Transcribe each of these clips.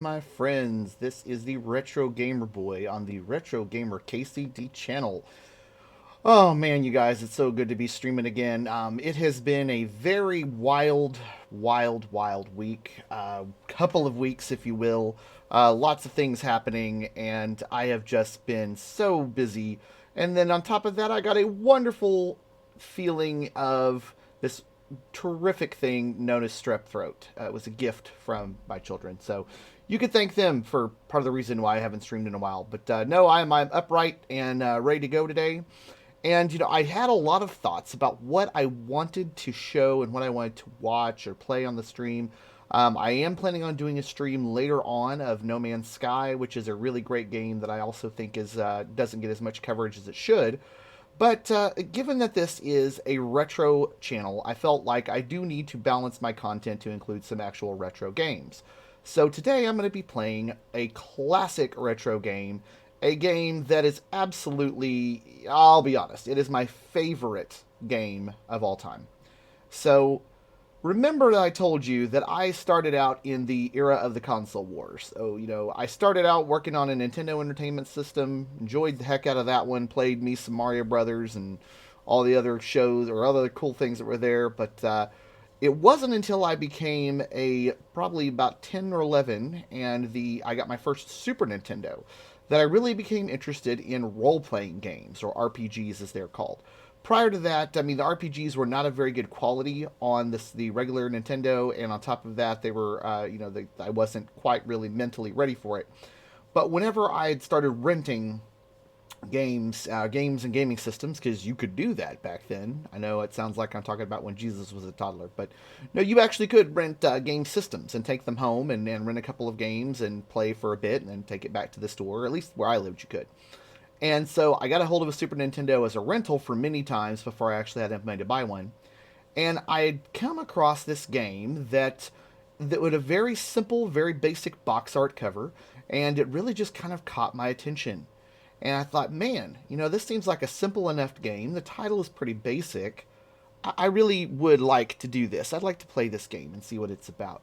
My friends, this is the Retro Gamer Boy on the Retro Gamer KCD channel. Oh man, you guys, it's so good to be streaming again. It has been a very wild week. Couple of weeks, if you will. Lots of things happening, and I have just been so busy. And then on top of that, I got a wonderful feeling of this terrific thing known as strep throat. It was a gift from my children, so you could thank them for part of the reason why I haven't streamed in a while. But no, I'm upright and ready to go today. And, I had a lot of thoughts about what I wanted to show and what I wanted to watch or play on the stream. I am planning on doing a stream later on of No Man's Sky, which is a really great game that I also think is doesn't get as much coverage as it should. But given that this is a retro channel, I felt like I do need to balance my content to include some actual retro games. So today I'm going to be playing a classic retro game, a game that is absolutely, I'll be honest, it is my favorite game of all time. So remember that I told you that I started out in the era of the console wars. So, I started out working on a Nintendo Entertainment System, enjoyed the heck out of that one, played me some Mario Brothers and all the other shows or other cool things that were there. But it wasn't until I became a probably about 10 or 11 and I got my first Super Nintendo that I really became interested in role playing games, or RPGs as they're called. Prior to that, I mean, the RPGs were not of very good quality on the regular Nintendo, and on top of that, they were, I wasn't quite really mentally ready for it. But whenever I had started renting games and gaming systems, because you could do that back then. I know it sounds like I'm talking about when Jesus was a toddler, but no, you actually could rent game systems and take them home and rent a couple of games and play for a bit and then take it back to the store. Or at least where I lived, you could. And so I got a hold of a Super Nintendo as a rental for many times before I actually had enough money to buy one. And I had come across this game that with a very simple, very basic box art cover, and it really just kind of caught my attention. And I thought, man, this seems like a simple enough game. The title is pretty basic. I really would like to do this. I'd like to play this game and see what it's about.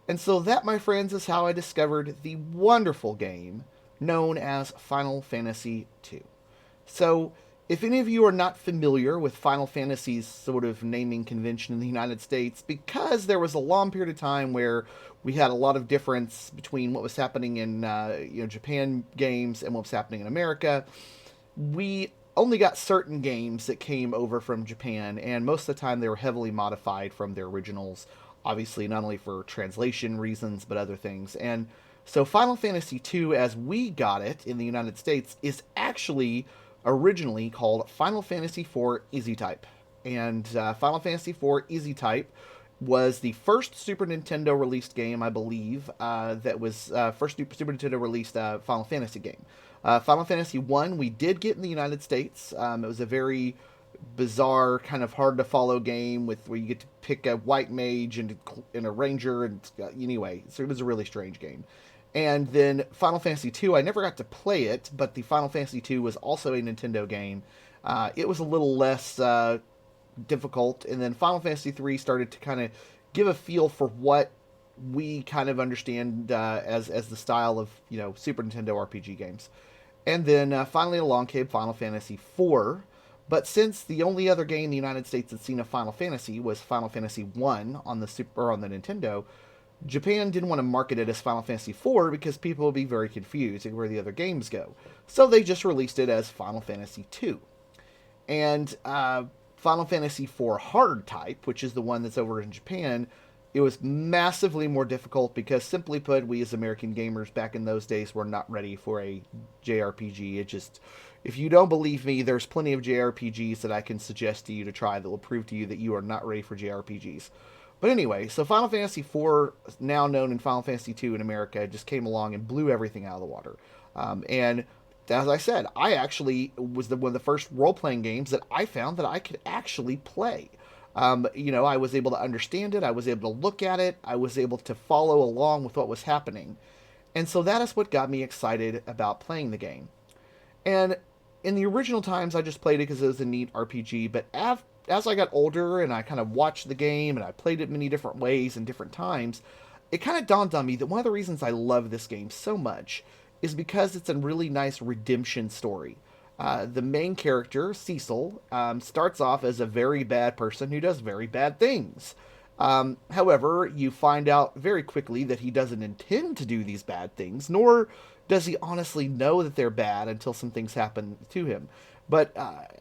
And so that, my friends, is how I discovered the wonderful game known as Final Fantasy II. So, if any of you are not familiar with Final Fantasy's sort of naming convention in the United States, because there was a long period of time where we had a lot of difference between what was happening in Japan games and what was happening in America, we only got certain games that came over from Japan, and most of the time they were heavily modified from their originals, obviously, not only for translation reasons, but other things. And so Final Fantasy II, as we got it in the United States, is actually originally called Final Fantasy IV Easy Type. And Final Fantasy IV Easy Type was the first Super Nintendo released game, I believe, that was first Super Nintendo released Final Fantasy game. Final Fantasy One we did get in the United States. It was a very bizarre, kind of hard to follow game with where you get to pick a white mage and a ranger, and anyway, so it was a really strange game. And then Final Fantasy II, I never got to play it, but the Final Fantasy II was also a Nintendo game. It was a little less difficult, and then Final Fantasy III started to kind of give a feel for what we kind of understand as the style of Super Nintendo RPG games. And then finally along came Final Fantasy IV. But since the only other game in the United States that seen a Final Fantasy was Final Fantasy One on the on the Nintendo, Japan didn't want to market it as Final Fantasy IV because people would be very confused where the other games go. So they just released it as Final Fantasy II. And Final Fantasy IV Hard Type, which is the one that's over in Japan, it was massively more difficult because, simply put, we as American gamers back in those days were not ready for a JRPG. It just, if you don't believe me, there's plenty of JRPGs that I can suggest to you to try that will prove to you that you are not ready for JRPGs. But anyway, so Final Fantasy IV, now known in Final Fantasy II in America, just came along and blew everything out of the water. And as I said, I actually was one of the first role playing games that I found that I could actually play. I was able to understand it. I was able to look at it. I was able to follow along with what was happening. And so that is what got me excited about playing the game. And in the original times, I just played it because it was a neat RPG. But as I got older and I kind of watched the game and I played it many different ways and different times, it kind of dawned on me that one of the reasons I love this game so much is because it's a really nice redemption story. The main character, Cecil, starts off as a very bad person who does very bad things. However, you find out very quickly that he doesn't intend to do these bad things, nor does he honestly know that they're bad until some things happen to him. But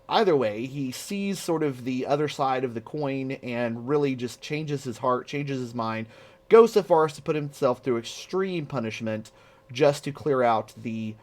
either way, he sees sort of the other side of the coin and really just changes his heart, changes his mind, goes so far as to put himself through extreme punishment just to clear out the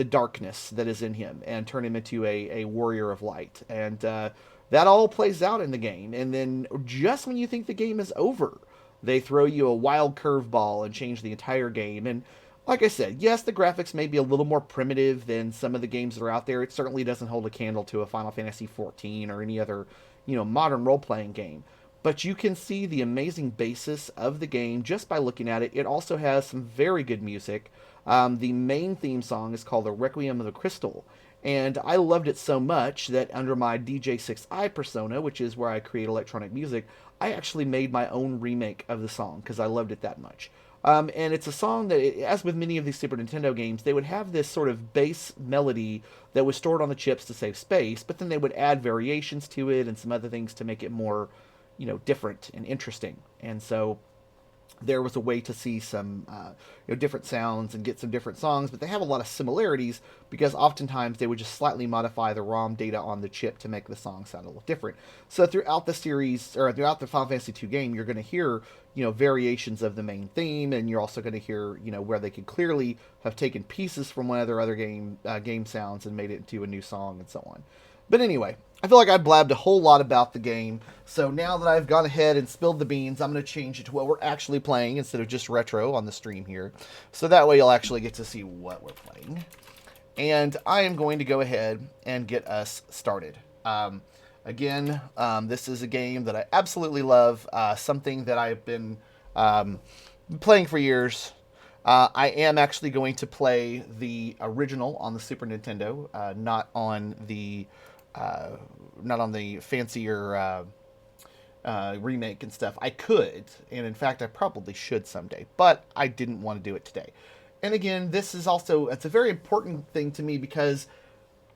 darkness that is in him and turn him into a warrior of light. And that all plays out in the game. And then just when you think the game is over, they throw you a wild curveball and change the entire game. And like I said, yes, the graphics may be a little more primitive than some of the games that are out there. It certainly doesn't hold a candle to a Final Fantasy XIV or any other, modern role-playing game. But you can see the amazing basis of the game just by looking at it. It also has some very good music. The main theme song is called the Requiem of the Crystal. And I loved it so much that under my DJ6i persona, which is where I create electronic music, I actually made my own remake of the song because I loved it that much. And it's a song that, as with many of these Super Nintendo games, they would have this sort of bass melody that was stored on the chips to save space, but then they would add variations to it and some other things to make it more, different and interesting. And so there was a way to see some different sounds and get some different songs, but they have a lot of similarities because oftentimes they would just slightly modify the ROM data on the chip to make the song sound a little different. So throughout the series, or throughout the Final Fantasy II game, you're going to hear variations of the main theme, and you're also going to hear where they could clearly have taken pieces from one of their other game sounds and made it into a new song and so on. But anyway, I feel like I blabbed a whole lot about the game, so now that I've gone ahead and spilled the beans, I'm going to change it to what we're actually playing instead of just retro on the stream here. So that way you'll actually get to see what we're playing. And I am going to go ahead and get us started. Again, this is a game that I absolutely love, something that I've been playing for years. I am actually going to play the original on the Super Nintendo, not on the fancier remake and stuff. I could, and in fact, I probably should someday, but I didn't want to do it today. And again, it's a very important thing to me because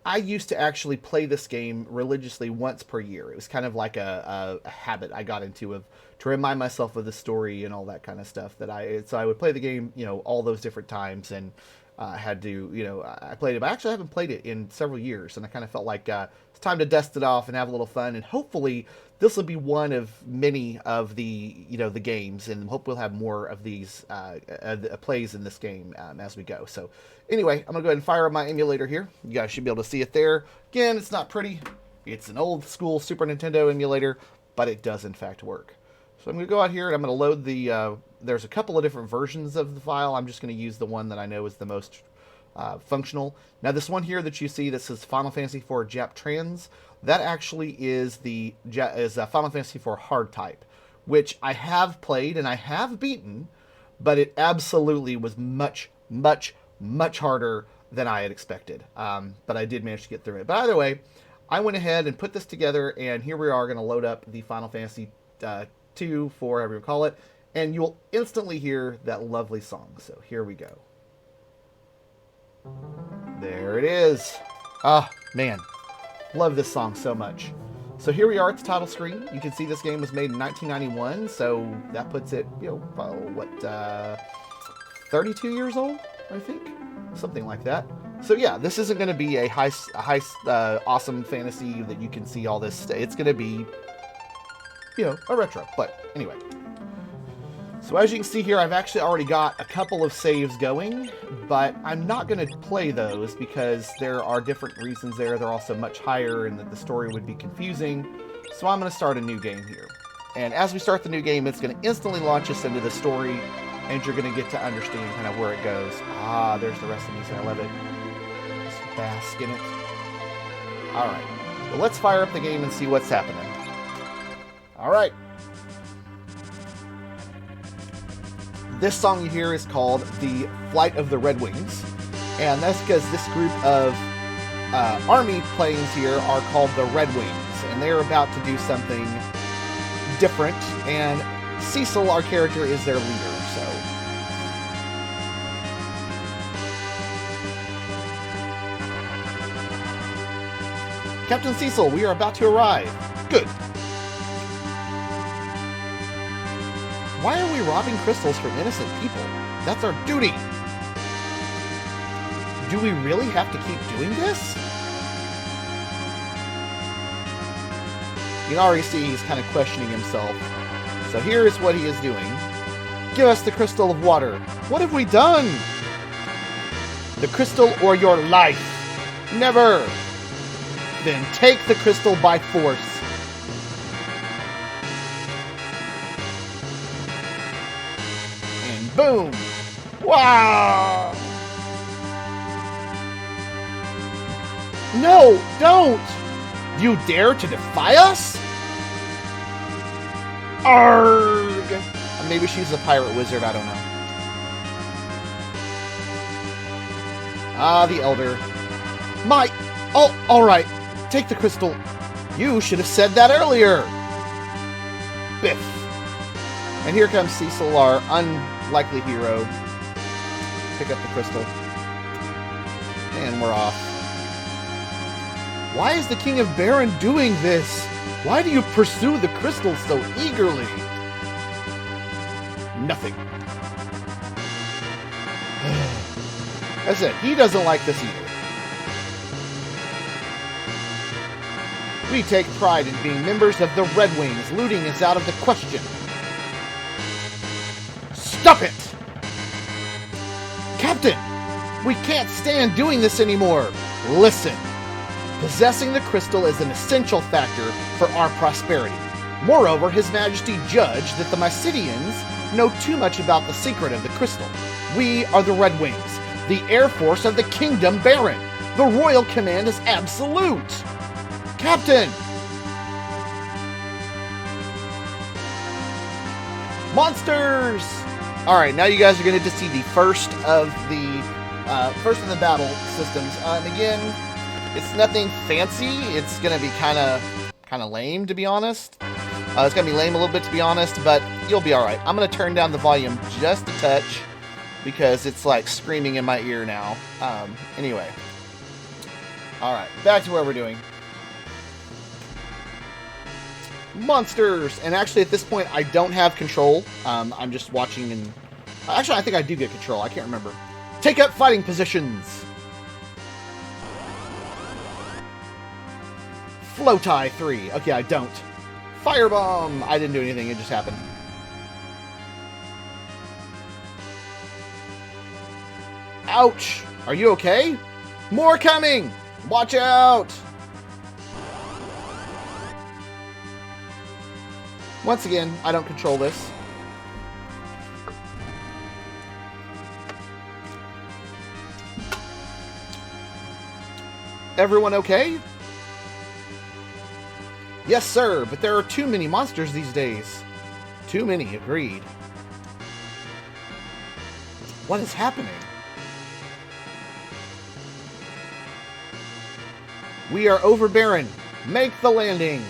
I used to actually play this game religiously once per year. It was kind of like a habit I got into to remind myself of the story and all that kind of stuff. So I would play the game, all those different times, and had to, I played it. But I actually haven't played it in several years, and I kind of felt like it's time to dust it off and have a little fun. And hopefully, this will be one of many of the the games, and hope we'll have more of these plays in this game as we go. So anyway, I'm gonna go ahead and fire up my emulator here. You guys should be able to see it there. Again, it's not pretty. It's an old school Super Nintendo emulator, but it does in fact work. So I'm gonna go out here and I'm gonna load the. There's a couple of different versions of the file. I'm just gonna use the one that I know is the most functional. Now this one here that you see that says Final Fantasy IV Jap Trans, that actually is Final Fantasy IV Hard Type, which I have played and I have beaten, but it absolutely was much, much, much harder than I had expected. But I did manage to get through it. But either way, I went ahead and put this together, and here we are going to load up the Final Fantasy 2, 4, however you call it, and you'll instantly hear that lovely song. So here we go. There it is. Ah, man. Love this song so much. So here we are at the title screen. You can see this game was made in 1991, so that puts it, 32 years old, I think? Something like that. So yeah, this isn't going to be a high, awesome fantasy that you can see all this. It's going to be, a retro. But anyway. So as you can see here, I've actually already got a couple of saves going, but I'm not going to play those because there are different reasons there. They're also much higher and that the story would be confusing. So I'm going to start a new game here. And as we start the new game, it's going to instantly launch us into the story, and you're going to get to understand kind of where it goes. Ah, there's the rest of these. I love it. Just bask in it. All right. Well, let's fire up the game and see what's happening. All right. This song you hear is called The Flight of the Red Wings, and that's because this group of army planes here are called the Red Wings, and they're about to do something different, and Cecil, our character, is their leader, so... Captain Cecil, we are about to arrive. Good. Why are we robbing crystals from innocent people? That's our duty. Do we really have to keep doing this? You can already see he's kind of questioning himself. So here is what he is doing. Give us the crystal of water. What have we done? The crystal or your life. Never. Then take the crystal by force. And boom. Wow. No, don't. You dare to defy us? Arrgh! Maybe she's a pirate wizard, I don't know. Ah, the Elder. Oh, alright. Take the crystal. You should have said that earlier. Biff. And here comes Cecil, our unlikely hero. Pick up the crystal. And we're off. Why is the King of Baron doing this? Why do you pursue the crystal so eagerly? Nothing. That's it. He doesn't like this either. We take pride in being members of the Red Wings. Looting is out of the question. Stop it! Captain! We can't stand doing this anymore. Listen. Possessing the crystal is an essential factor for our prosperity. Moreover, His Majesty judged that the Mysidians know too much about the secret of the crystal. We are the Red Wings, the Air Force of the Kingdom Baron. The royal command is absolute. Captain! Monsters! Alright, now you guys are going to see the first of the battle systems. Again, it's nothing fancy. It's going to be kind of lame, to be honest. It's going to be lame a little bit, to be honest, but you'll be alright. I'm going to turn down the volume just a touch because it's like screaming in my ear now. Anyway. Alright, back to what we're doing. Monsters! And actually, at this point, I don't have control. I'm just watching and... Actually, I think I do get control. I can't remember. Take up fighting positions! Floatai 3. Okay, I don't. Firebomb! I didn't do anything. It just happened. Ouch! Are you okay? More coming! Watch out! Once again, I don't control this. Everyone okay? Yes, sir, but there are too many monsters these days. Too many, agreed. What is happening? We are over Baron. Make the landing.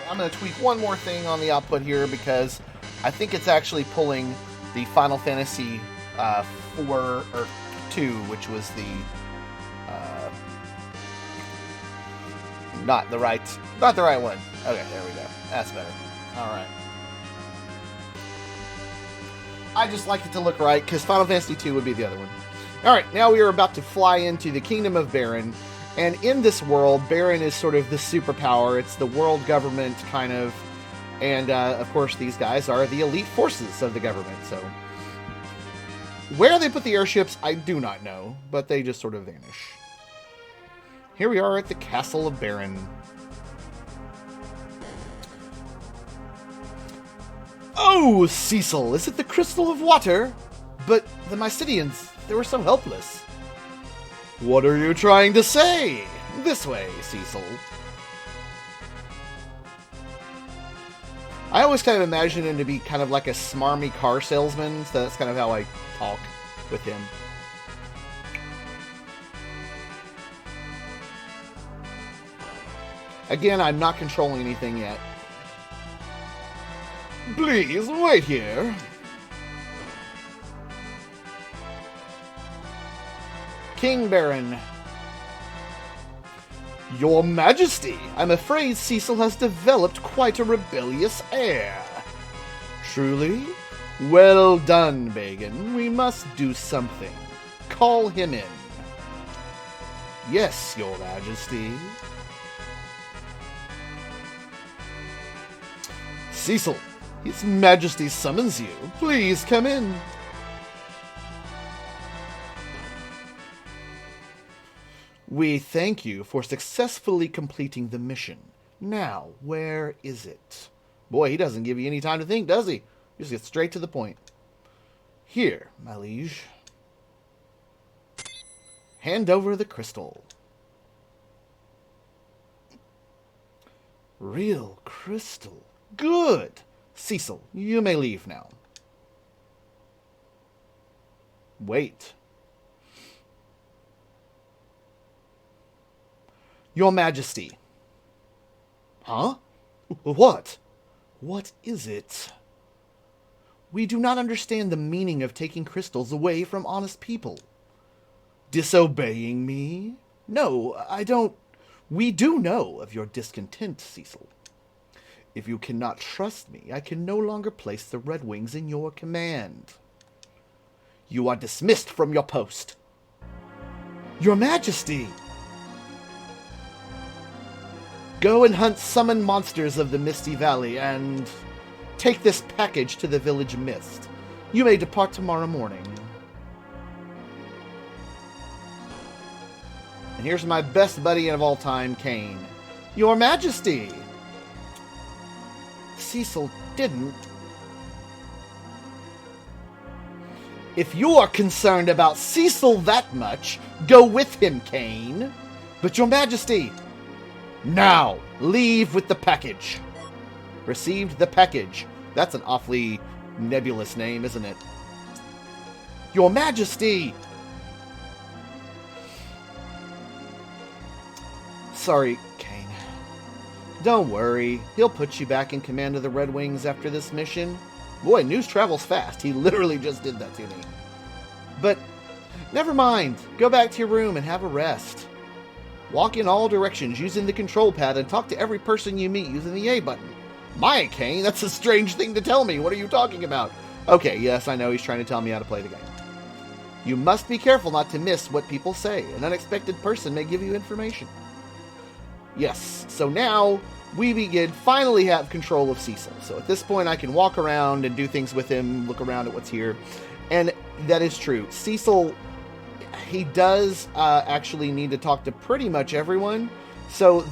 I'm going to tweak one more thing on the output here because I think it's actually pulling the Final Fantasy 4 or 2, which was the not the right one. Okay, there we go. That's better. All right. I just like it to look right because Final Fantasy 2 would be the other one. All right, now we are about to fly into the Kingdom of Baron. And in this world, Baron is sort of the superpower. It's the world government, kind of. And, of course, these guys are the elite forces of the government. So, where they put the airships, I do not know. But they just sort of vanish. Here we are at the Castle of Baron. Oh, Cecil, is it the Crystal of Water? But the Mysidians, they were so helpless. What are you trying to say? This way, Cecil. I always kind of imagine him to be kind of like a smarmy car salesman, so that's kind of how I talk with him. Again, I'm not controlling anything yet. Please, wait here. King Baron. Your Majesty, I'm afraid Cecil has developed quite a rebellious air. Truly? Well done, Bagan. We must do something. Call him in. Yes, Your Majesty. Cecil, His Majesty summons you. Please come in. We thank you for successfully completing the mission. Now, where is it? Boy, he doesn't give you any time to think, does he? He just gets straight to the point. Here, my liege. Hand over the crystal. Real crystal. Good. Cecil, you may leave now. Wait. Your Majesty. Huh? What? What is it? We do not understand the meaning of taking crystals away from honest people. Disobeying me? No, I don't. We do know of your discontent, Cecil. If you cannot trust me, I can no longer place the Red Wings in your command. You are dismissed from your post. Your Majesty! Go and hunt summon monsters of the Misty Valley and take this package to the village Mist. You may depart tomorrow morning. And here's my best buddy of all time, Kane. Your Majesty! Cecil didn't. If you are concerned about Cecil that much, go with him, Kane. But Your Majesty... Now, leave with the package. Received the package. That's an awfully nebulous name, isn't it? Your Majesty! Sorry, Kane. Don't worry. He'll put you back in command of the Red Wings after this mission. Boy, news travels fast. He literally just did that to me. But, never mind. Go back to your room and have a rest. Walk in all directions using the control pad and talk to every person you meet using the A button. My Kane, that's a strange thing to tell me. What are you talking about? Okay, yes, I know he's trying to tell me how to play the game. You must be careful not to miss what people say. An unexpected person may give you information. Yes, so now we finally have control of Cecil. So at this point I can walk around and do things with him, look around at what's here. And that is true. Cecil... he does actually need to talk to pretty much everyone. So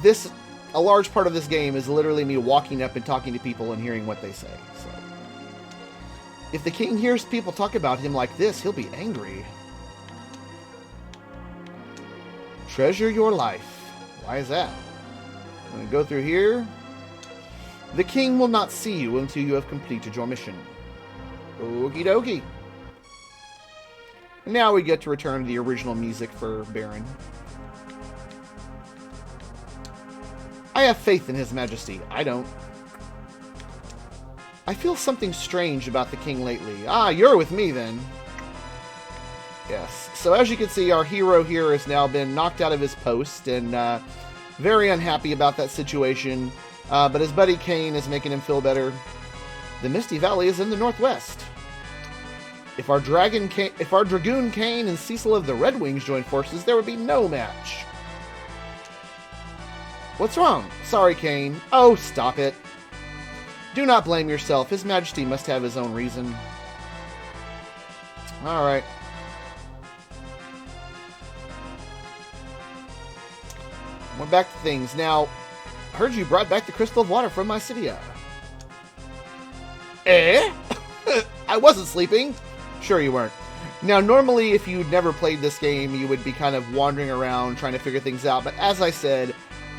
a large part of this game is literally me walking up and talking to people and hearing what they say. So if the king hears people talk about him like this, he'll be angry. Treasure your life. Why is that? I'm going to go through here. The king will not see you until you have completed your mission. Okie dokie. Now we get to return to the original music for Baron. I have faith in His Majesty. I don't. I feel something strange about the king lately. Ah, you're with me then. Yes. So as you can see, our hero here has now been knocked out of his post and very unhappy about that situation. But his buddy Kane is making him feel better. The Misty Valley is in the northwest. If our Dragoon Kane and Cecil of the Red Wings joined forces, there would be no match. What's wrong? Sorry, Kane. Oh, stop it. Do not blame yourself. His Majesty must have his own reason. Alright. Went back to things. Now, I heard you brought back the Crystal of Water from Mysidia. Eh? I wasn't sleeping. Sure you weren't. Now, normally, if you'd never played this game, you would be kind of wandering around trying to figure things out. But as I said,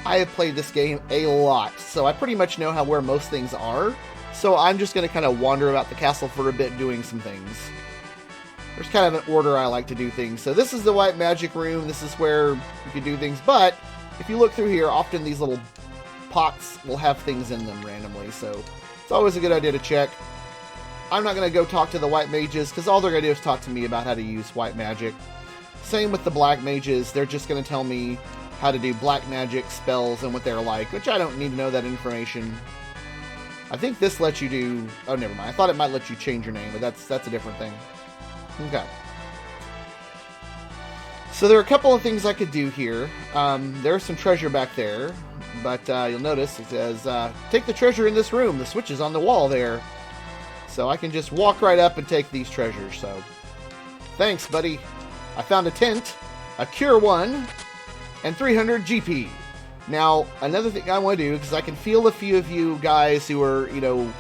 I have played this game a lot, so I pretty much know where most things are. So I'm just going to kind of wander about the castle for a bit doing some things. There's kind of an order I like to do things. So this is the White Magic Room. This is where you can do things. But if you look through here, often these little pots will have things in them randomly. So It's always a good idea to check. I'm not going to go talk to the white mages, because all they're going to do is talk to me about how to use white magic. Same with the black mages. They're just going to tell me how to do black magic spells and what they're like, which I don't need to know that information. I think this lets you do... Oh, never mind. I thought it might let you change your name, but that's a different thing. Okay. So there are a couple of things I could do here. There's some treasure back there, but you'll notice it says, take the treasure in this room. The switch is on the wall there. So I can just walk right up and take these treasures, so... Thanks, buddy. I found a tent, a Cure 1, and 300 GP. Now, another thing I want to do, because I can feel a few of you guys who are, you know,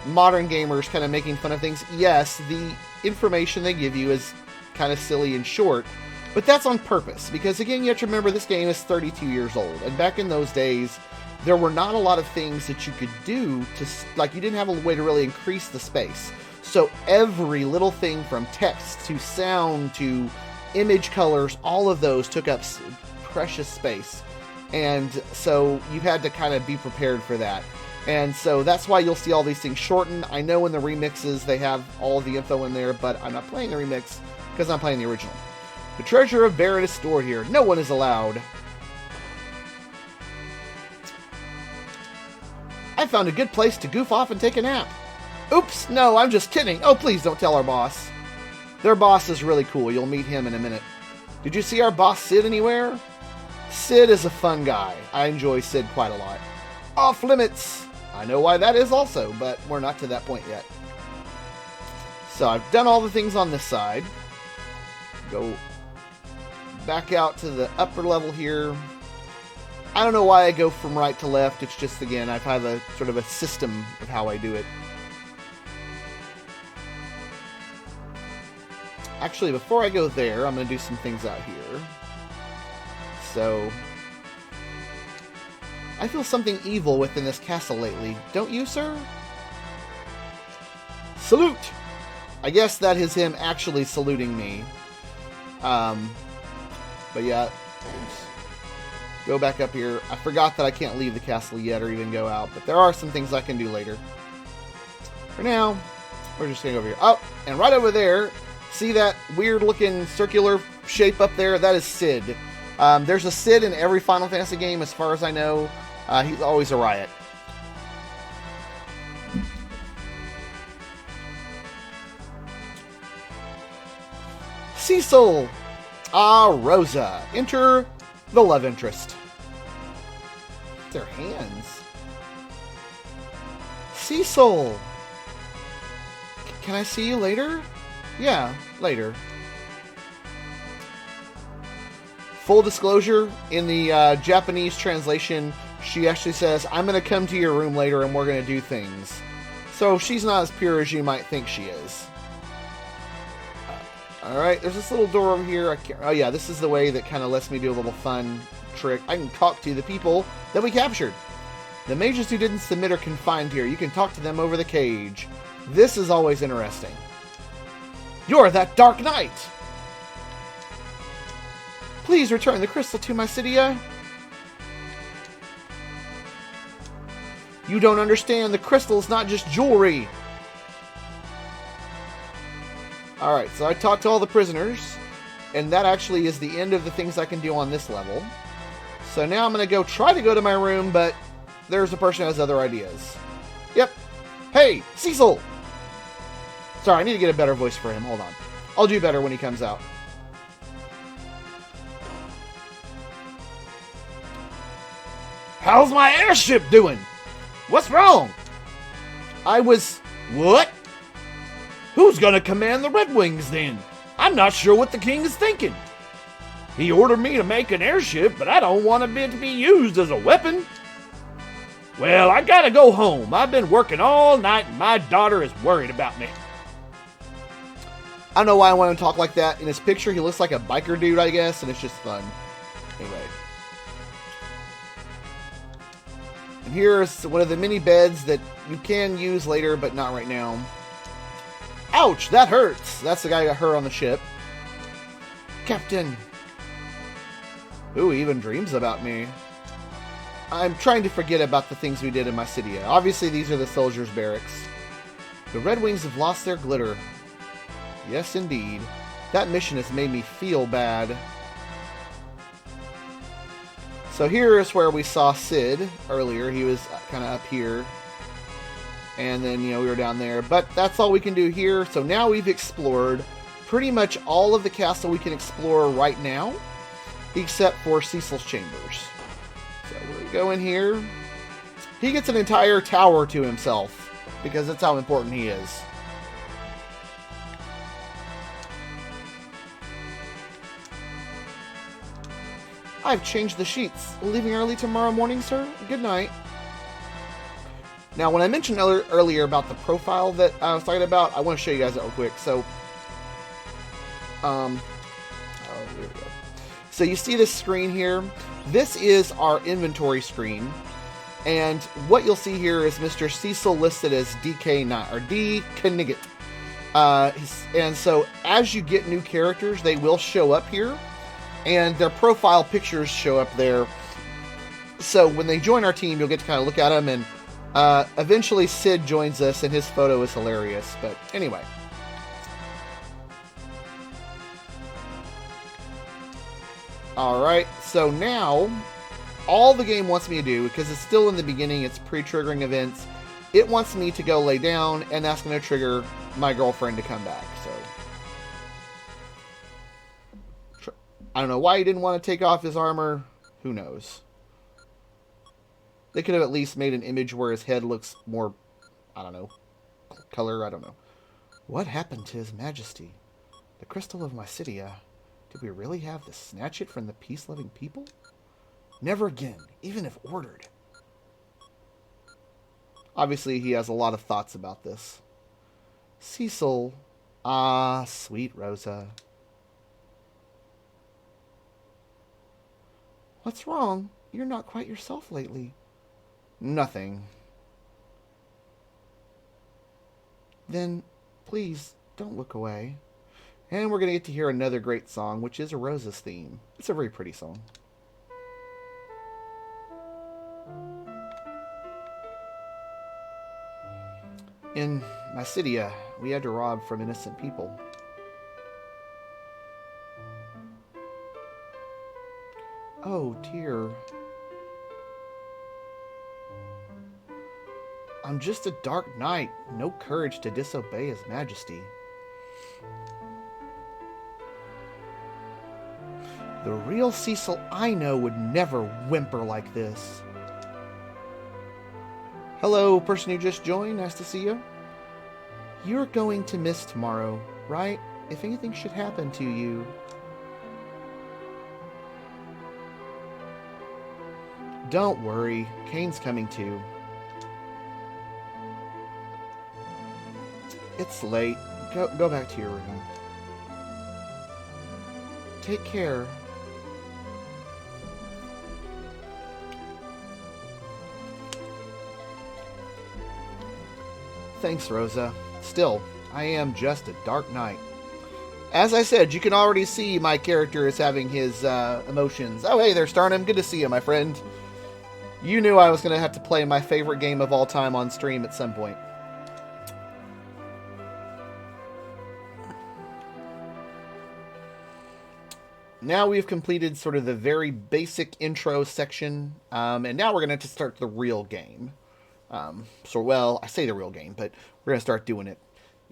modern gamers kind of making fun of things. Yes, the information they give you is kind of silly and short, but that's on purpose, because again, you have to remember this game is 32 years old, and back in those days, there were not a lot of things that you could do to, like, you didn't have a way to really increase the space. So every little thing from text to sound to image colors, all of those took up precious space. And so you had to kind of be prepared for that. And so that's why you'll see all these things shortened. I know in the remixes they have all of the info in there, but I'm not playing the remix because I'm playing the original. The treasure of Baron is stored here. No one is allowed. I found a good place to goof off and take a nap. Oops, no, I'm just kidding. Oh, please don't tell our boss. Their boss is really cool. You'll meet him in a minute. Did you see our boss Sid anywhere? Sid is a fun guy. I enjoy Sid quite a lot. Off limits. I know why that is also, but we're not to that point yet. So I've done all the things on this side. Go back out to the upper level here. I don't know why I go from right to left. It's just, again, I have a sort of a system of how I do it. Actually, before I go there, I'm going to do some things out here. So, I feel something evil within this castle lately. Don't you, sir? Salute! I guess that is him actually saluting me. But yeah, go back up here. I forgot that I can't leave the castle yet or even go out, but there are some things I can do later. For now, we're just going to go over here. Oh, and right over there, see that weird-looking circular shape up there? That is Sid. There's a Sid in every Final Fantasy game, as far as I know. He's always a riot. Cecil! Ah, Rosa. Enter the love interest. Their hands. Cecil! Can I see you later? Yeah, later. Full disclosure, in the Japanese translation, she actually says, I'm going to come to your room later and we're going to do things. So she's not as pure as you might think she is. Alright, there's this little door over here. Oh yeah, this is the way that kind of lets me do a little fun trick. I can talk to the people that we captured. The mages who didn't submit are confined here. You can talk to them over the cage. This is always interesting. You're that Dark Knight! Please return the crystal to Mysidia. You don't understand. The crystal is not just jewelry. Alright, so I talked to all the prisoners, and that actually is the end of the things I can do on this level. So now I'm going to try to go to my room, but there's a person who has other ideas. Yep. Hey, Cecil! Sorry, I need to get a better voice for him. Hold on. I'll do better when he comes out. How's my airship doing? What's wrong? What? Who's gonna command the Red Wings then? I'm not sure what the king is thinking. He ordered me to make an airship, but I don't want it to be used as a weapon. Well, I gotta go home. I've been working all night and my daughter is worried about me. I don't know why I want him to talk like that. In his picture, he looks like a biker dude, I guess, and it's just fun. Anyway. And here's one of the mini beds that you can use later, but not right now. Ouch, that hurts. That's the guy who got hurt on the ship. Captain. Ooh, he even dreams about me. I'm trying to forget about the things we did in Mysidia. Obviously, these are the soldiers' barracks. The Red Wings have lost their glitter. Yes, indeed. That mission has made me feel bad. So here is where we saw Cid earlier. He was kind of up here. And then, we were down there. But that's all we can do here. So now we've explored pretty much all of the castle we can explore right now, except for Cecil's chambers. So we go in here. He gets an entire tower to himself, because that's how important he is. I've changed the sheets. Leaving early tomorrow morning, sir? Good night. Now, when I mentioned earlier about the profile that I was talking about, I want to show you guys that real quick. So, here we go. So you see this screen here? This is our inventory screen. And what you'll see here is Mr. Cecil listed as DK9, or D. Knigget. And so, as you get new characters, they will show up here. And their profile pictures show up there. So when they join our team, you'll get to kind of look at them. And eventually Cid joins us, and his photo is hilarious. But anyway. Alright, so now, all the game wants me to do, because it's still in the beginning, it's pre-triggering events, it wants me to go lay down, and that's going to trigger my girlfriend to come back, so. I don't know why he didn't want to take off his armor. Who knows? They could have at least made an image where his head looks more, I don't know, color, I don't know. What happened to His Majesty? The Crystal of Mysidia. Did we really have to snatch it from the peace-loving people? Never again, even if ordered. Obviously, he has a lot of thoughts about this. Cecil. Ah, sweet Rosa. What's wrong? You're not quite yourself lately. Nothing. Then, please, don't look away. And we're going to get to hear another great song, which is a Rosa's theme. It's a very pretty song. In Mysidia, we had to rob from innocent people. Oh, dear. I'm just a dark knight, no courage to disobey His Majesty. The real Cecil I know would never whimper like this. Hello, person who just joined, nice to see you. You're going to miss tomorrow, right? If anything should happen to you. Don't worry, Kane's coming too. It's late. Go back to your room. Take care. Thanks, Rosa. Still, I am just a dark knight. As I said, you can already see my character is having his emotions. Oh, hey there, Starnum. Good to see you, my friend. You knew I was going to have to play my favorite game of all time on stream at some point. Now we've completed sort of the very basic intro section, and now we're going to start the real game. Well, I say the real game, but we're going to start doing it.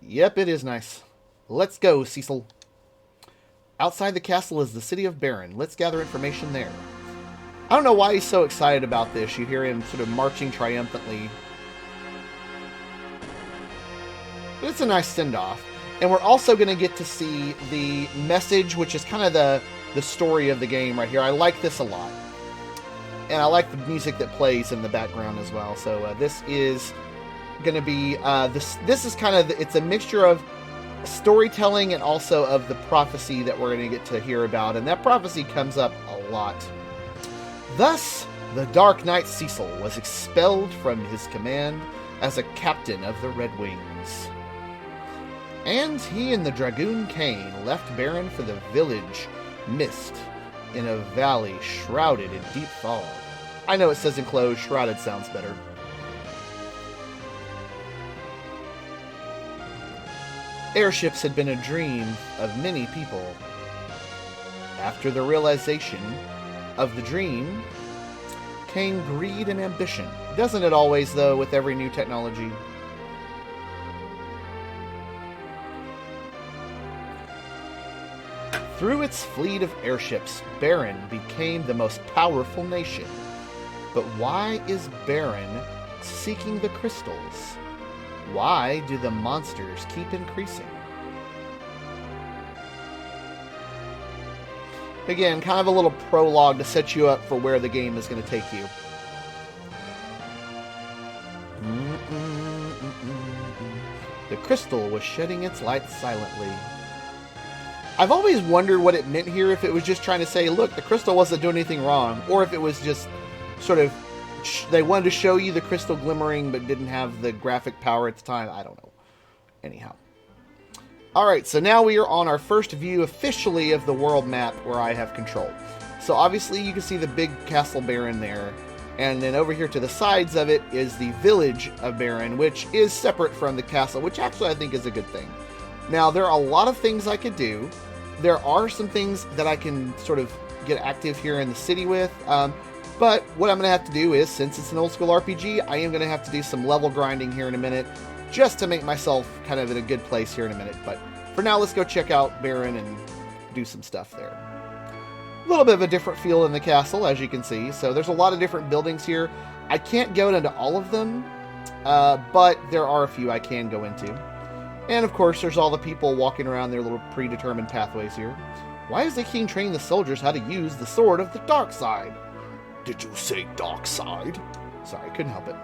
Yep, it is nice. Let's go, Cecil. Outside the castle is the city of Baron. Let's gather information there. I don't know why he's so excited about this. You hear him sort of marching triumphantly. But it's a nice send-off. And we're also going to get to see the message, which is kind of the story of the game right here. I like this a lot. And I like the music that plays in the background as well. So this is going to be... This is kind of... It's a mixture of storytelling and also of the prophecy that we're going to get to hear about. And that prophecy comes up a lot. Thus, the Dark Knight Cecil was expelled from his command as a captain of the Red Wings. And he and the Dragoon Kane left Baron for the village Mist in a valley shrouded in deep fog. I know it says enclosed. Shrouded sounds better. Airships had been a dream of many people. After the realization of the dream came greed and ambition. Doesn't it always, though, with every new technology? Through its fleet of airships, Baron became the most powerful nation. But why is Baron seeking the crystals? Why do the monsters keep increasing? Again, kind of a little prologue to set you up for where the game is going to take you. The crystal was shedding its light silently. I've always wondered what it meant here, if it was just trying to say, look, the crystal wasn't doing anything wrong, or if it was just sort of, they wanted to show you the crystal glimmering but didn't have the graphic power at the time. I don't know. Anyhow. Alright, so now we are on our first view officially of the world map where I have control. So obviously you can see the big Castle Baron there, and then over here to the sides of it is the village of Baron, which is separate from the castle, which actually I think is a good thing. Now, there are a lot of things I could do. There are some things that I can sort of get active here in the city with, but what I'm going to have to do is, since it's an old school RPG, I am going to have to do some level grinding here in a minute, just to make myself kind of in a good place here in a minute. But for now, let's go check out Baron and do some stuff there. A little bit of a different feel in the castle, as you can see. So there's a lot of different buildings here. I can't go into all of them, but there are a few I can go into. And of course, there's all the people walking around their little predetermined pathways here. Why is the king training the soldiers how to use the sword of the dark side? Did you say dark side? Sorry, couldn't help it.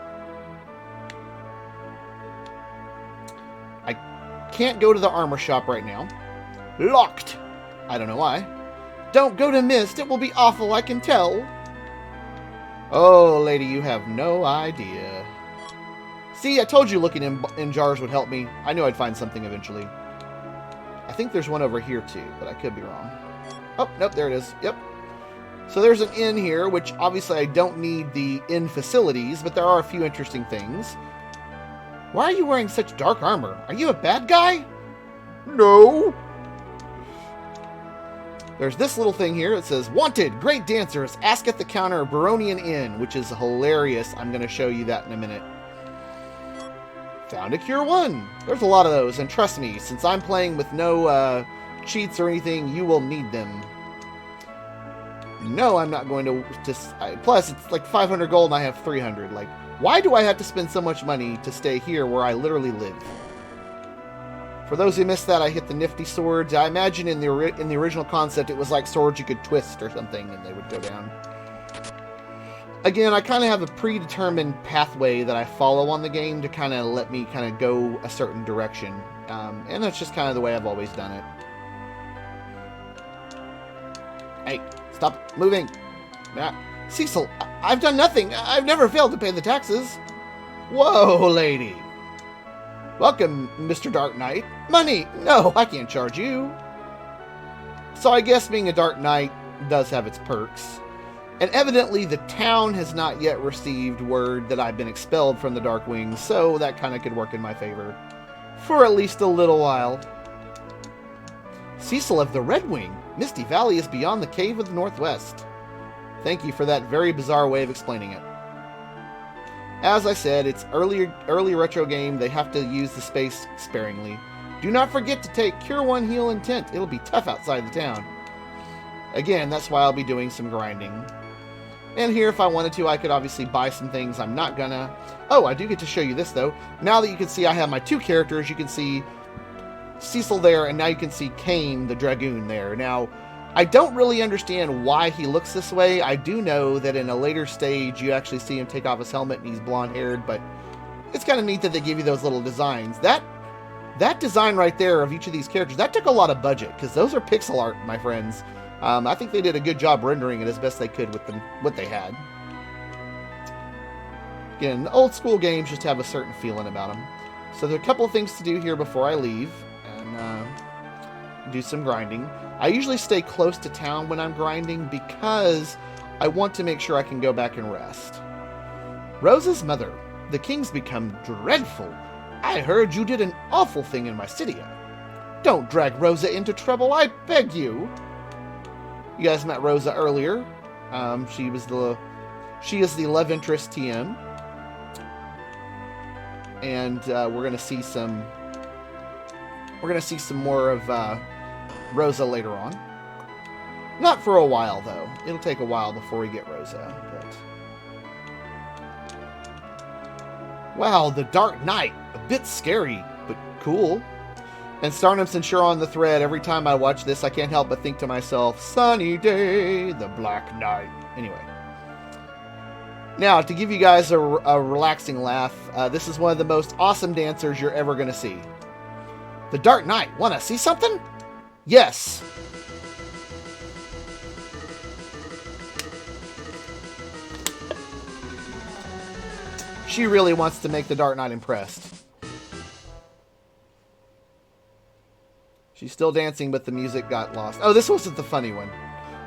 I can't go to the armor shop right now. Locked! I don't know why. Don't go to Mist, it will be awful, I can tell. Oh, lady, you have no idea. See, I told you looking in jars would help me. I knew I'd find something eventually. I think there's one over here too, but I could be wrong. Oh, nope, there it is. Yep. So there's an inn here, which obviously I don't need the inn facilities, but there are a few interesting things. Why are you wearing such dark armor? Are you a bad guy? No. There's this little thing here. It says, Wanted, great dancers, ask at the counter, Baronian Inn, which is hilarious. I'm going to show you that in a minute. Found a Cure 1. There's a lot of those, and trust me, since I'm playing with no cheats or anything, you will need them. No, I'm not going to plus, it's like 500 gold and I have 300. Like, why do I have to spend so much money to stay here where I literally live? For those who missed that, I hit the nifty swords. I imagine in the original concept, it was like swords you could twist or something, and they would go down. Again, I kind of have a predetermined pathway that I follow on the game to kind of let me kind of go a certain direction. And that's just kind of the way I've always done it. Hey, stop moving. Cecil, I've done nothing. I've never failed to pay the taxes. Whoa, lady. Welcome, Mr. Dark Knight. Money! No, I can't charge you. So I guess being a Dark Knight does have its perks. And evidently the town has not yet received word that I've been expelled from the Dark Wings, so that kind of could work in my favor. For at least a little while. Cecil of the Red Wing. Misty Valley is beyond the Cave of the Northwest. Thank you for that very bizarre way of explaining it. As I said, it's early retro game. They have to use the space sparingly. Do not forget to take Cure 1 Heal and Tent. It'll be tough outside the town. Again, that's why I'll be doing some grinding. And here, if I wanted to, I could obviously buy some things. I'm not gonna. Oh, I do get to show you this, though. Now that you can see I have my two characters, you can see Cecil there, and now you can see Kane, the Dragoon, there. Now, I don't really understand why he looks this way. I do know that in a later stage, you actually see him take off his helmet, and he's blonde-haired, but it's kind of neat that they give you those little designs. That design right there of each of these characters, that took a lot of budget, because those are pixel art, my friends. I think they did a good job rendering it as best they could with what they had. Again, old school games just have a certain feeling about them. So there are a couple of things to do here before I leave and do some grinding. I usually stay close to town when I'm grinding because I want to make sure I can go back and rest. Rosa's mother. The king's become dreadful. I heard you did an awful thing in my city. Don't drag Rosa into trouble, I beg you. You guys met Rosa earlier. She is the love interest TM. And we're gonna see some more of Rosa later on. Not for a while though. It'll take a while before we get Rosa. But... Wow, the Dark Knight. A bit scary, but cool. And Starnum's and sure on the thread. Every time I watch this, I can't help but think to myself, sunny day, the Black Knight. Anyway. Now, to give you guys a relaxing laugh, this is one of the most awesome dancers you're ever going to see. The Dark Knight. Want to see something? Yes. She really wants to make the Dark Knight impressed. She's still dancing, but the music got lost. Oh, this wasn't the funny one.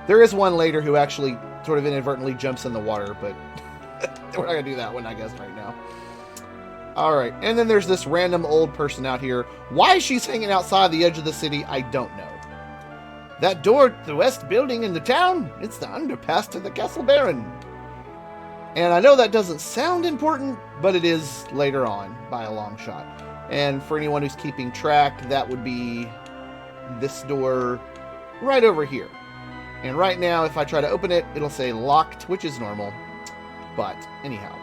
There is one later who actually sort of inadvertently jumps in the water, but we're not going to do that one, I guess, right now. Alright, and then there's this random old person out here. Why she's hanging outside the edge of the city, I don't know. That door to the west building in the town, it's the underpass to the Castle Baron. And I know that doesn't sound important, but it is later on by a long shot. And for anyone who's keeping track, that would be this door right over here. And right now, if I try to open it, it'll say locked, which is normal. But anyhow.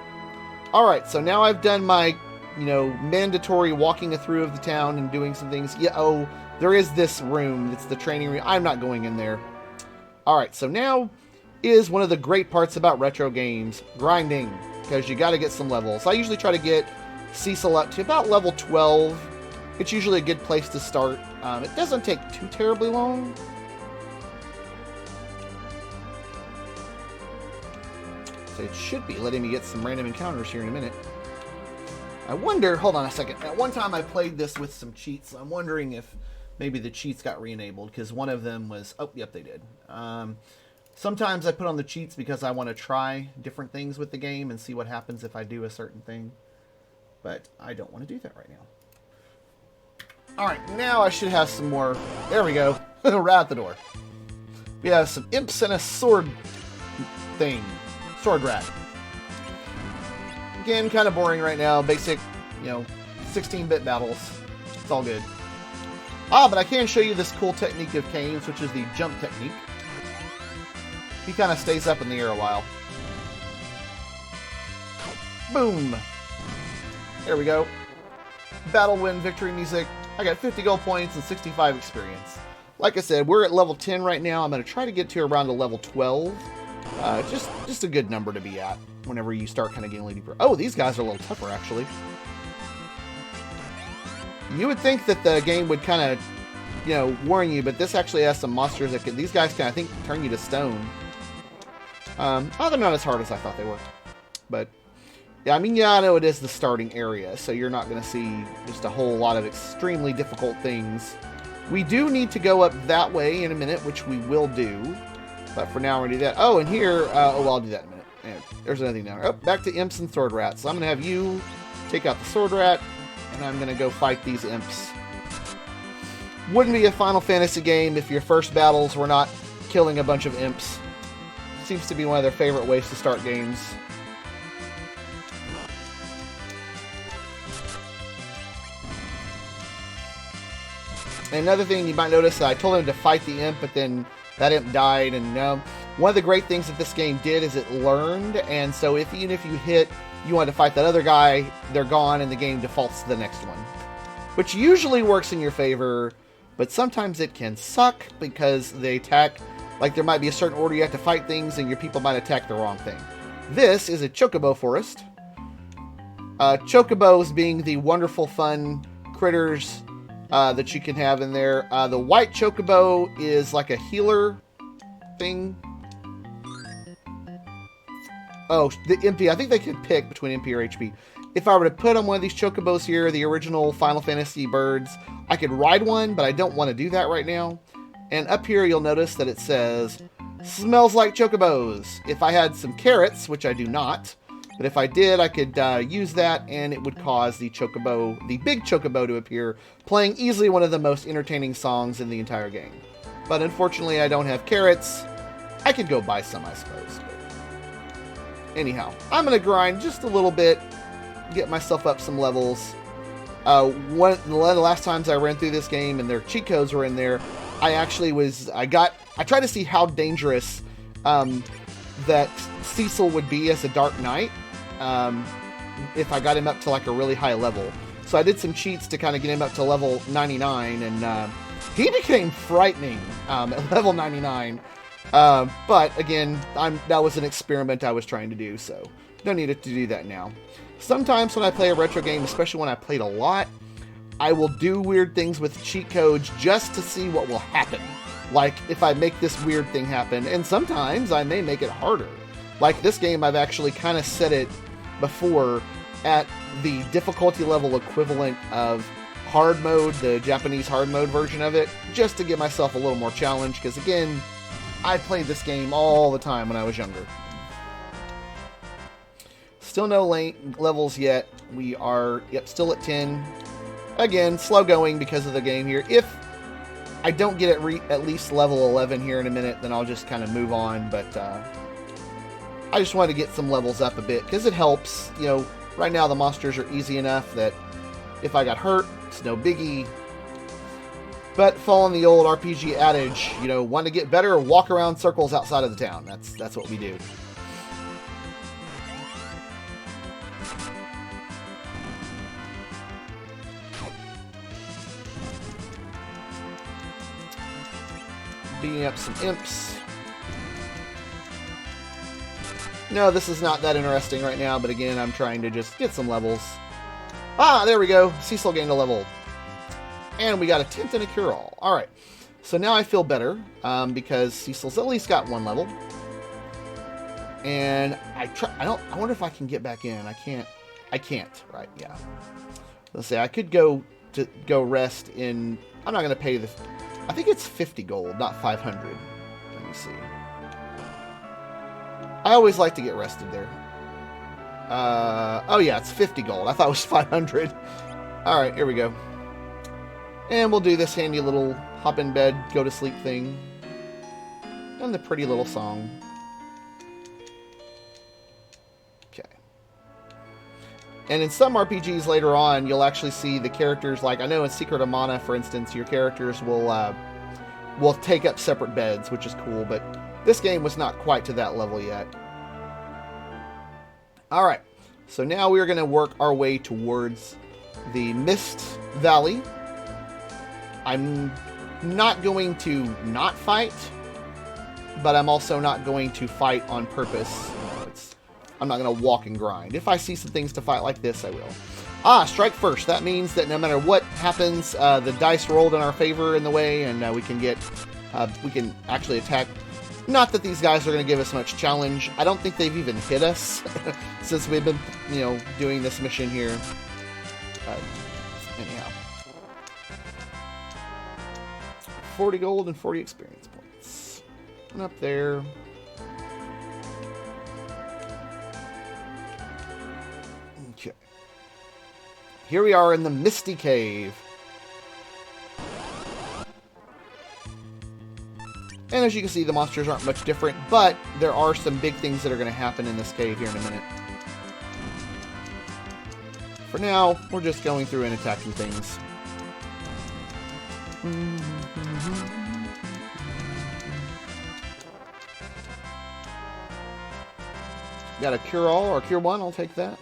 Alright, so now I've done my, mandatory walking through of the town and doing some things. Yeah, oh, there is this room. It's the training room. I'm not going in there. Alright, so now is one of the great parts about retro games, grinding. Because you got to get some levels. I usually try to get Cecil up to about level 12. It's usually a good place to start. It doesn't take too terribly long. So it should be letting me get some random encounters here in a minute. I wonder, hold on a second. At one time I played this with some cheats. I'm wondering if maybe the cheats got re-enabled, because one of them was, oh, yep, they did. Sometimes I put on the cheats because I want to try different things with the game and see what happens if I do a certain thing. But I don't want to do that right now. Alright, now I should have some more. There we go. Right at the door. We have some imps and a sword thing. Sword rat. Again, kind of boring right now. Basic, 16-bit battles. It's all good. Ah, but I can show you this cool technique of Kane's, which is the jump technique. He kind of stays up in the air a while. Boom! There we go. Battle win victory music. I got 50 gold points and 65 experience. Like I said, we're at level 10 right now. I'm going to try to get to around a level 12. Just a good number to be at whenever you start kind of getting a little deeper. Oh, these guys are a little tougher, actually. You would think that the game would kind of, warn you, but this actually has some monsters that can, these guys can, I think, turn you to stone. Oh, they're not as hard as I thought they were. But, yeah, I know it is the starting area, so you're not going to see just a whole lot of extremely difficult things. We do need to go up that way in a minute, which we will do. But for now, we're going to do that. Oh, and here, I'll do that in a minute. And there's another thing down there. Oh, back to imps and sword rats. So I'm going to have you take out the sword rat, and I'm going to go fight these imps. Wouldn't be a Final Fantasy game if your first battles were not killing a bunch of imps. Seems to be one of their favorite ways to start games. And another thing you might notice, I told him to fight the imp, but then that imp died. And one of the great things that this game did is it learned. And so even if you want to fight that other guy, they're gone and the game defaults to the next one. Which usually works in your favor, but sometimes it can suck because they attack. Like there might be a certain order you have to fight things and your people might attack the wrong thing. This is a chocobo forest. Chocobos being the wonderful, fun critters that you can have in there. The white chocobo is like a healer thing. Oh, the MP. I think they could pick between MP or HP. If I were to put on one of these chocobos here, the original Final Fantasy birds, I could ride one, but I don't want to do that right now. And up here, you'll notice that it says, Smells like chocobos. If I had some carrots, which I do not, but if I did, I could use that, and it would cause the chocobo, the big chocobo, to appear, playing easily one of the most entertaining songs in the entire game. But unfortunately, I don't have carrots. I could go buy some, I suppose. But anyhow, I'm going to grind just a little bit, get myself up some levels. One of the last times I ran through this game and their cheat codes were in there, I tried to see how dangerous that Cecil would be as a Dark Knight if I got him up to like a really high level. So I did some cheats to kind of get him up to level 99, and he became frightening at level 99. But again, that was an experiment I was trying to do, so no need to do that now. Sometimes when I play a retro game, especially when I played a lot, I will do weird things with cheat codes just to see what will happen. Like, if I make this weird thing happen, and sometimes I may make it harder. Like this game, I've actually kind of set it before at the difficulty level equivalent of hard mode, the Japanese hard mode version of it, just to give myself a little more challenge, because again, I played this game all the time when I was younger. Still no levels yet. We are, still at 10. Again, slow going because of the game here. If I don't get at least level 11 here in a minute, then I'll just kind of move on. But I just wanted to get some levels up a bit because it helps. You know, right now the monsters are easy enough that if I got hurt, it's no biggie. But following the old RPG adage, you know, want to get better, walk around circles outside of the town. That's what we do. Beating up some imps. No, this is not that interesting right now, but again, I'm trying to just get some levels. Ah, there we go. Cecil gained a level. And we got a 10th and a cure-all. Alright. So now I feel better, because Cecil's at least got one level. And I wonder if I can get back in. I can't, right, yeah. Let's say I could go rest in, I'm not going to pay the, I think it's 50 gold, not 500. Let me see. I always like to get rested there. Oh yeah, it's 50 gold. I thought it was 500. Alright, here we go. And we'll do this handy little hop in bed, go to sleep thing. And the pretty little song. Okay. And in some RPGs later on, you'll actually see the characters, like I know in Secret of Mana, for instance, your characters will take up separate beds, which is cool, but this game was not quite to that level yet. Alright, so now we're going to work our way towards the Mist Valley. I'm not going to not fight, but I'm also not going to fight on purpose. I'm not going to walk and grind. If I see some things to fight like this, I will. Ah, strike first. That means that no matter what happens, the dice rolled in our favor in the way, and we can actually attack. Not that these guys are going to give us much challenge. I don't think they've even hit us since we've been, doing this mission here. Anyhow. 40 gold and 40 experience points. And up there. Okay. Here we are in the Misty Cave. And as you can see, the monsters aren't much different, but there are some big things that are going to happen in this cave here in a minute. For now, we're just going through and attacking things. Got a cure-all or cure-one, I'll take that.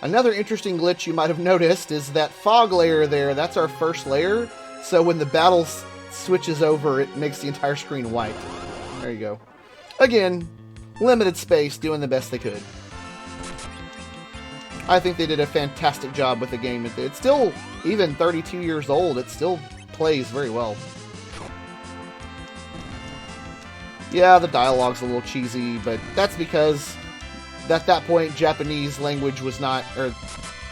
Another interesting glitch you might have noticed is that fog layer there, that's our first layer. So when the battle switches over, it makes the entire screen white. There you go. Again, limited space, doing the best they could. I think they did a fantastic job with the game. It's still, even 32 years old, it still plays very well. Yeah, the dialogue's a little cheesy, but that's because at that point, Japanese language was not, or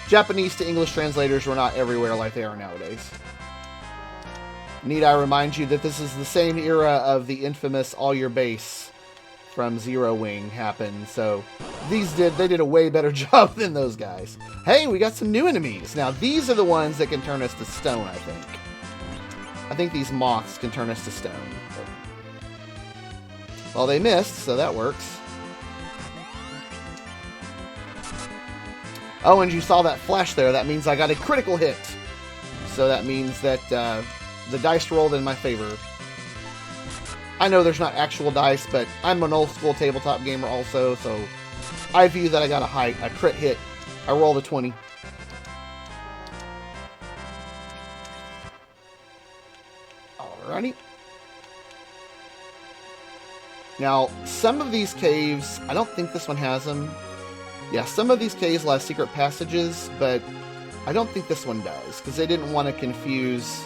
Japanese to English translators were not everywhere like they are nowadays. Need I remind you that this is the same era of the infamous All Your Base from Zero Wing happened, so they did a way better job than those guys. Hey, we got some new enemies. Now, these are the ones that can turn us to stone, I think. I think these moths can turn us to stone. Well, they missed, so that works. Oh, and you saw that flash there. That means I got a critical hit. So that means that the dice rolled in my favor. I know there's not actual dice, but I'm an old school tabletop gamer also, so I view that I got a crit hit. I rolled a 20. Alrighty. Now, some of these caves, I don't think this one has them. Yeah, some of these caves will have secret passages, but I don't think this one does, because they didn't want to confuse,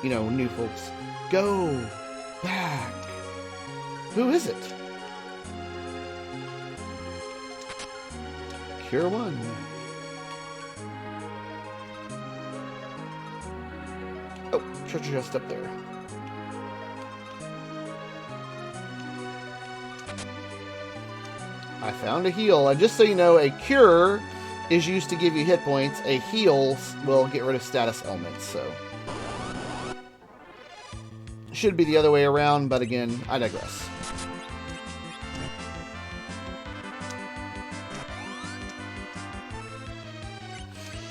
you know, new folks. Go back. Who is it? Cure 1. Oh, treasure chest up there. I found a heal. And just so you know, a cure is used to give you hit points. A heal will get rid of status ailments, so should be the other way around, but again, I digress.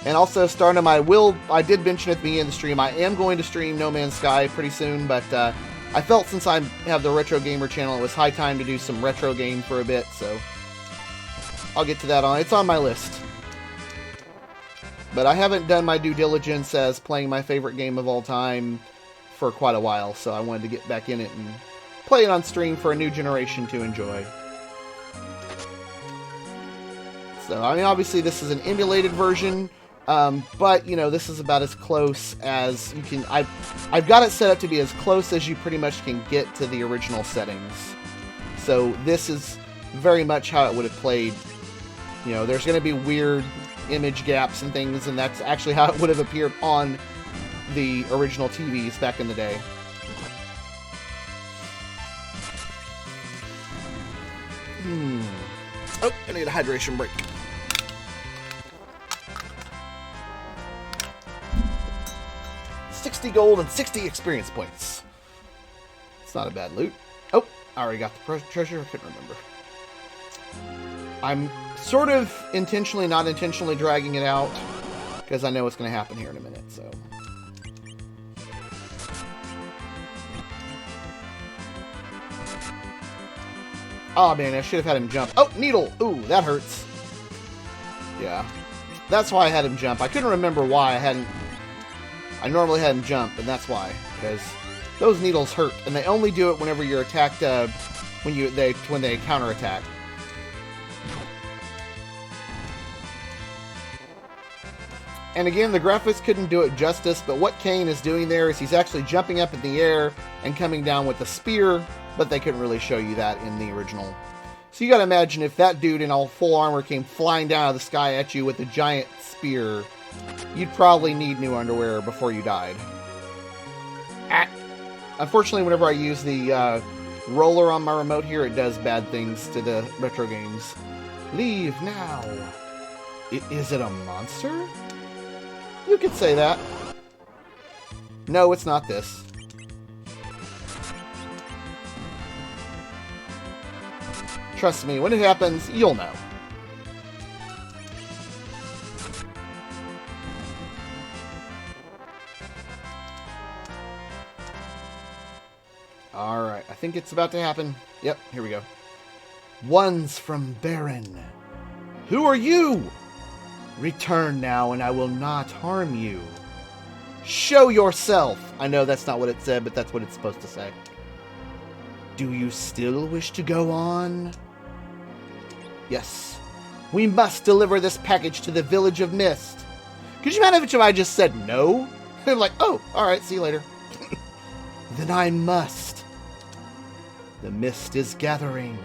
And also, starting I did mention at the beginning of the stream, I am going to stream No Man's Sky pretty soon, but I felt since I have the Retro Gamer channel, it was high time to do some retro game for a bit, so I'll get to that on. It's on my list. But I haven't done my due diligence as playing my favorite game of all time for quite a while, so I wanted to get back in it and play it on stream for a new generation to enjoy. So, I mean, obviously this is an emulated version, but, you know, this is about as close as you can... I've got it set up to be as close as you pretty much can get to the original settings. So this is very much how it would have played. You know, there's going to be weird image gaps and things, and that's actually how it would have appeared on the original TVs back in the day. Oh, I need a hydration break. $60 gold and 60 experience points. It's not a bad loot. Oh, I already got the treasure. I couldn't remember. I'm sort of intentionally, not intentionally dragging it out, because I know what's going to happen here in a minute, so... Oh, man, I should have had him jump. Oh, needle! Ooh, that hurts. Yeah. That's why I had him jump. I couldn't remember why I hadn't... I normally had him jump, and that's why. Because those needles hurt, and they only do it whenever you're attacked, when they counterattack. And again, the graphics couldn't do it justice, but what Cain is doing there is he's actually jumping up in the air and coming down with a spear, but they couldn't really show you that in the original. So you gotta imagine if that dude in all full armor came flying down out of the sky at you with a giant spear, you'd probably need new underwear before you died. Unfortunately, whenever I use the roller on my remote here, it does bad things to the retro games. Leave now. Is it a monster? You could say that. No, it's not this. Trust me, when it happens, you'll know. Alright, I think it's about to happen. Yep, here we go. One's from Baron. Who are you? Return now, and I will not harm you. Show yourself! I know that's not what it said, but that's what it's supposed to say. Do you still wish to go on? Yes. We must deliver this package to the Village of Mist. Could you imagine if I just said no? They're like, oh, alright, see you later. Then I must. The mist is gathering.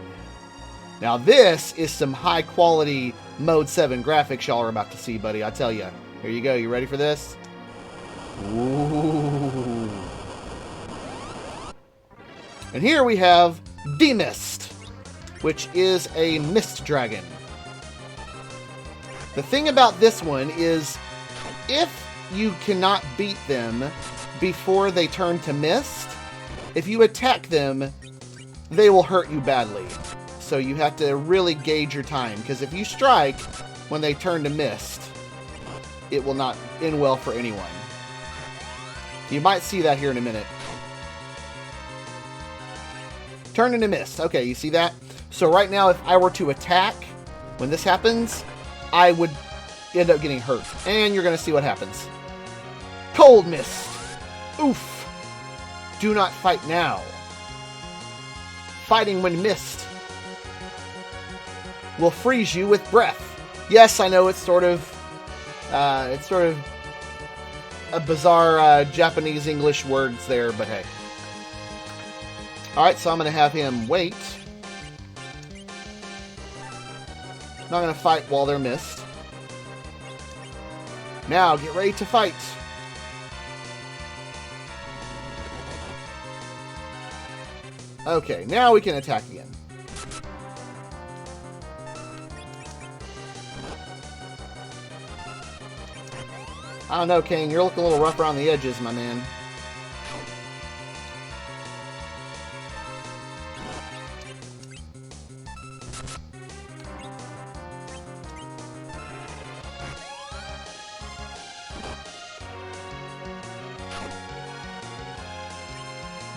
Now this is some high quality Mode 7 graphics y'all are about to see, buddy. I tell ya. Here you go. You ready for this? Ooh. And here we have Demist, which is a mist dragon. The thing about this one is, if you cannot beat them before they turn to mist, if you attack them, they will hurt you badly. So you have to really gauge your time, because if you strike when they turn to mist, it will not end well for anyone. You might see that here in a minute. Turn into mist. Okay, you see that? So right now, if I were to attack, when this happens, I would end up getting hurt. And you're going to see what happens. Cold mist. Oof. Do not fight now. Fighting when mist will freeze you with breath. Yes, I know it's sort of a bizarre Japanese English words there, but hey. Alright, so I'm going to have him wait. Not going to fight while they're missed. Now, get ready to fight. Okay, now we can attack again. I don't know, Kane. You're looking a little rough around the edges, my man.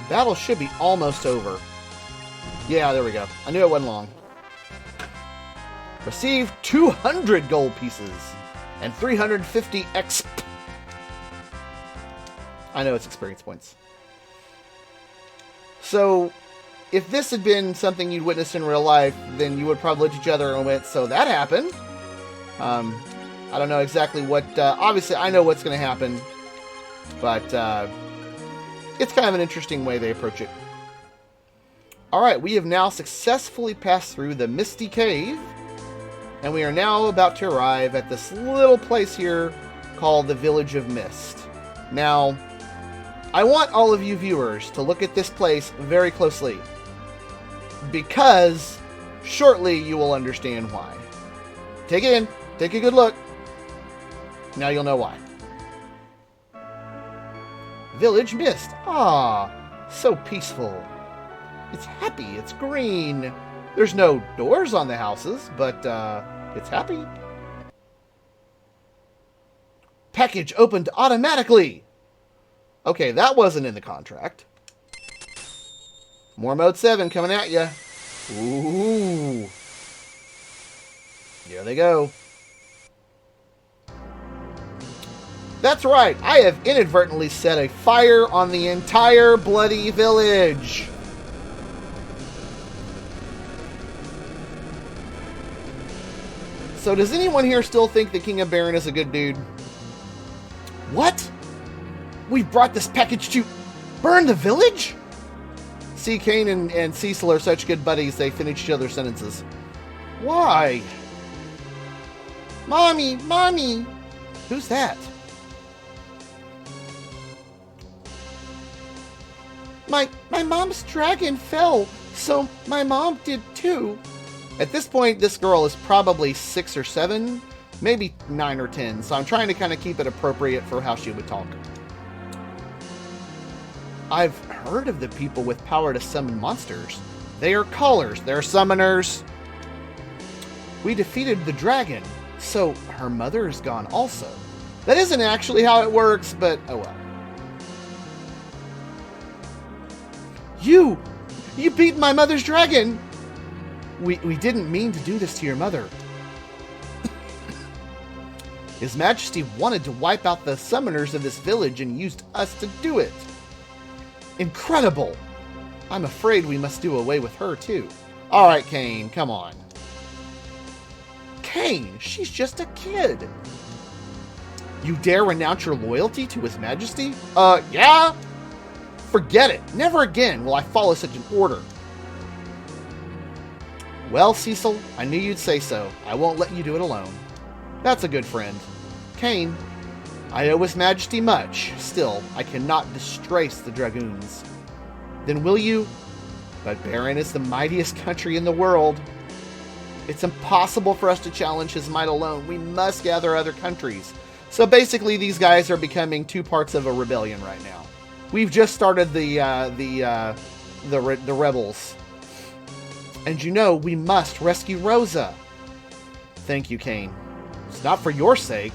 Battle should be almost over. Yeah, there we go. I knew it wasn't long. Receive 200 gold pieces and 350 XP. I know it's experience points. So, if this had been something you'd witnessed in real life, then you would probably look at each other and went, so that happened. I don't know exactly what... obviously, I know what's going to happen. But, it's kind of an interesting way they approach it. Alright, we have now successfully passed through the Misty Cave. And we are now about to arrive at this little place here called the Village of Mist. Now, I want all of you viewers to look at this place very closely, because shortly you will understand why. Take it in. Take a good look. Now you'll know why. Village Mist. Ah, so peaceful. It's happy. It's green. There's no doors on the houses, but it's happy. Package opened automatically. Okay, that wasn't in the contract. More Mode 7 coming at you. Ooh. Here they go. That's right, I have inadvertently set a fire on the entire bloody village. So does anyone here still think the King of Baron is a good dude? What? We brought this package to burn the village? See, Kane and Cecil are such good buddies, they finish each other's sentences. Why? Mommy, Mommy! Who's that? My mom's dragon fell, so my mom did too. At this point, this girl is probably 6 or 7, maybe 9 or 10, so I'm trying to kind of keep it appropriate for how she would talk. I've heard of the people with power to summon monsters. They are callers, they're summoners. We defeated the dragon, so her mother is gone also. That isn't actually how it works, but oh well. You beat my mother's dragon! We didn't mean to do this to your mother. His Majesty wanted to wipe out the summoners of this village and used us to do it. Incredible! I'm afraid we must do away with her too. Alright, Kane, come on. Kane, she's just a kid. You dare renounce your loyalty to His Majesty? Yeah? Forget it. Never again will I follow such an order. Well, Cecil, I knew you'd say so. I won't let you do it alone. That's a good friend. Kane, I owe His Majesty much. Still, I cannot disgrace the Dragoons. Then will you But Baron is the mightiest country in the world. It's impossible for us to challenge his might alone. We must gather other countries. So basically, these guys are becoming two parts of a rebellion right now. We've just started the rebels. And you know, we must rescue Rosa. Thank you, Kain. It's not for your sake.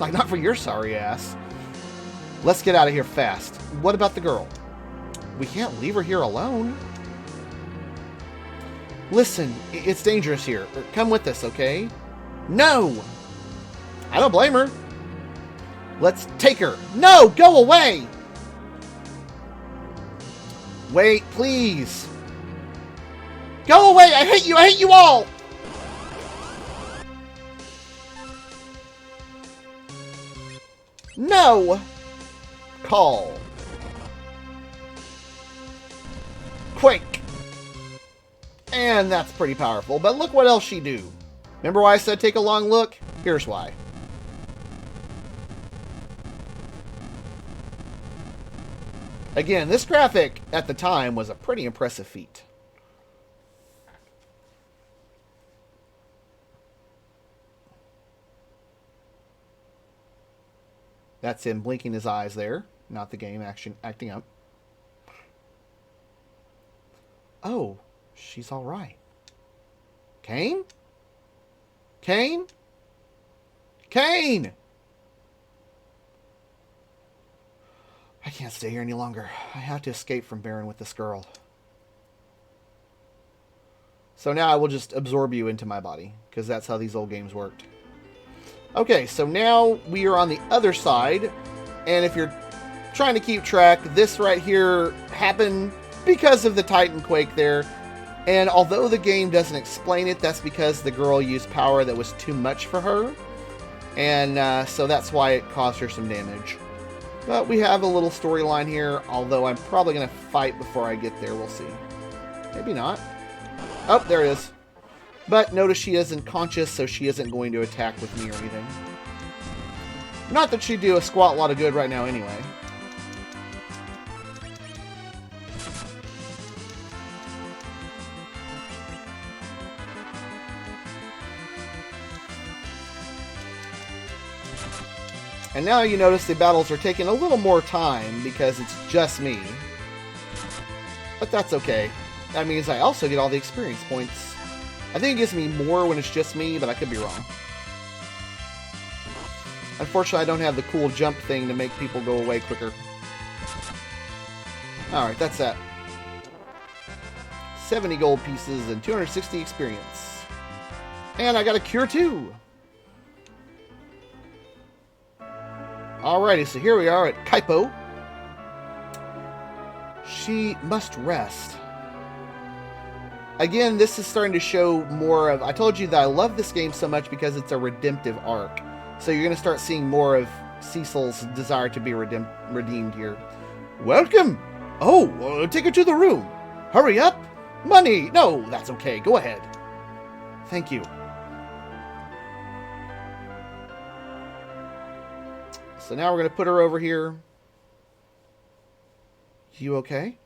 Like, not for your sorry ass. Let's get out of here fast. What about the girl? We can't leave her here alone. Listen, it's dangerous here. Come with us, okay? No! I don't blame her. Let's take her. No, go away! Wait, please. Go away! I hate you! I hate you all! No! Call. Quake. And that's pretty powerful. But look what else she do. Remember why I said take a long look? Here's why. Again, this graphic at the time was a pretty impressive feat. That's him blinking his eyes there, not the game acting up. Oh, she's all right. Kain? Kain? Kain! I can't stay here any longer. I have to escape from Baron with this girl. So now I will just absorb you into my body, because that's how these old games worked. Okay, so now we are on the other side, and if you're trying to keep track, this right here happened because of the Titan Quake there, and although the game doesn't explain it, that's because the girl used power that was too much for her, and so that's why it caused her some damage. But we have a little storyline here, although I'm probably going to fight before I get there, we'll see. Maybe not. Oh, there it is. But notice she isn't conscious, so she isn't going to attack with me or anything. Not that she'd do a squat lot of good right now anyway. And now you notice the battles are taking a little more time because it's just me. But that's okay. That means I also get all the experience points. I think it gives me more when it's just me, but I could be wrong. Unfortunately, I don't have the cool jump thing to make people go away quicker. Alright, that's that. 70 gold pieces and 260 experience. And I got a cure too. Alrighty, so here we are at Kaipo. She must rest. Again, this is starting to show more of... I told you that I love this game so much because it's a redemptive arc. So you're going to start seeing more of Cecil's desire to be redeemed here. Welcome! Oh, take her to the room. Hurry up! Money! No, that's okay. Go ahead. Thank you. So now we're going to put her over here. You okay?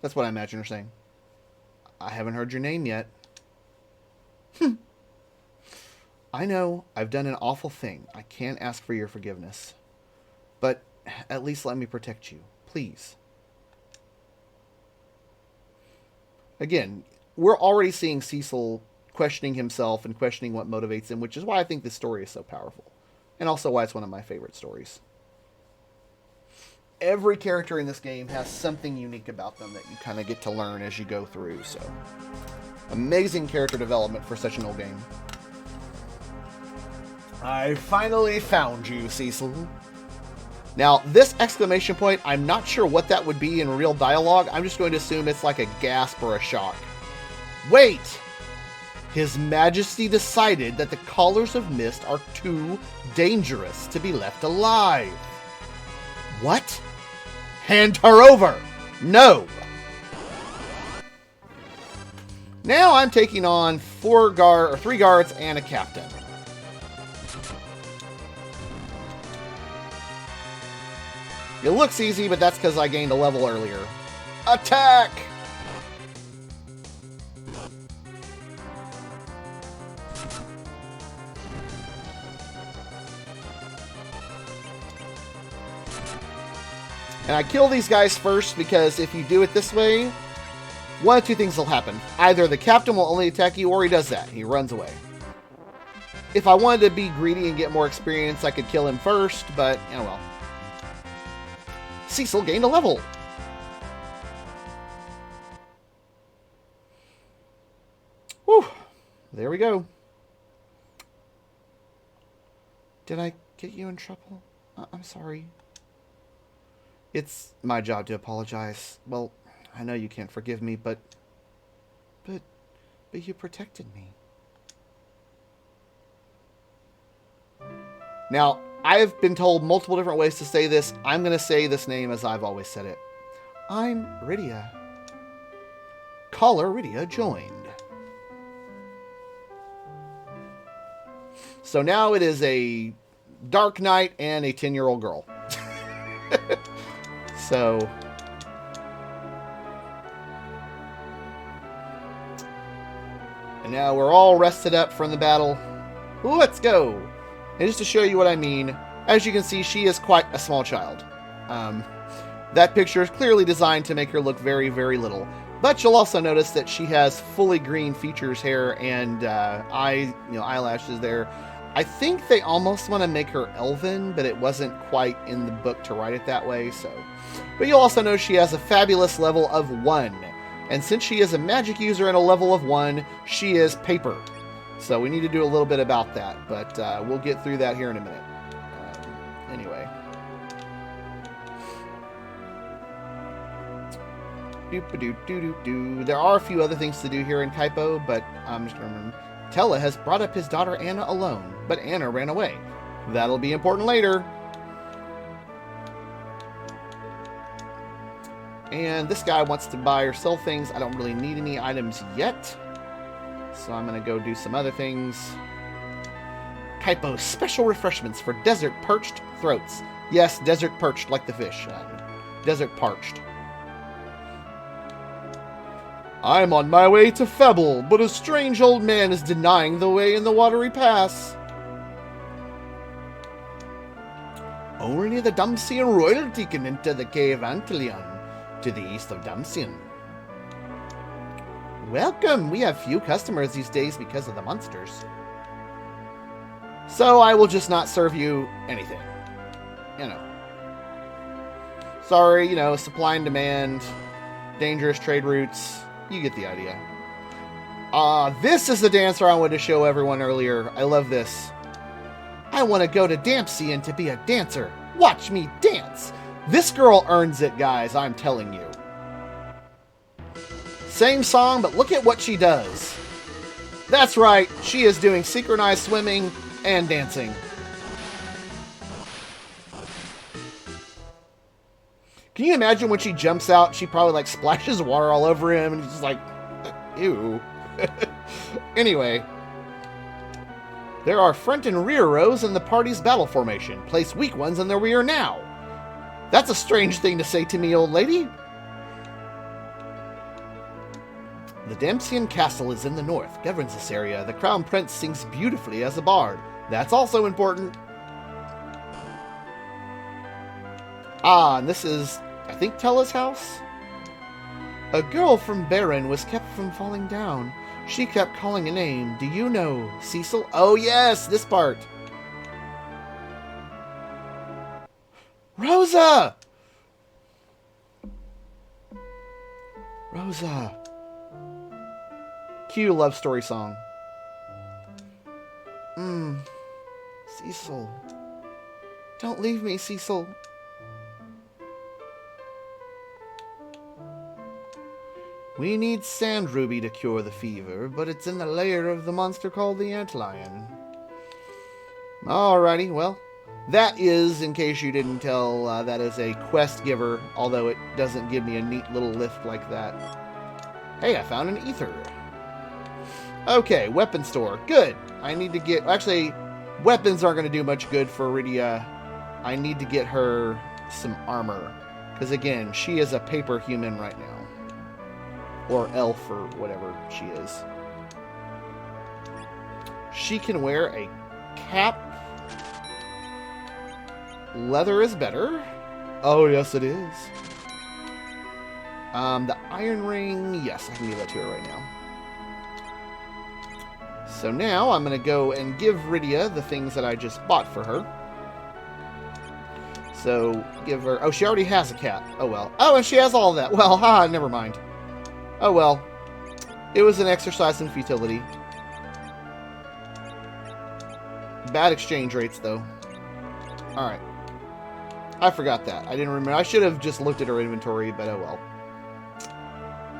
That's what I imagine her saying. I haven't heard your name yet. I know I've done an awful thing. I can't ask for your forgiveness. But at least let me protect you. Please. Again, we're already seeing Cecil questioning himself and questioning what motivates him, which is why I think this story is so powerful. And also why it's one of my favorite stories. Every character in this game has something unique about them that you kind of get to learn as you go through. So, amazing character development for such an old game. I finally found you, Cecil. Now, this exclamation point, I'm not sure what that would be in real dialogue. I'm just going to assume it's like a gasp or a shock. Wait! His Majesty decided that the Callers of Mist are too dangerous to be left alive. What? Hand her over! No! Now I'm taking on 3 guards and a captain. It looks easy, but that's because I gained a level earlier. Attack! And I kill these guys first because if you do it this way, one of two things will happen. Either the captain will only attack you, or he does that. He runs away. If I wanted to be greedy and get more experience, I could kill him first, but, oh well. Cecil gained a level. Whew. There we go. Did I get you in trouble? I'm sorry. It's my job to apologize. Well, I know you can't forgive me, but you protected me. Now, I've been told multiple different ways to say this. I'm going to say this name as I've always said it. I'm Rydia. Caller Rydia joined. So now it is a Dark Knight and a 10-year-old girl. So, and now we're all rested up from the battle. Let's go. And just to show you what I mean, as you can see, she is quite a small child. That picture is clearly designed to make her look very, very little. But you'll also notice that she has fully green features, hair, and eyelashes there. I think they almost want to make her elven, but it wasn't quite in the book to write it that way, so. But you'll also know she has a fabulous level of 1. And since she is a magic user and a level of 1, she is paper. So we need to do a little bit about that, but we'll get through that here in a minute. Anyway. There are a few other things to do here in Kaipo, but I'm just going to remember. Tella has brought up his daughter Anna alone, but Anna ran away. That'll be important later. And this guy wants to buy or sell things. I don't really need any items yet, so I'm going to go do some other things. Kaipo special refreshments for desert perched throats. Yes, desert perched like the fish. Desert parched. I'm on my way to Febble, but a strange old man is denying the way in the watery pass. Only the Damsian royalty can enter the cave Antelion, to the east of Damsian. Welcome! We have few customers these days because of the monsters. So I will just not serve you anything. You know. Sorry, supply and demand, dangerous trade routes. You get the idea. This is the dancer I wanted to show everyone earlier. I love this. I want to go to Damsian to be a dancer. Watch me dance. This girl earns it, guys. I'm telling you. Same song, but look at what she does. That's right. She is doing synchronized swimming and dancing. Can you imagine when she jumps out, she probably splashes water all over him and he's just like, ew. Anyway, there are front and rear rows in the party's battle formation. Place weak ones in the rear now. That's a strange thing to say to me, old lady. The Damsian Castle is in the north, governs this area. The Crown Prince sings beautifully as a bard. That's also important. And this is, I think, Tella's house? A girl from Baron was kept from falling down. She kept calling a name. Do you know Cecil? Oh, yes, this part. Rosa! Rosa. Cue love story song. Cecil. Don't leave me, Cecil. We need sand ruby to cure the fever, but it's in the lair of the monster called the Antlion. Alrighty, well, that is, in case you didn't tell, that is a quest giver, although it doesn't give me a neat little lift like that. Hey, I found an ether. Okay, weapon store. Good. I need to get... Actually, weapons aren't going to do much good for Rydia. I need to get her some armor. Because again, she is a paper human right now. Or elf or whatever she is. She can wear a cap. Leather is better. Oh, yes, it is. The iron ring, yes, I can give that to her right now. So now I'm going to go and give Rydia the things that I just bought for her. So give her... Oh, she already has a cat. Oh, well. Oh, and she has all of that. Well, haha, never mind. Oh, well. It was an exercise in futility. Bad exchange rates, though. Alright. I forgot that. I didn't remember. I should have just looked at her inventory, but oh well.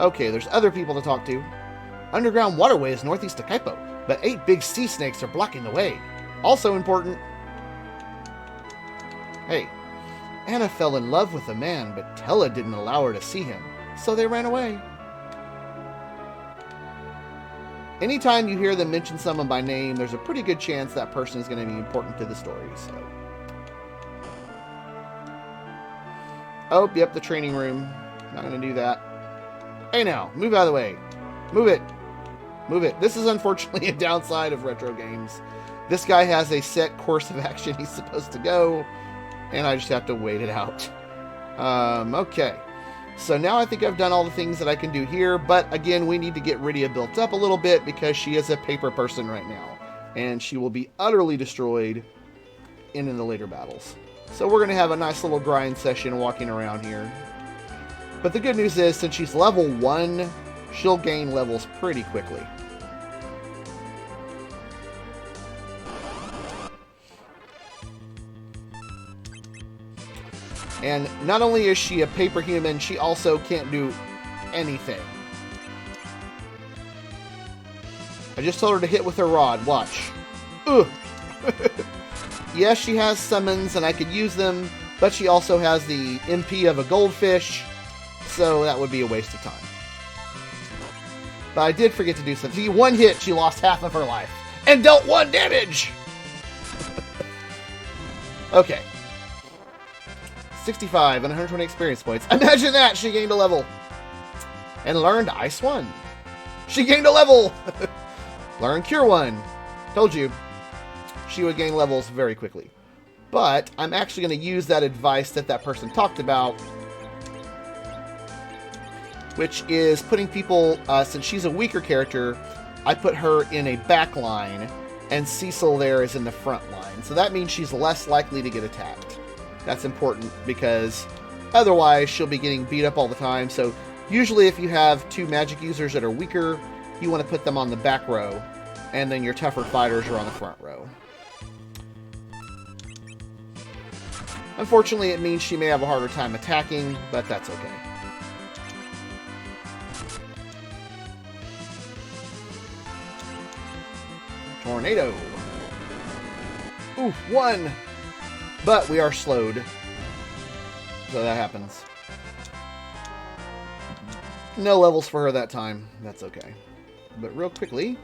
Okay, there's other people to talk to. Underground waterway is northeast of Kaipo, but 8 big sea snakes are blocking the way. Also important. Hey, Anna fell in love with a man, but Tella didn't allow her to see him, so they ran away. Anytime you hear them mention someone by name, there's a pretty good chance that person is going to be important to the story, so... Oh, yep, the training room. Not going to do that. Hey now, move out of the way. Move it. Move it. This is unfortunately a downside of retro games. This guy has a set course of action he's supposed to go, and I just have to wait it out. Okay. So now I think I've done all the things that I can do here, but again, we need to get Rydia built up a little bit because she is a paper person right now, and she will be utterly destroyed in the later battles. So we're going to have a nice little grind session walking around here. But the good news is, since she's level 1, she'll gain levels pretty quickly. And not only is she a paper human, she also can't do anything. I just told her to hit with her rod. Watch. Ugh. Yes, she has summons, and I could use them, but she also has the MP of a goldfish, so that would be a waste of time. But I did forget to do something. See, one hit, she lost half of her life, and dealt 1 damage! Okay. 65 and 120 experience points. Imagine that! She gained a level. And learned Ice 1. She gained a level! Learned Cure 1. Told you. She would gain levels very quickly. But I'm actually going to use that advice that that person talked about, which is putting people, since she's a weaker character, I put her in a back line, and Cecil there is in the front line. So that means she's less likely to get attacked. That's important because otherwise she'll be getting beat up all the time. So usually if you have 2 magic users that are weaker, you want to put them on the back row, and then your tougher fighters are on the front row. Unfortunately, it means she may have a harder time attacking, but that's okay. Tornado. Ooh, 1! But we are slowed. So that happens. No levels for her that time. That's okay. But real quickly,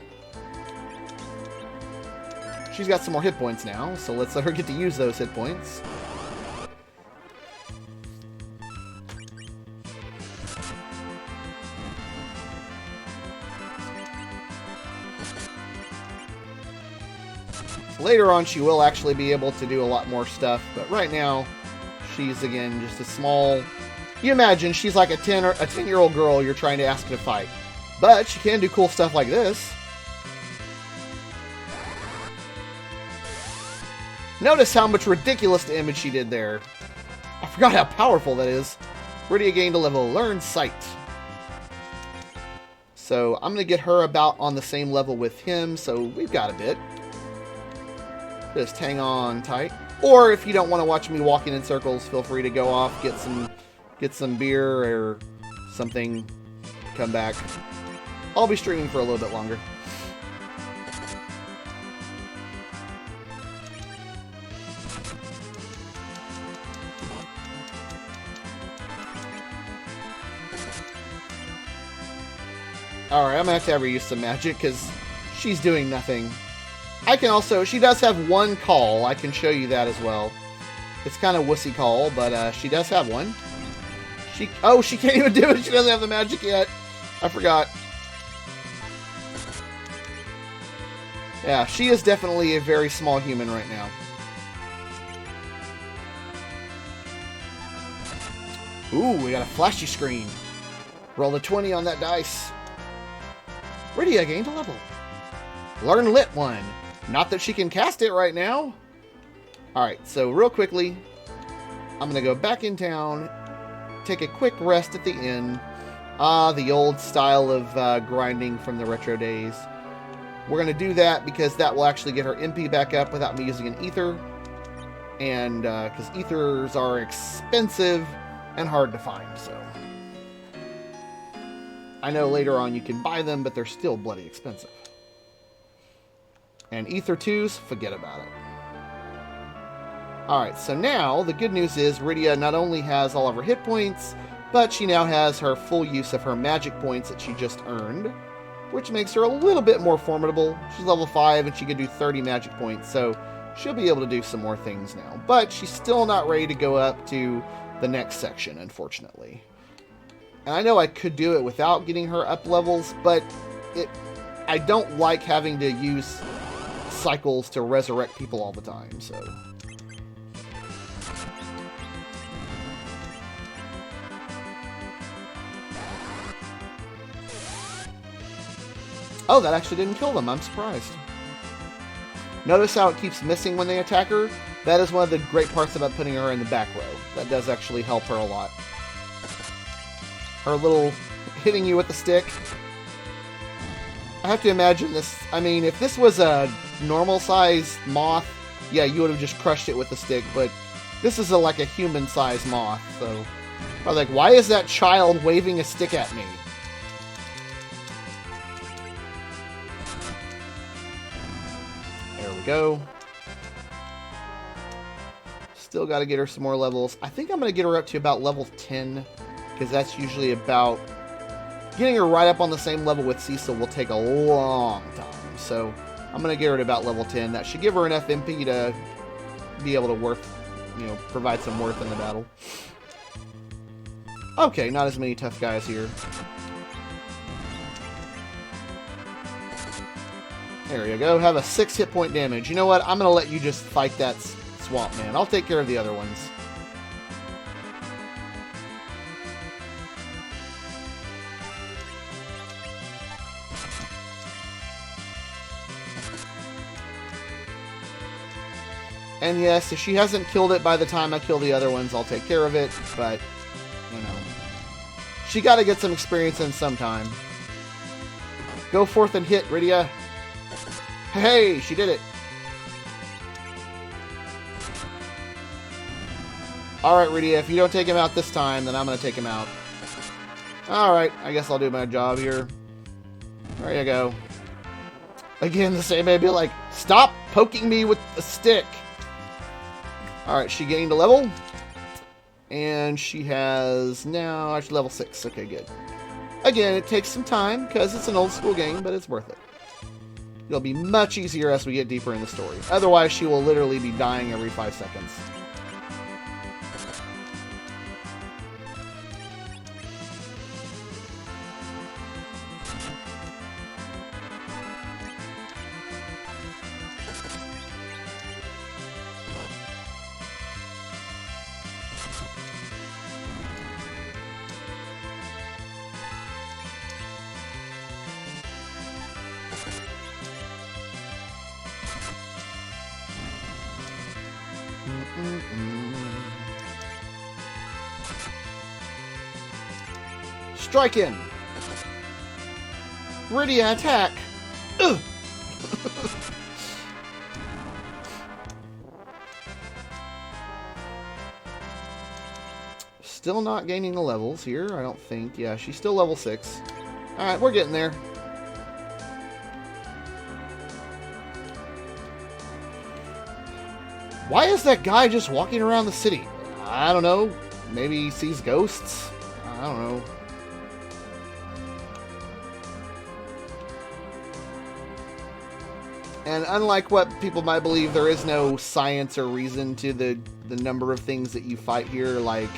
she's got some more hit points now, so let's let her get to use those hit points. Later on, she will actually be able to do a lot more stuff, but right now, she's, again, just a small... You imagine, she's like a 10-year-old girl you're trying to ask to fight. But she can do cool stuff like this. Notice how much ridiculous damage she did there. I forgot how powerful that is. Rydia gained a level. Learn Sight. So I'm going to get her about on the same level with him, so we've got a bit. Just hang on tight. Or if you don't want to watch me walking in circles, feel free to go off, get some beer or something, come back. I'll be streaming for a little bit longer. Alright, I'm going to have her use some magic because she's doing nothing. I can also... She does have 1 call. I can show you that as well. It's kind of wussy call, but she does have one. She can't even do it. She doesn't have the magic yet. I forgot. Yeah, she is definitely a very small human right now. Ooh, we got a flashy screen. Roll a 20 on that dice. Rydia gained a level. Learn Lit 1. Not that she can cast it right now. Alright, so real quickly, I'm going to go back in town, take a quick rest at the inn. The old style of grinding from the retro days. We're going to do that because that will actually get her MP back up without me using an ether. And because ethers are expensive and hard to find, so. I know later on you can buy them, but they're still bloody expensive. And Ether 2s, forget about it. Alright, so now the good news is Rydia not only has all of her hit points, but she now has her full use of her magic points that she just earned, which makes her a little bit more formidable. She's level 5 and she can do 30 magic points, so she'll be able to do some more things now. But she's still not ready to go up to the next section, unfortunately. And I know I could do it without getting her up levels, but I don't like having to use cycles to resurrect people all the time, so. Oh, that actually didn't kill them. I'm surprised. Notice how it keeps missing when they attack her? That is one of the great parts about putting her in the back row. That does actually help her a lot. Her little hitting you with the stick. I have to imagine this. I mean, if this was a normal-sized moth, yeah, you would have just crushed it with the stick, but this is like a human-sized moth, so. I was like, why is that child waving a stick at me? There we go. Still got to get her some more levels. I think I'm going to get her up to about level 10, because that's usually about... Getting her right up on the same level with Cecil will take a long time. So I'm going to get her to about level 10. That should give her enough MP to be able to provide some worth in the battle. Okay, not as many tough guys here. There you go. Have a 6 hit point damage. You know what? I'm going to let you just fight that swamp man. I'll take care of the other ones. And yes, if she hasn't killed it by the time I kill the other ones, I'll take care of it. But, she got to get some experience in sometime. Go forth and hit, Rydia. Hey, she did it. Alright, Rydia, if you don't take him out this time, then I'm going to take him out. Alright, I guess I'll do my job here. There you go. Again, the same maybe like, stop poking me with the stick. Alright, she gained a level. And she has now, actually level 6. Okay, good. Again, it takes some time because it's an old school game, but it's worth it. It'll be much easier as we get deeper in the story. Otherwise, she will literally be dying every 5 seconds. Strike in! Rydia, attack! Ugh. Still not gaining the levels here, I don't think. Yeah, she's still level 6. Alright, we're getting there. Why is that guy just walking around the city? I don't know. Maybe he sees ghosts? I don't know. And unlike what people might believe, there is no science or reason to the number of things that you fight here. Like,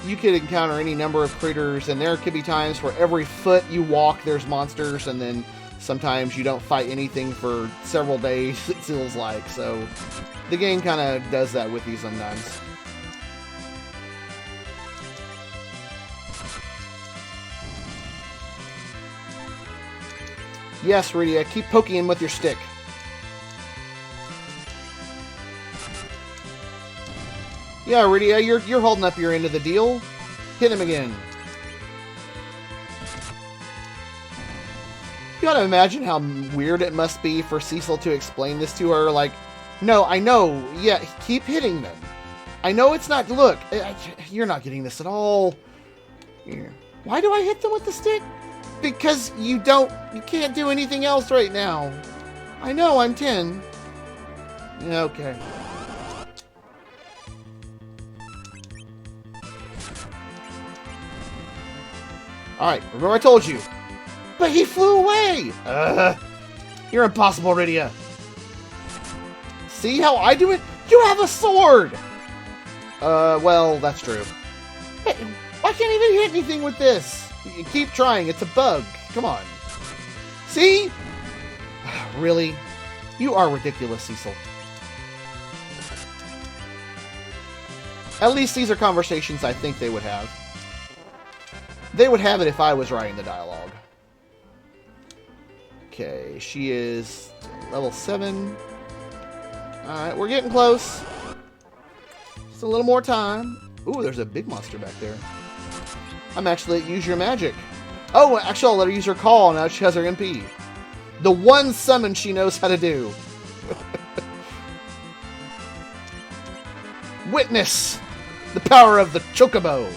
you could encounter any number of critters, and there could be times where every foot you walk, there's monsters, and then sometimes you don't fight anything for several days, it feels like. So the game kind of does that with you sometimes. Yes, Rydia, keep poking him with your stick. Yeah, Rydia, you're holding up your end of the deal. Hit him again. You gotta imagine how weird it must be for Cecil to explain this to her. Like, no, I know. Yeah, keep hitting them. I know it's not... Look, you're not getting this at all. Here. Why do I hit them with the stick? Because you can't do anything else right now. I know, I'm 10. Okay. Alright, remember I told you. But he flew away! You're impossible, Rydia. See how I do it? You have a sword! Well, that's true. Hey, I can't even hit anything with this. You keep trying, it's a bug. Come on. See? Really? You are ridiculous, Cecil. At least these are conversations I think they would have. They would have it if I was writing the dialogue. Okay, she is level 7. Alright, we're getting close. Just a little more time. Ooh, there's a big monster back there. I'm actually at use your magic. Oh, actually, I'll let her use her call. Now she has her MP. The one summon she knows how to do. Witness the power of the Chocobo.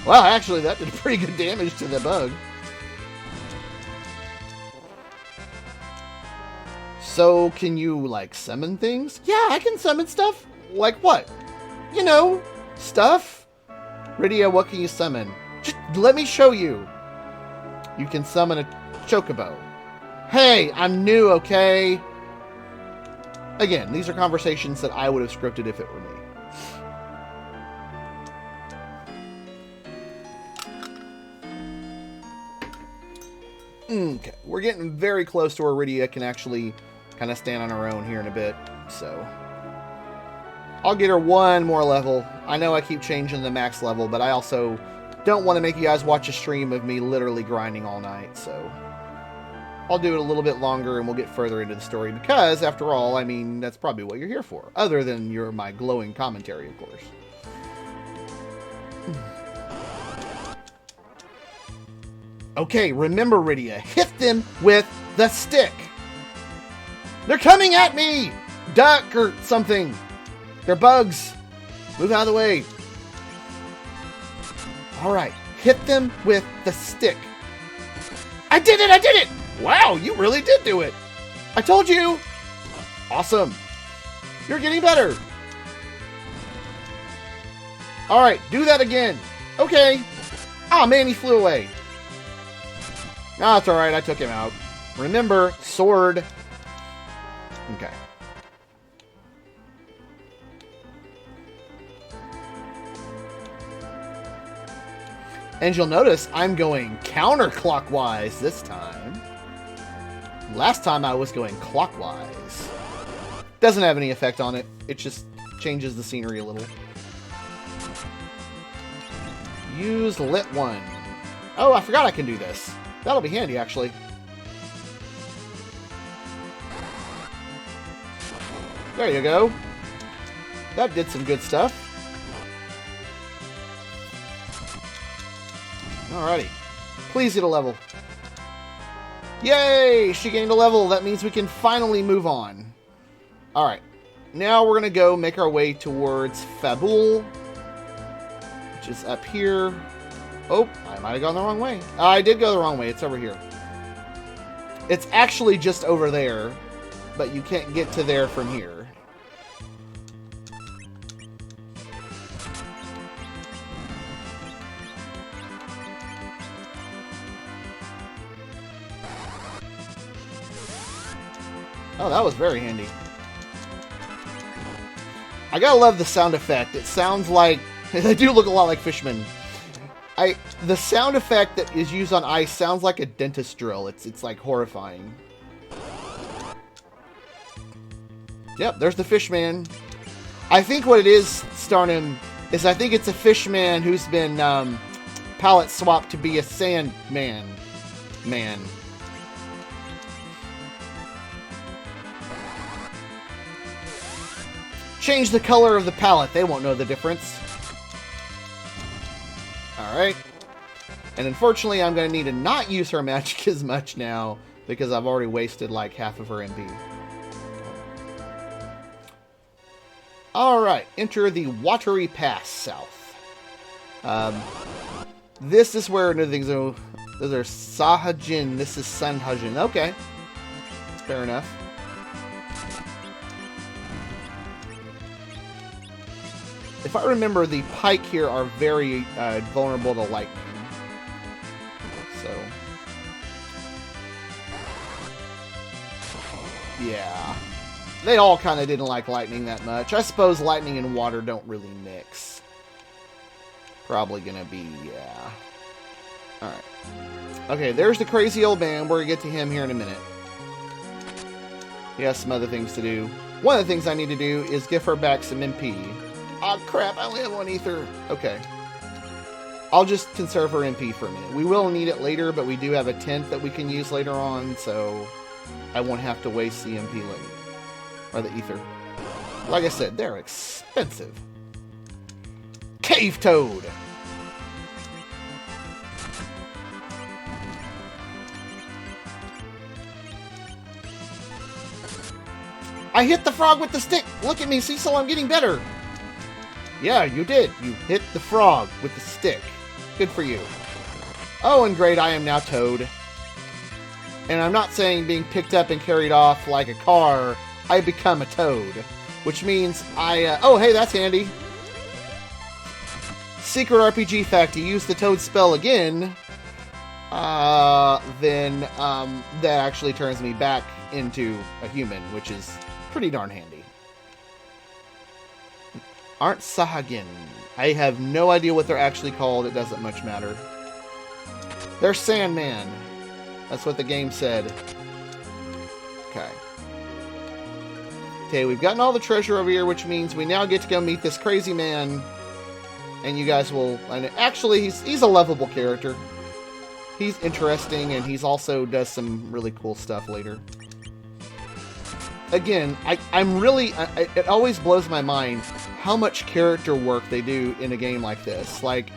Wow, actually, that did pretty good damage to the bug. So, can you, like, summon things? Yeah, I can summon stuff. Like what? You know, stuff. Rydia, what can you summon? Just let me show you. You can summon a Chocobo. Hey, I'm new, okay? Again, these are conversations that I would have scripted if it were me. Okay, we're getting very close to where Rydia can actually kind of stand on her own here in a bit, so... I'll get her one more level. I know I keep changing the max level, but I also don't want to make you guys watch a stream of me literally grinding all night, so... I'll do it a little bit longer and we'll get further into the story, because, after all, I mean, that's probably what you're here for. Other than my glowing commentary, of course. Okay, remember, Rydia, hit them with the stick. They're coming at me! Duck or something. They're bugs. Move out of the way. Alright, hit them with the stick. I did it! I did it! Wow, you really did do it. I told you. Awesome. You're getting better. Alright, do that again. Okay. Oh man, he flew away. No, it's alright, I took him out. Remember, sword. Okay. And you'll notice I'm going counterclockwise this time. Last time I was going clockwise. Doesn't have any effect on it. It just changes the scenery a little. Use lit one. Oh, I forgot I can do this. That'll be handy, actually. There you go. That did some good stuff. Alrighty. Please get a level. Yay! She gained a level. That means we can finally move on. Alright. Now we're going to go make our way towards Fabul, which is up here. Oh, I might have gone the wrong way. I did go the wrong way. It's over here. It's actually just over there, but you can't get to there from here. Oh, that was very handy. I gotta love the sound effect. It sounds like... They do look a lot like fishmen. The sound effect that is used on ice sounds like a dentist drill. It's like horrifying. Yep, there's the Fishman. I think what it is, Starnum, is I think it's a Fishman who's been palette swapped to be a Sandman man. Change the color of the palette. They won't know the difference. Alright. And unfortunately, I'm going to need to not use her magic as much now because I've already wasted like half of her MP. Alright. Enter the Watery Pass South. This is where new things are. Those are Sahajin. This is Sanhajin. Okay. Fair enough. If I remember, the pike here are very vulnerable to lightning. So, yeah. They all kind of didn't like lightning that much. I suppose lightning and water don't really mix. Probably gonna be, yeah. Alright. Okay, there's the crazy old man. We're gonna get to him here in a minute. He has some other things to do. One of the things I need to do is give her back some MP. Oh crap, I only have one ether. Okay. I'll just conserve her MP for a minute. We will need it later, but we do have a tent that we can use later on, so I won't have to waste the MP later. Or the ether. Like I said, they're expensive. Cave Toad! I hit the frog with the stick! Look at me, Cecil, I'm getting better! Yeah, you did. You hit the frog with the stick. Good for you. Oh, and great, I am now Toad. And I'm not saying being picked up and carried off like a car. I become a Toad. Which means I... oh, hey, that's handy. Secret RPG fact, you use the Toad spell again, then that actually turns me back into a human, which is pretty darn handy. Aren't Sahagin. I have no idea what they're actually called. It doesn't much matter. They're Sandman. That's what the game said. Okay. Okay, we've gotten all the treasure over here, which means we now get to go meet this crazy man. And you guys will... And actually, he's a lovable character. He's interesting, and he's also does some really cool stuff later. Again, I'm really... it always blows my mind how much character work they do in a game like this. Like,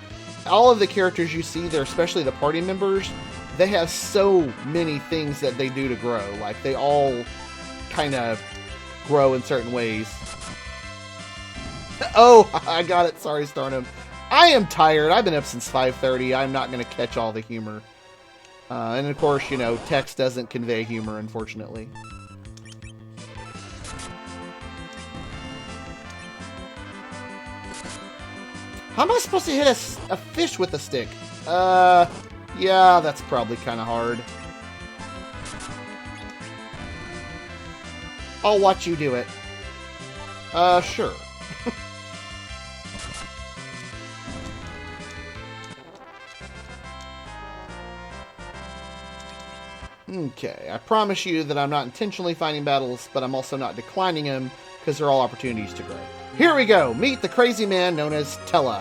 all of the characters you see there, especially the party members, they have so many things that they do to grow. Like, they all kind of grow in certain ways. Oh, I got it. Sorry, Starnum. I am tired. I've been up since 5:30. I'm not going to catch all the humor. And of course, you know, text doesn't convey humor, unfortunately. How am I supposed to hit a fish with a stick? Yeah, that's probably kind of hard. I'll watch you do it. Sure. Okay, I promise you that I'm not intentionally fighting battles, but I'm also not declining them, because they're all opportunities to grow. Here we go! Meet the crazy man known as Tella.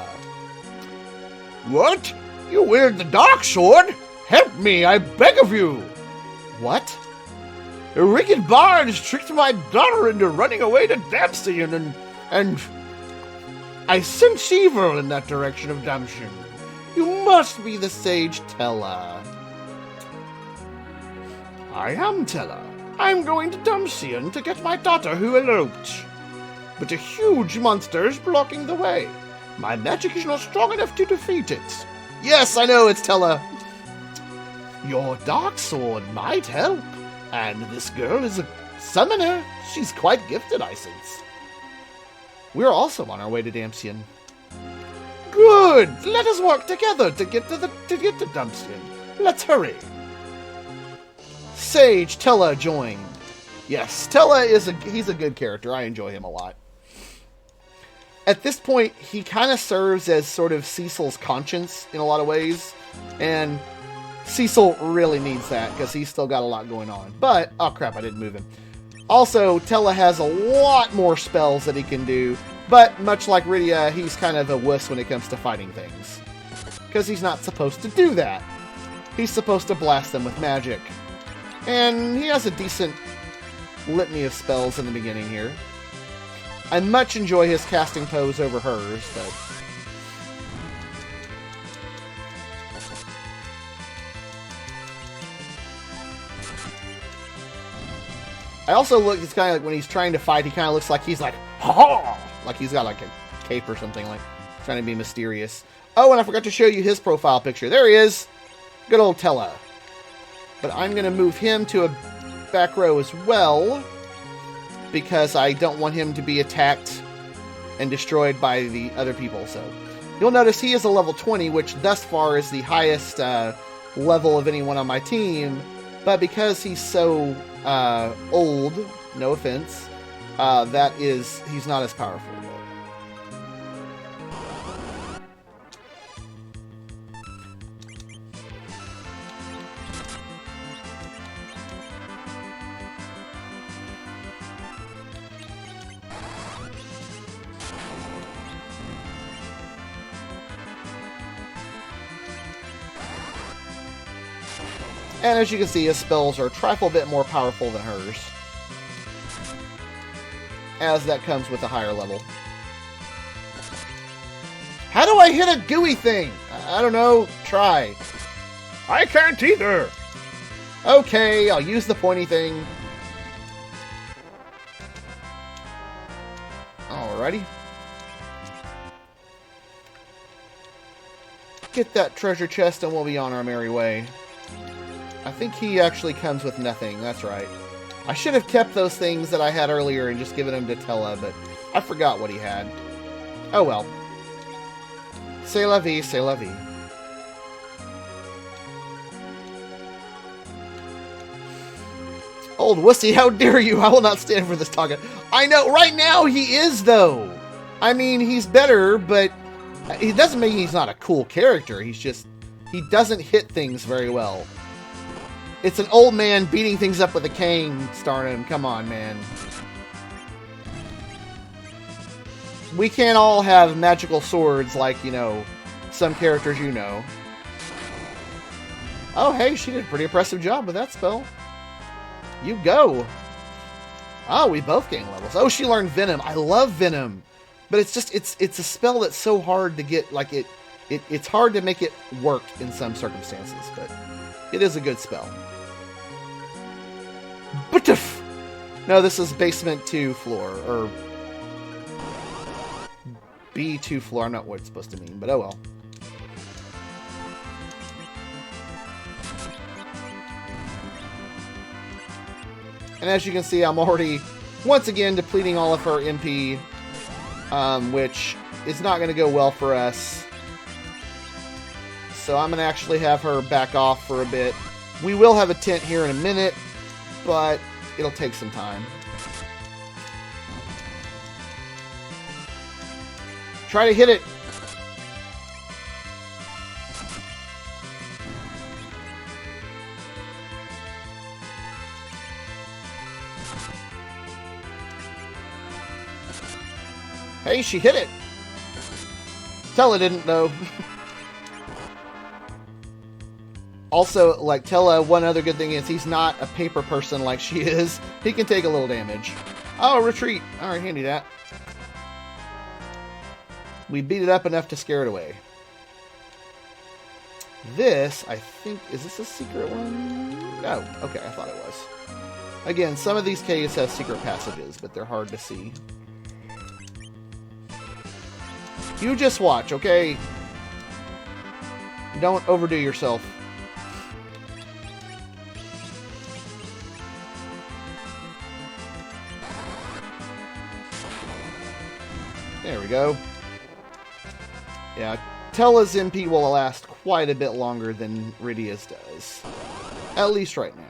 What? You wield the dark sword? Help me, I beg of you! What? A wicked bard has tricked my daughter into running away to Damsion, and I sense evil in that direction of Damsion. You must be the sage Tella. I am Tella. I'm going to Damsion to get my daughter who eloped. But a huge monster is blocking the way. My magic is not strong enough to defeat it. Yes, I know, it's Tella. Your dark sword might help. And this girl is a summoner. She's quite gifted, I sense. We're also on our way to Damsion. Good! Let us work together to get to Damsion. Let's hurry. Sage Tella joined. Yes, Tella is he's a good character. I enjoy him a lot. At this point, he kind of serves as sort of Cecil's conscience in a lot of ways. And Cecil really needs that because he's still got a lot going on. But, oh crap, I didn't move him. Also, Tellah has a lot more spells that he can do. But much like Rydia, he's kind of a wuss when it comes to fighting things. Because he's not supposed to do that. He's supposed to blast them with magic. And he has a decent litany of spells in the beginning here. I much enjoy his casting pose over hers, but... I also look, it's kind of like when he's trying to fight, he kind of looks like he's like, ha! Like he's got like a cape or something, like trying to be mysterious. Oh, and I forgot to show you his profile picture. There he is. Good old Tellah. But I'm going to move him to a back row as well, because I don't want him to be attacked and destroyed by the other people. So you'll notice he is a level 20, which thus far is the highest level of anyone on my team. But because he's so old, no offense, he's not as powerful. And as you can see, his spells are a trifle bit more powerful than hers, as that comes with a higher level. How do I hit a gooey thing? I don't know. Try. I can't either. Okay, I'll use the pointy thing. Alrighty. Get that treasure chest and we'll be on our merry way. I think he actually comes with nothing. That's right. I should have kept those things that I had earlier and just given them to Tellah, but I forgot what he had. Oh well. C'est la vie, c'est la vie. Old wussy, how dare you? I will not stand for this talk. I know, right now he is, though. I mean, he's better, but it doesn't mean he's not a cool character. He's just, he doesn't hit things very well. It's an old man beating things up with a cane, Starnum. Come on, man. We can't all have magical swords like, you know, some characters you know. Oh, hey, she did a pretty impressive job with that spell. You go. Oh, we both gained levels. Oh, she learned Venom. I love Venom. But it's just, it's a spell that's so hard to get, like, it's hard to make it work in some circumstances, but it is a good spell. Butuf! No, this is basement 2 floor, or B2 floor. I'm not what it's supposed to mean, but oh well. And as you can see, I'm already, once again, depleting all of her MP, which is not going to go well for us. So I'm going to actually have her back off for a bit. We will have a tent here in a minute, but it'll take some time. Try to hit it. Hey, she hit it. Tellah didn't, though. Also, like Tellah, one other good thing is he's not a paper person like she is. He can take a little damage. Oh, retreat. Alright, handy that. We beat it up enough to scare it away. This, I think, is this a secret one? No. Okay, I thought it was. Again, some of these caves have secret passages, but they're hard to see. You just watch, okay? Don't overdo yourself. There we go. Yeah, Tellah's MP will last quite a bit longer than Rydia's does. At least right now.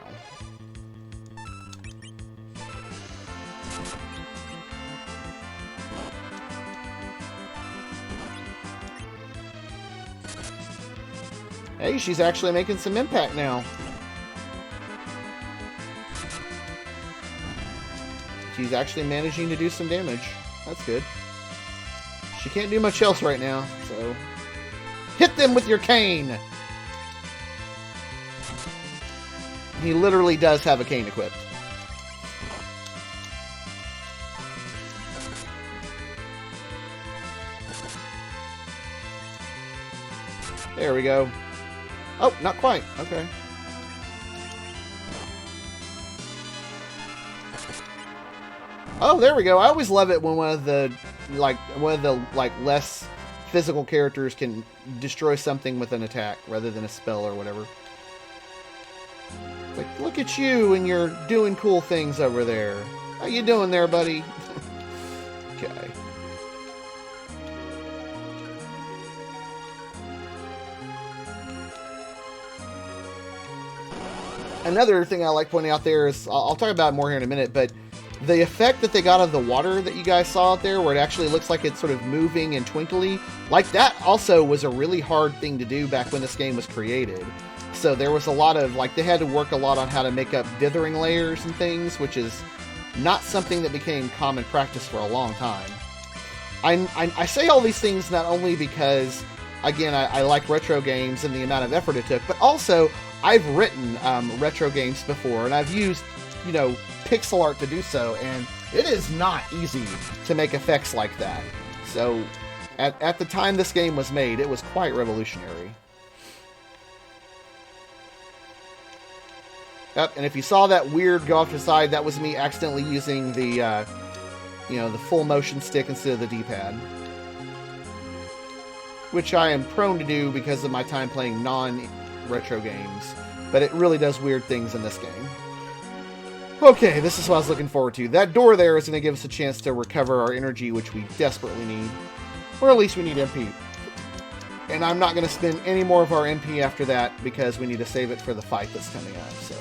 Hey, she's actually making some impact now. She's actually managing to do some damage. That's good. She can't do much else right now, so... Hit them with your cane! He literally does have a cane equipped. There we go. Oh, not quite. Okay. Oh, there we go. I always love it when one of the less physical characters can destroy something with an attack rather than a spell or whatever. Like, look at you and you're doing cool things over there. How you doing there, buddy? Okay. Another thing I like pointing out there is, I'll talk about it more here in a minute, but the effect that they got of the water that you guys saw out there, where it actually looks like it's sort of moving and twinkly, like that also was a really hard thing to do back when this game was created. So there was a lot of, like, they had to work a lot on how to make up dithering layers and things, which is not something that became common practice for a long time. I say all these things not only because, again, I like retro games and the amount of effort it took, but also I've written retro games before, and I've used, you know, pixel art to do so, and it is not easy to make effects like that. So, at the time this game was made, it was quite revolutionary. Yep, and if you saw that weird go off to the side, that was me accidentally using the, you know, the full motion stick instead of the D-pad. Which I am prone to do because of my time playing non-retro games. But it really does weird things in this game. Okay, this is what I was looking forward to. That door there is going to give us a chance to recover our energy, which we desperately need. Or at least we need MP. And I'm not going to spend any more of our MP after that because we need to save it for the fight that's coming up, so...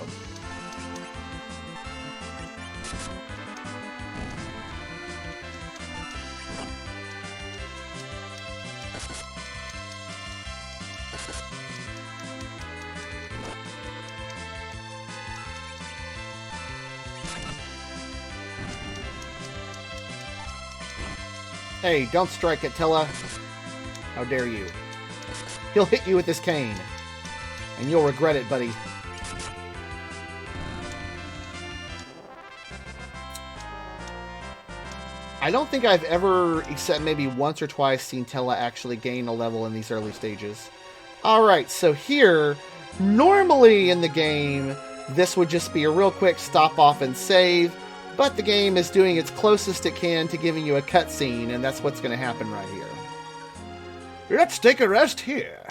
Hey, don't strike it, Tella. How dare you. He'll hit you with this cane. And you'll regret it, buddy. I don't think I've ever, except maybe once or twice, seen Tella actually gain a level in these early stages. Alright, so here, normally in the game, this would just be a real quick stop off and save. But the game is doing its closest it can to giving you a cutscene, and that's what's going to happen right here. Let's take a rest here.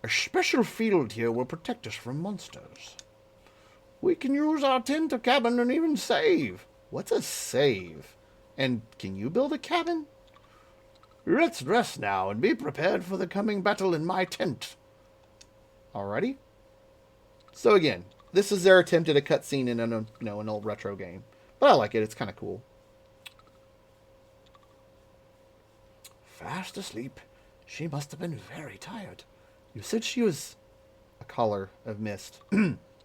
A special field here will protect us from monsters. We can use our tent or cabin and even save. What's a save? And can you build a cabin? Let's rest now and be prepared for the coming battle in my tent. Alrighty. So again, this is their attempt at a cutscene in an old retro game. But I like it. It's kind of cool. Fast asleep. She must have been very tired. You said she was a caller of mist.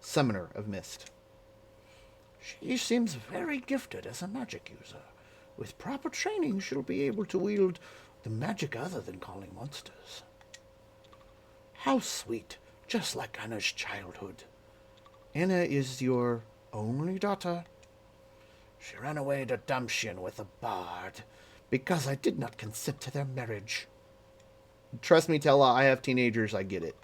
Summoner of mist. She seems very gifted as a magic user. With proper training, she'll be able to wield the magic other than calling monsters. How sweet. Just like Anna's childhood. Anna is your only daughter. She ran away to Damshin with a bard, because I did not consent to their marriage. Trust me, Tella, I have teenagers, I get it.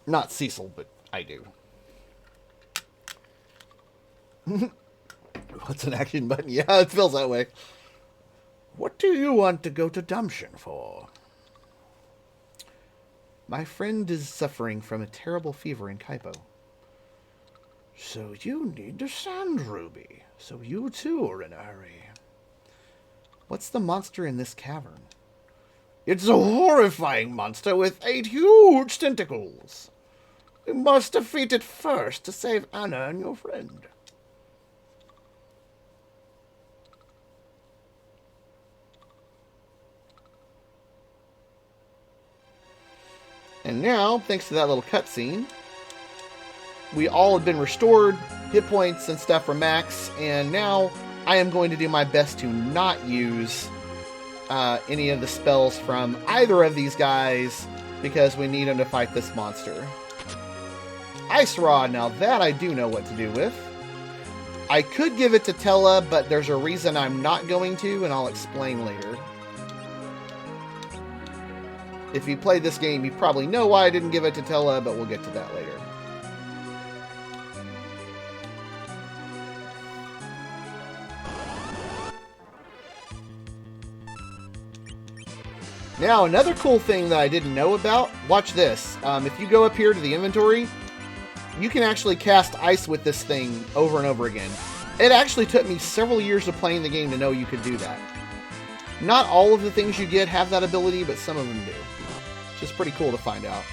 Not Cecil, but I do. What's an action button? Yeah, it feels that way. What do you want to go to Damshin for? My friend is suffering from a terrible fever in Kaipo. So you need the Sand Ruby. So you too are in a hurry. What's the monster in this cavern? It's a horrifying monster with 8 huge tentacles. We must defeat it first to save Anna and your friend. And now, thanks to that little cutscene, we all have been restored, hit points and stuff from max, and now I am going to do my best to not use any of the spells from either of these guys because we need them to fight this monster. Ice Rod, now that I do know what to do with. I could give it to Tella, but there's a reason I'm not going to, and I'll explain later. If you played this game, you probably know why I didn't give it to Tella, but we'll get to that later. Now, another cool thing that I didn't know about, watch this. If you go up here to the inventory, you can actually cast ice with this thing over and over again. It actually took me several years of playing the game to know you could do that. Not all of the things you get have that ability, but some of them do. Which is pretty cool to find out.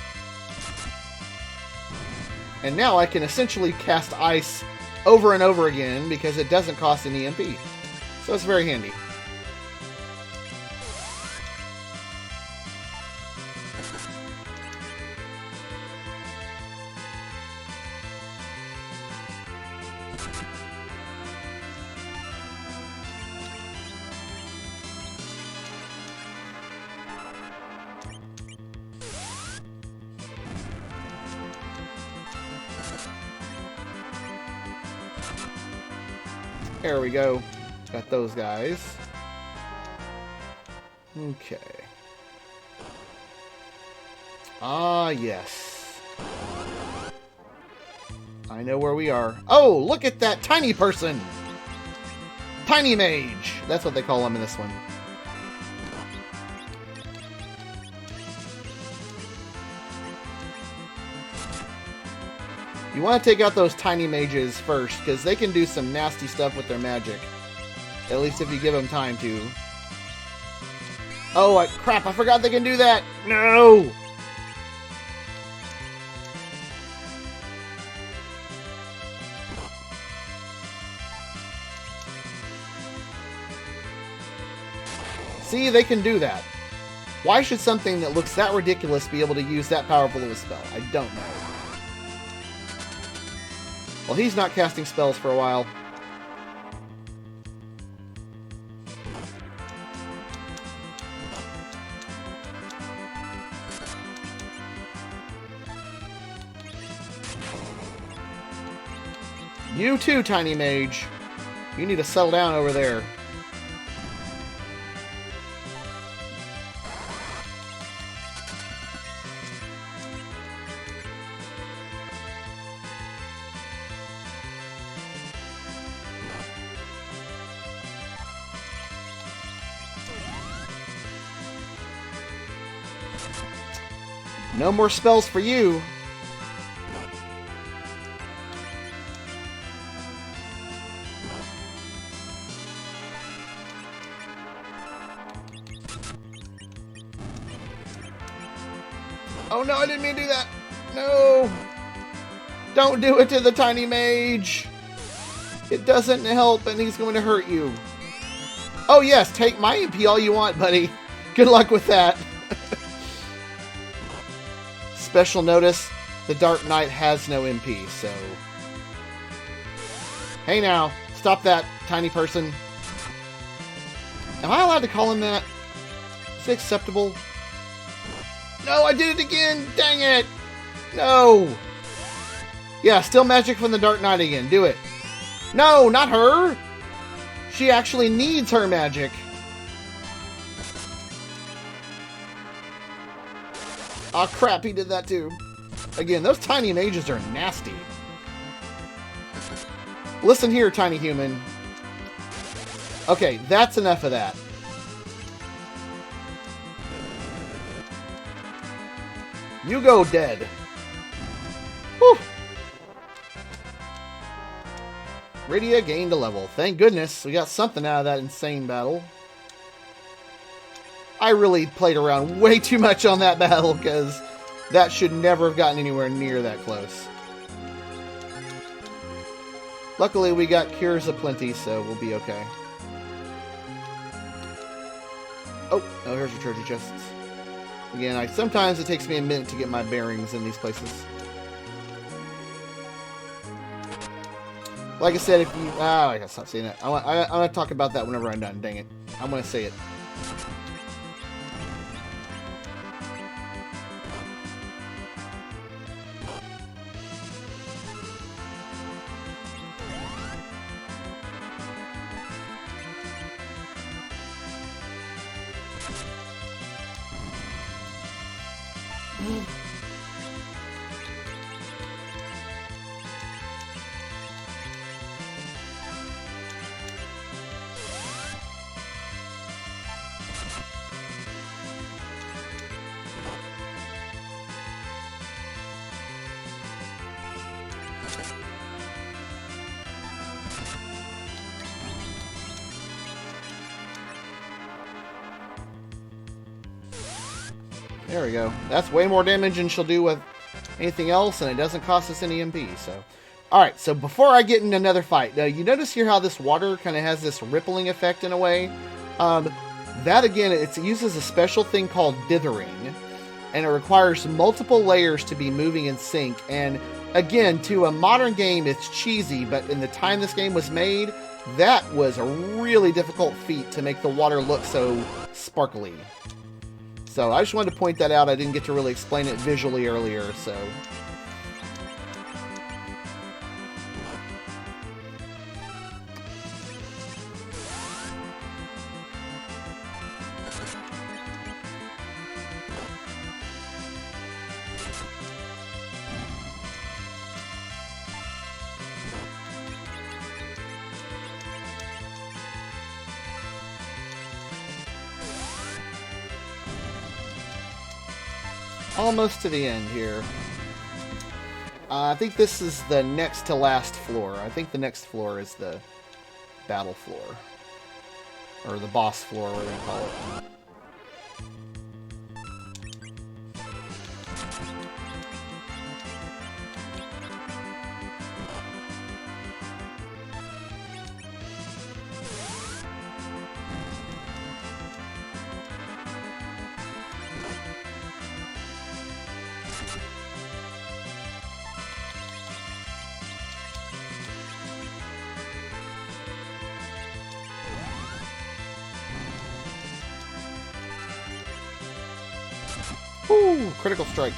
And now I can essentially cast ice over and over again because it doesn't cost any MP. So it's very handy. There we go. Got those guys. Okay. Ah, yes. I know where we are. Oh, look at that tiny person! Tiny Mage! That's what they call him in this one. You want to take out those tiny mages first, because they can do some nasty stuff with their magic. At least if you give them time to. Oh, crap, I forgot they can do that! No! See, they can do that. Why should something that looks that ridiculous be able to use that powerful of a spell? I don't know. Well, he's not casting spells for a while. You too, Tiny Mage. You need to settle down over there. No more spells for you. Oh no, I didn't mean to do that. No. Don't do it to the Tiny Mage. It doesn't help and he's going to hurt you. Oh yes, take my MP all you want, buddy. Good luck with that. Special notice, the Dark Knight has no MP, so... Hey now, stop that, tiny person. Am I allowed to call him that? Is it acceptable? No, I did it again! Dang it! No! Yeah, still magic from the Dark Knight again. Do it. No, not her! She actually needs her magic. Oh crap, he did that too. Again, those tiny mages are nasty. Listen here, tiny human. Okay, that's enough of that. You go dead. Whew. Rydia gained a level. Thank goodness we got something out of that insane battle. I really played around way too much on that battle, because that should never have gotten anywhere near that close. Luckily, we got cures aplenty, so we'll be okay. Oh, here's your treasure chests. Again, sometimes it takes me a minute to get my bearings in these places. Like I said, if you... I gotta stop saying that. I want to talk about that whenever I'm done. Dang it. I'm going to say it. There we go. That's way more damage than she'll do with anything else, and it doesn't cost us any MP, so... Alright, so before I get in another fight, now you notice here how this water kind of has this rippling effect in a way? That, again, it uses a special thing called dithering, and it requires multiple layers to be moving in sync, and again, to a modern game, it's cheesy, but in the time this game was made, that was a really difficult feat to make the water look so sparkly. So I just wanted to point that out. I didn't get to really explain it visually earlier, so... Almost to the end here. I think this is the next to last floor. I think the next floor is the battle floor. Or the boss floor, whatever you call it. Ooh, critical strike.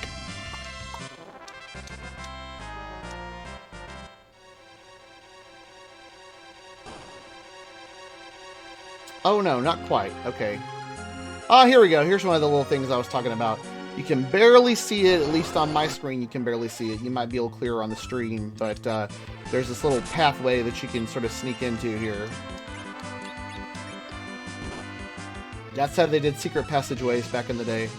Oh no, not quite. Okay. Ah, here we go. Here's one of the little things I was talking about. You can barely see it, at least on my screen, you can barely see it. You might be a little clearer on the stream, but there's this little pathway that you can sort of sneak into here. That's how they did secret passageways back in the day.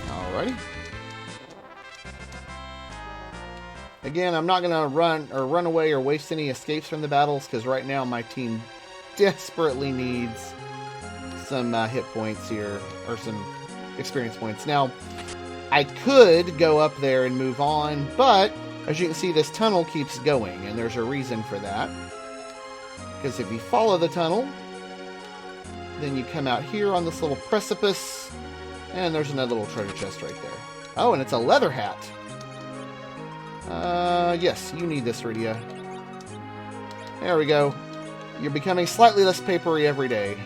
Alrighty. Again, I'm not going to run away or waste any escapes from the battles, because right now my team desperately needs some hit points here, or some experience points. Now, I could go up there and move on, but as you can see, this tunnel keeps going, and there's a reason for that. Because if you follow the tunnel, then you come out here on this little precipice, and there's another little treasure chest right there. Oh, and it's a leather hat. Yes, you need this, Rydia. There we go. You're becoming slightly less papery every day.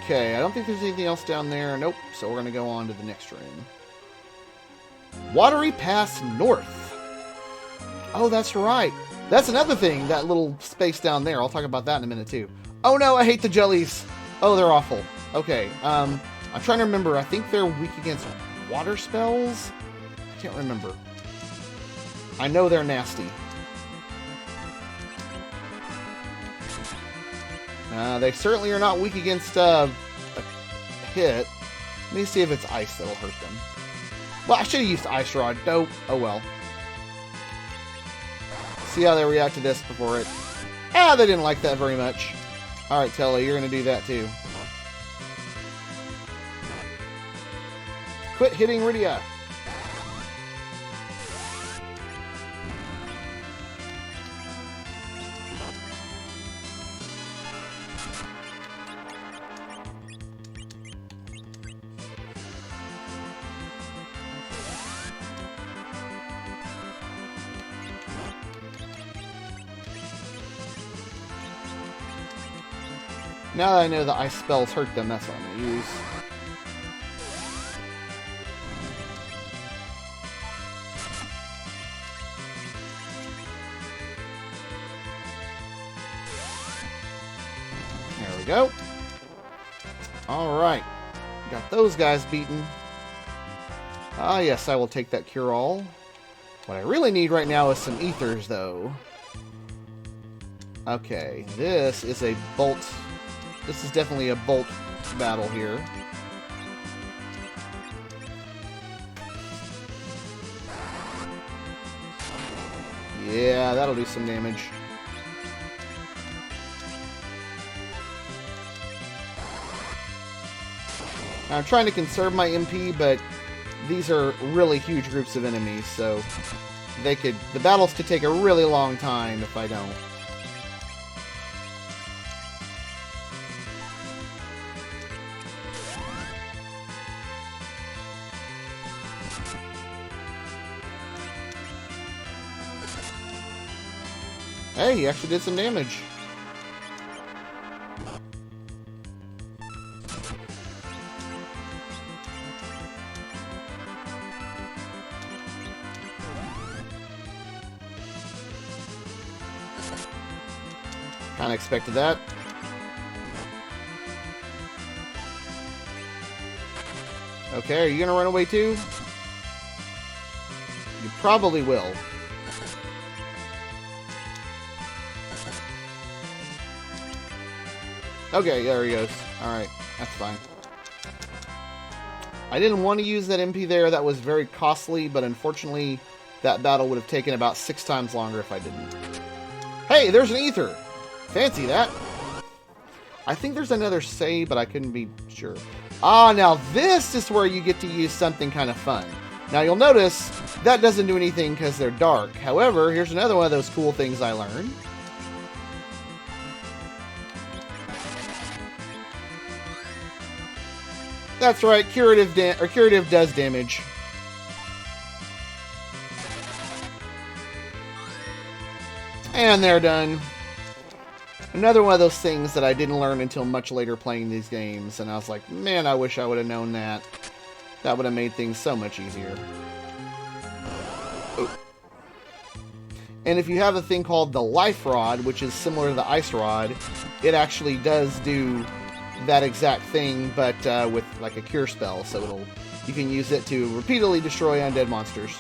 Okay, I don't think there's anything else down there. Nope, so we're going to go on to the next room. Watery Pass North. Oh, that's right. That's another thing, that little space down there. I'll talk about that in a minute, too. Oh, no, I hate the jellies. Oh, they're awful. Okay, I'm trying to remember. I think they're weak against water spells? I can't remember. I know they're nasty. They certainly are not weak against a hit. Let me see if it's ice that'll hurt them. Well, I should have used Ice Rod. Nope. Oh well. See how they react to this before it. They didn't like that very much. Alright, Telly, you're going to do that too. Quit hitting Rydia. Now that I know the ice spells hurt them, that's what I'm going to use. There we go. Alright. Got those guys beaten. Ah, yes, I will take that cure-all. What I really need right now is some ethers, though. Okay, this is a bolt. This is definitely a bolt battle here. Yeah, that'll do some damage. Now, I'm trying to conserve my MP, but these are really huge groups of enemies, so the battles could take a really long time if I don't. Hey, he actually did some damage. Kinda expected that. Okay, are you gonna run away too? You probably will. Okay, there he goes. Alright, that's fine. I didn't want to use that MP there. That was very costly, but unfortunately, that battle would have taken about 6 times longer if I didn't. Hey, there's an ether! Fancy that. I think there's another save, but I couldn't be sure. Ah, now this is where you get to use something kind of fun. Now you'll notice that doesn't do anything because they're dark. However, here's another one of those cool things I learned. That's right, curative does damage. And they're done. Another one of those things that I didn't learn until much later playing these games, and I was like, man, I wish I would have known that. That would have made things so much easier. Ooh. And if you have a thing called the Life Rod, which is similar to the Ice Rod, it actually does do that exact thing, but with like a cure spell, so you can use it to repeatedly destroy undead monsters.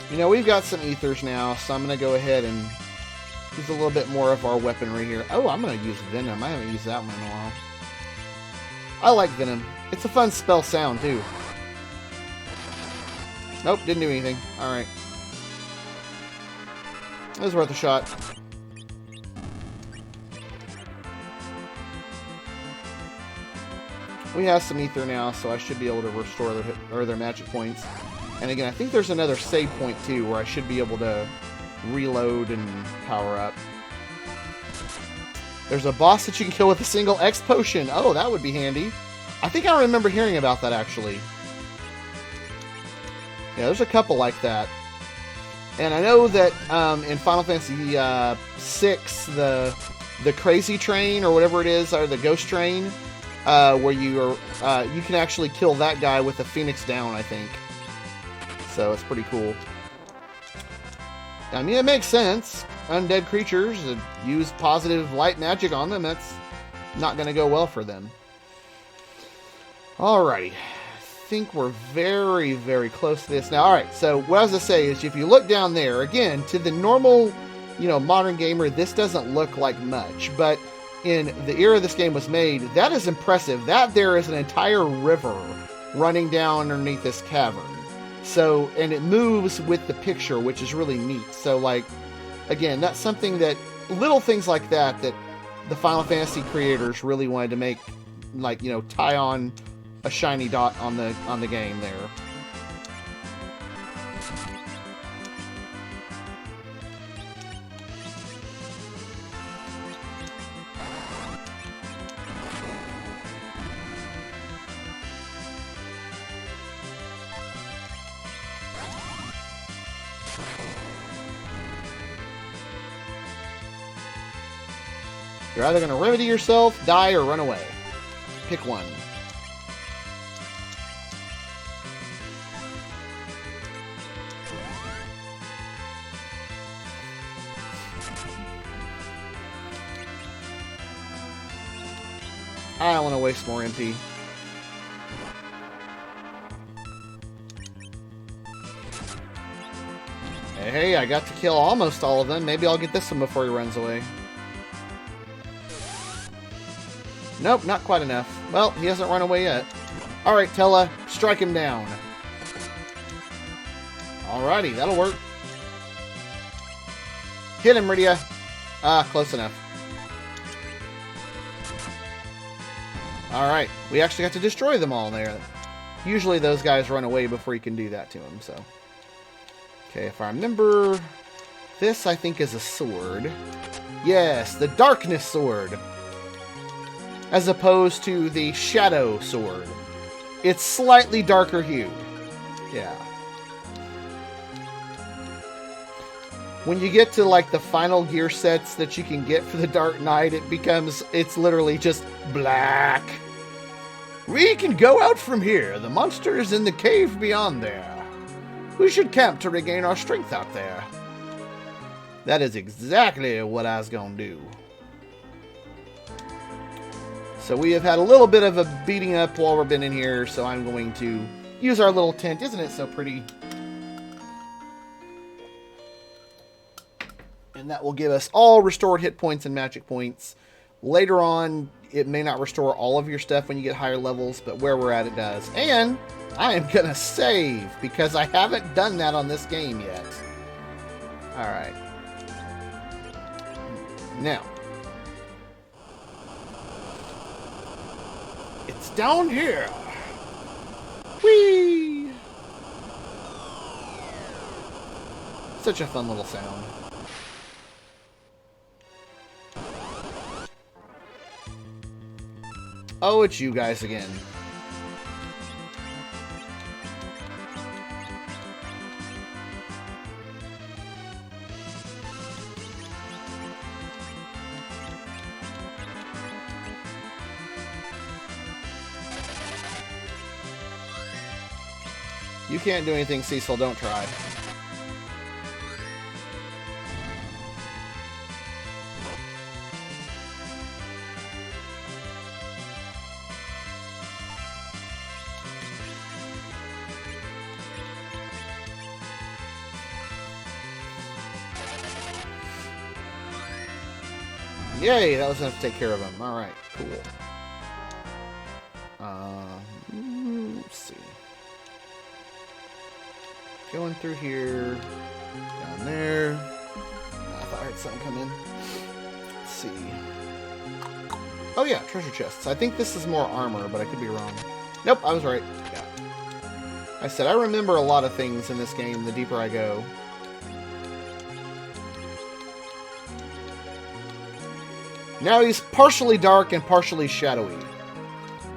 You know, we've got some ethers now, so I'm going to go ahead and use a little bit more of our weaponry here. Oh, I'm going to use Venom. I haven't used that one in a while. I like Venom. It's a fun spell sound, too. Nope, didn't do anything. Alright. It was worth a shot. We have some ether now, so I should be able to restore their magic points. And again, I think there's another save point, too, where I should be able to reload and power up. There's a boss that you can kill with a single X potion. Oh, that would be handy. I think I remember hearing about that, actually. Yeah, there's a couple like that. And I know that in Final Fantasy VI, the Crazy Train, or whatever it is, or the Ghost Train, where you can actually kill that guy with a Phoenix Down, I think. So it's pretty cool. I mean, it makes sense. undead creatures and use positive light magic on them, that's not going to go well for them. Alrighty. I think we're very, very close to this now. Alright, so what I was going to say is if you look down there, again, to the normal, modern gamer, this doesn't look like much, but in the era this game was made, that is impressive. That there is an entire river running down underneath this cavern. So, and it moves with the picture, which is really neat. So, like, again, that's something that, little things like that, that the Final Fantasy creators really wanted to make, like, tie on a shiny dot on the game there. You're either going to remedy yourself, die, or run away. Pick one. I don't want to waste more MP. Hey, I got to kill almost all of them. Maybe I'll get this one before he runs away. Nope, not quite enough. Well, he hasn't run away yet. Alright, Tella, strike him down. Alrighty, that'll work. Hit him, Rydia. Ah, close enough. Alright, we actually got to destroy them all there. Usually those guys run away before you can do that to them, so. Okay, if I remember, this I think is a sword. Yes, the Darkness Sword. As opposed to the Shadow Sword. It's slightly darker hued. Yeah. When you get to like the final gear sets that you can get for the Dark Knight, it's literally just black. We can go out from here. The monster is in the cave beyond there. We should camp to regain our strength out there. That is exactly what I was gonna do. So we have had a little bit of a beating up while we've been in here, so I'm going to use our little tent. Isn't it so pretty? And that will give us all restored hit points and magic points. Later on, it may not restore all of your stuff when you get higher levels, but where we're at, it does. And I am going to save, because I haven't done that on this game yet. Alright. Now. It's down here. Whee! Such a fun little sound. Oh, it's you guys again. You can't do anything, Cecil. Don't try. Yay, that was enough to take care of him. Alright, cool. Let's see. Going through here. Down there. I thought I heard something come in. Let's see. Oh yeah, treasure chests. I think this is more armor, but I could be wrong. Nope, I was right. Yeah. I said I remember a lot of things in this game the deeper I go. Now he's partially dark and partially shadowy.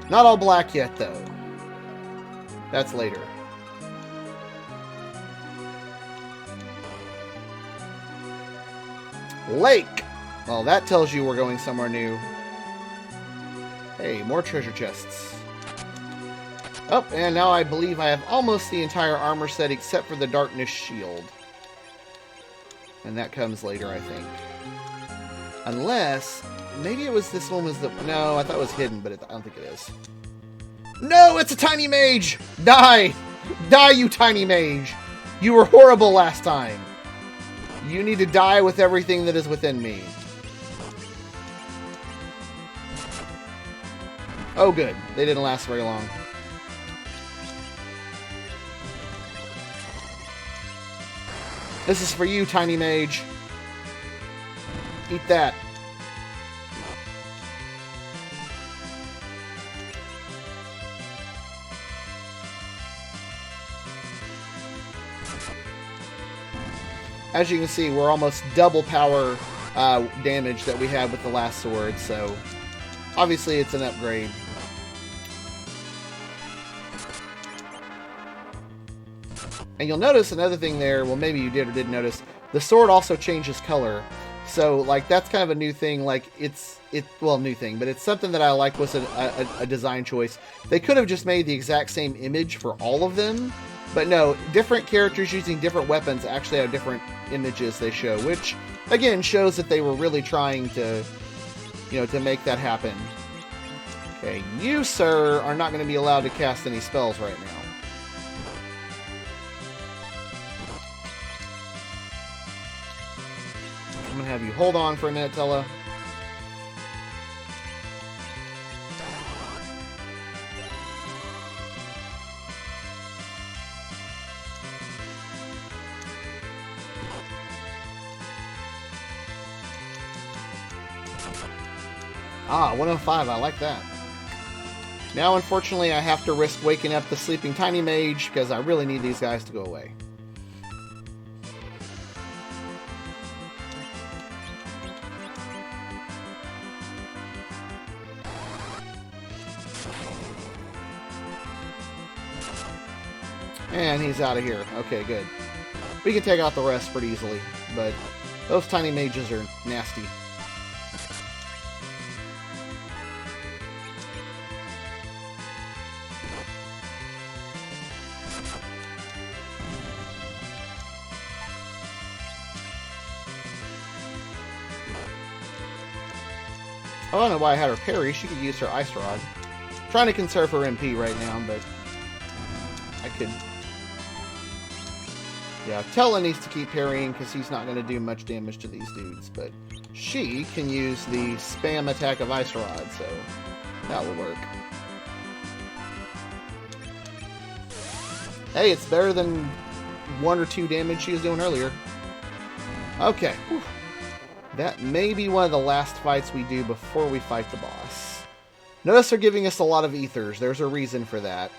Not all black yet, though. That's later. Lake! Well, that tells you we're going somewhere new. Hey, more treasure chests. Oh, and now I believe I have almost the entire armor set except for the darkness shield. And that comes later, I think. Unless, maybe it was this one was the... No, I thought it was hidden, but I don't think it is. No, it's a tiny mage! Die! Die, you tiny mage! You were horrible last time. You need to die with everything that is within me. Oh, good. They didn't last very long. This is for you, tiny mage. Eat that. As you can see, we're almost double power damage that we had with the last sword, so obviously it's an upgrade. And you'll notice another thing there, well maybe you did or didn't notice, the sword also changes color. So like that's kind of a new thing, like well, new thing, but it's something that I like was a design choice. They could have just made the exact same image for all of them, but no, different characters using different weapons actually have different images they show, which again shows that they were really trying to, you know, to make that happen. Okay, you, sir, are not going to be allowed to cast any spells right now. I'm going to have you hold on for a minute, Tella. Ah, 105, I like that. Now, unfortunately, I have to risk waking up the sleeping tiny mage because I really need these guys to go away. And he's out of here. Okay, good. We can take out the rest pretty easily, but those tiny mages are nasty. I don't know why I had her parry. She could use her Ice Rod. I'm trying to conserve her MP right now, but I could... Yeah, Tella needs to keep parrying because he's not going to do much damage to these dudes, but she can use the spam attack of Ice Rod, so that will work. Hey, it's better than 1 or 2 damage she was doing earlier. Okay. Whew. That may be one of the last fights we do before we fight the boss. Notice they're giving us a lot of ethers. There's a reason for that.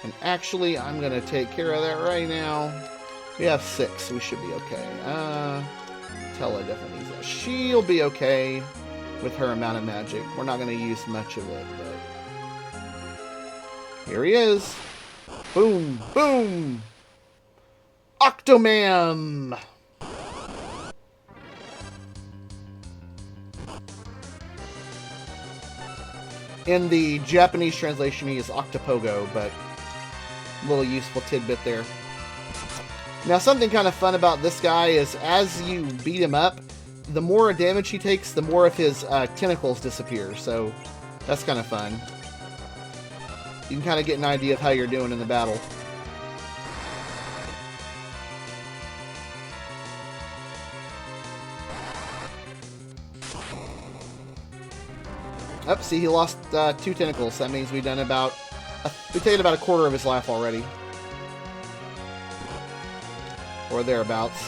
And actually, I'm going to take care of that right now. We have 6. We should be okay. Tella definitely needs that. She'll be okay with her amount of magic. We're not going to use much of it, but... Here he is. Boom! Boom! Octomam! In the Japanese translation, he is Octopogo, but a little useful tidbit there. Now, something kind of fun about this guy is as you beat him up, the more damage he takes, the more of his tentacles disappear. So that's kind of fun. You can kind of get an idea of how you're doing in the battle. Oh, see, he lost 2 tentacles. That means we've done about... we've taken about a quarter of his life already. Or thereabouts.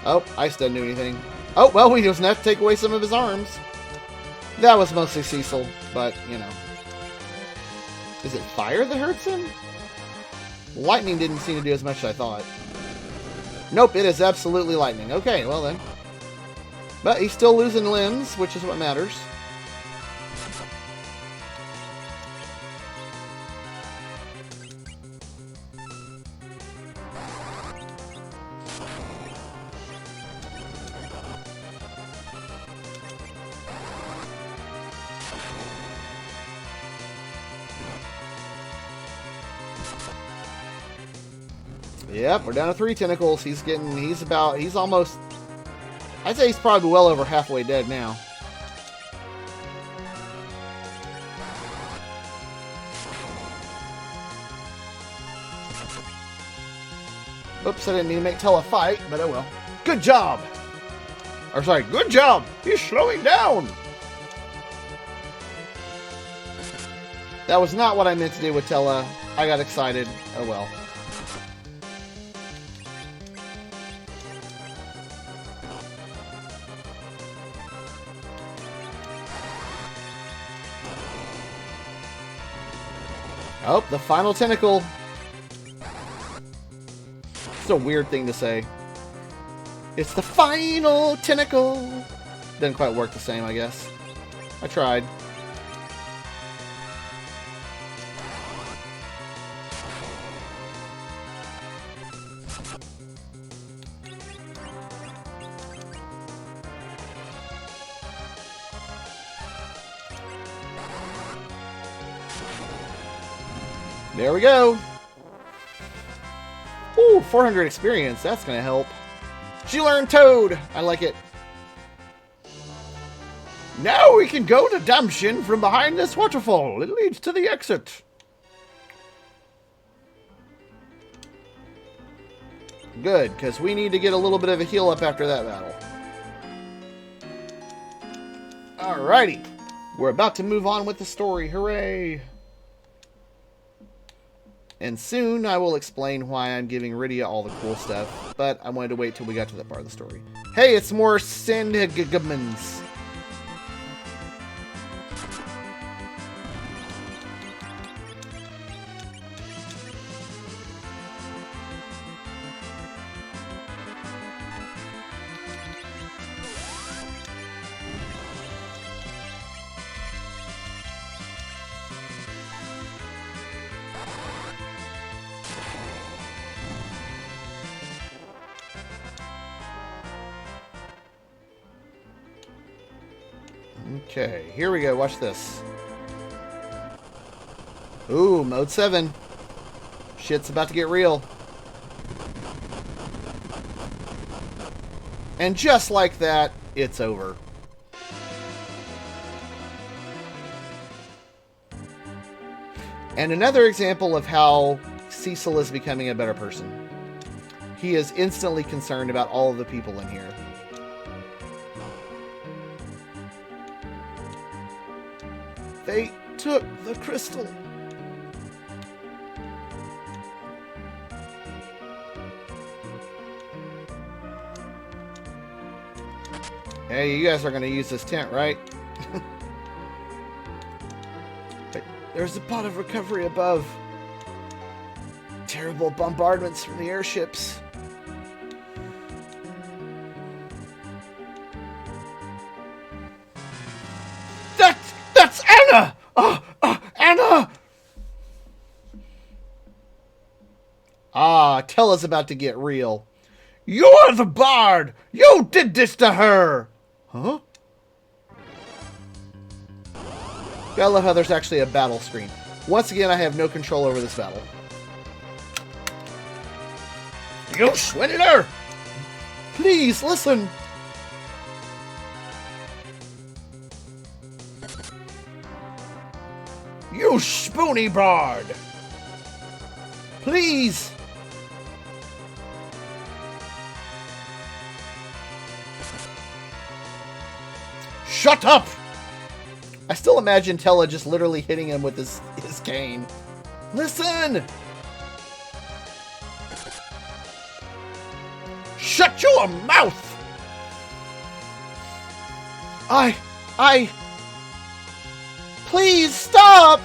Oh, Ice doesn't do anything. Oh, well, we just have to take away some of his arms. That was mostly Cecil, but, you know. Is it fire that hurts him? Lightning didn't seem to do as much as I thought. Nope, it is absolutely lightning. Okay, well then. But he's still losing limbs, which is what matters. Yep, we're down to 3 tentacles. He's almost, I'd say he's probably well over halfway dead now. Oops, I didn't mean to make Tella fight, but oh well. Good job! Or sorry, good job! He's slowing down! That was not what I meant to do with Tella. I got excited. Oh well. Oh, the final tentacle. It's a weird thing to say. It's the final tentacle. Didn't quite work the same, I guess. I tried. There we go. Ooh, 400 experience. That's going to help. She learned Toad. I like it. Now we can go to Damshin from behind this waterfall. It leads to the exit. Good, because we need to get a little bit of a heal up after that battle. Alrighty. We're about to move on with the story. Hooray! And soon I will explain why I'm giving Rydia all the cool stuff, but I wanted to wait till we got to that part of the story. Hey, it's more Sandhigmans. Okay, here we go. Watch this. Ooh, mode 7. Shit's about to get real. And just like that, it's over. And another example of how Cecil is becoming a better person. He is instantly concerned about all of the people in here. They took the crystal. Hey, you guys are going to use this tent, right? But there's a pot of recovery above. Terrible bombardments from the airships. That's Anna! Anna! Ah, Tella's about to get real. You're the bard! You did this to her! Huh? I love how there's actually a battle screen. Once again, I have no control over this battle. You swindler! Please, listen! You spoony bard! Please! Shut up! I still imagine Tella just literally hitting him with his cane. Listen! Shut your mouth! Please stop!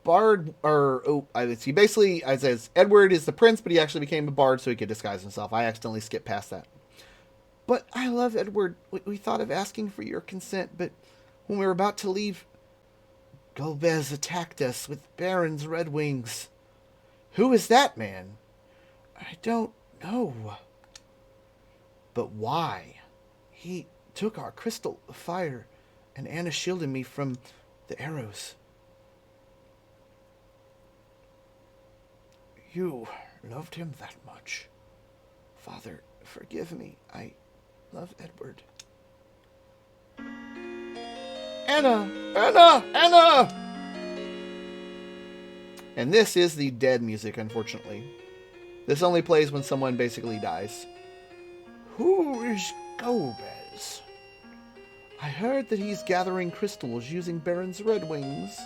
Bard, he basically, I says, Edward is the prince, but he actually became a bard so he could disguise himself. I accidentally skipped past that. But I love Edward. We thought of asking for your consent, but when we were about to leave, Golbez attacked us with Baron's Red Wings. Who is that man? I don't know. But why? He took our crystal of fire, and Anna shielded me from the arrows. You loved him that much. Father, forgive me. I love Edward. Anna! Anna! Anna! And this is the dead music, unfortunately. This only plays when someone basically dies. Who is Golbez? I heard that he's gathering crystals using Baron's Red Wings.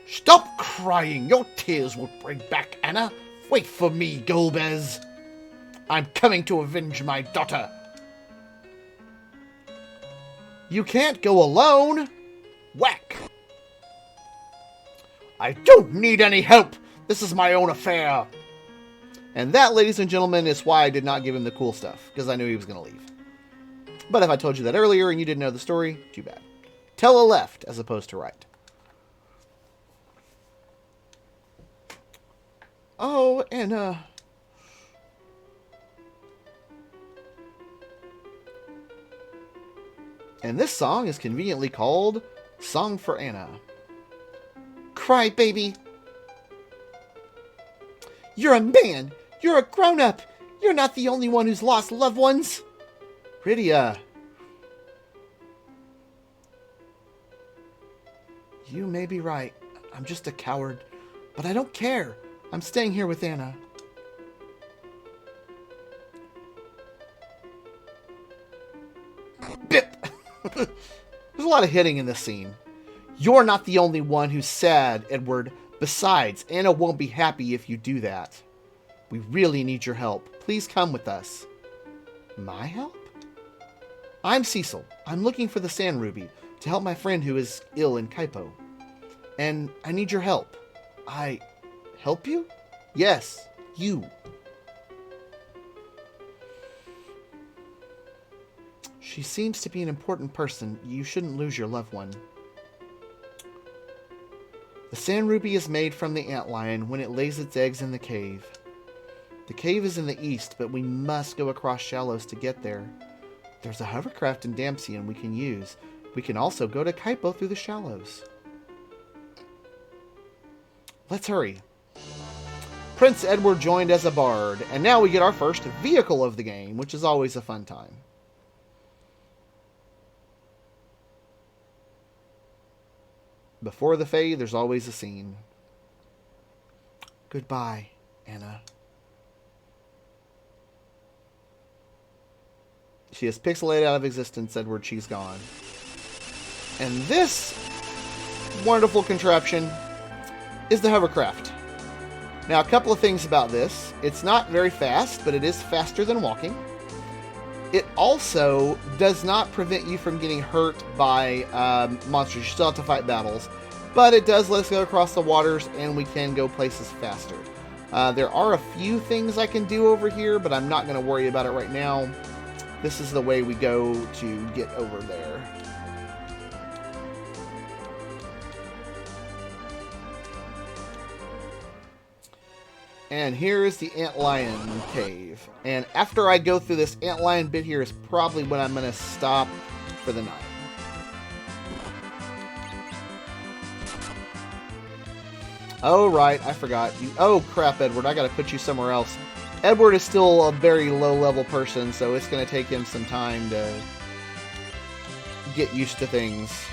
Stop crying! Your tears will bring back Anna. Wait for me, Golbez. I'm coming to avenge my daughter. You can't go alone. Whack. I don't need any help. This is my own affair. And that, ladies and gentlemen, is why I did not give him the cool stuff, because I knew he was going to leave. But if I told you that earlier and you didn't know the story, too bad. Tell a left as opposed to right. Oh, and and this song is conveniently called Song for Anna. Cry, baby. You're a man. You're a grown-up. You're not the only one who's lost loved ones. Rydia. You may be right. I'm just a coward. But I don't care. I'm staying here with Anna. Bip! There's a lot of hitting in this scene. You're not the only one who's sad, Edward. Besides, Anna won't be happy if you do that. We really need your help. Please come with us. My help? I'm Cecil. I'm looking for the Sand Ruby to help my friend who is ill in Kaipo. And I need your help. I... help you? Yes, you. She seems to be an important person. You shouldn't lose your loved one. The Sand Ruby is made from the antlion when it lays its eggs in the cave. The cave is in the east, but we must go across shallows to get there. There's a hovercraft in Damsian we can use. We can also go to Kaipo through the shallows. Let's hurry. Prince Edward joined as a bard, and now we get our first vehicle of the game, which is always a fun time. Before the fade, there's always a scene. Goodbye, Anna. She is pixelated out of existence, Edward. She's gone. And this wonderful contraption is the hovercraft. Now, a couple of things about this. It's not very fast, but it is faster than walking. It also does not prevent you from getting hurt by monsters. You still have to fight battles. But it does let us go across the waters, and we can go places faster. There are a few things I can do over here, but I'm not going to worry about it right now. This is the way we go to get over there. And here is the Antlion Cave. And after I go through this Antlion bit here is probably when I'm going to stop for the night. Oh, right. I forgot. Oh, crap, Edward. I got to put you somewhere else. Edward is still a very low-level person, so it's going to take him some time to get used to things.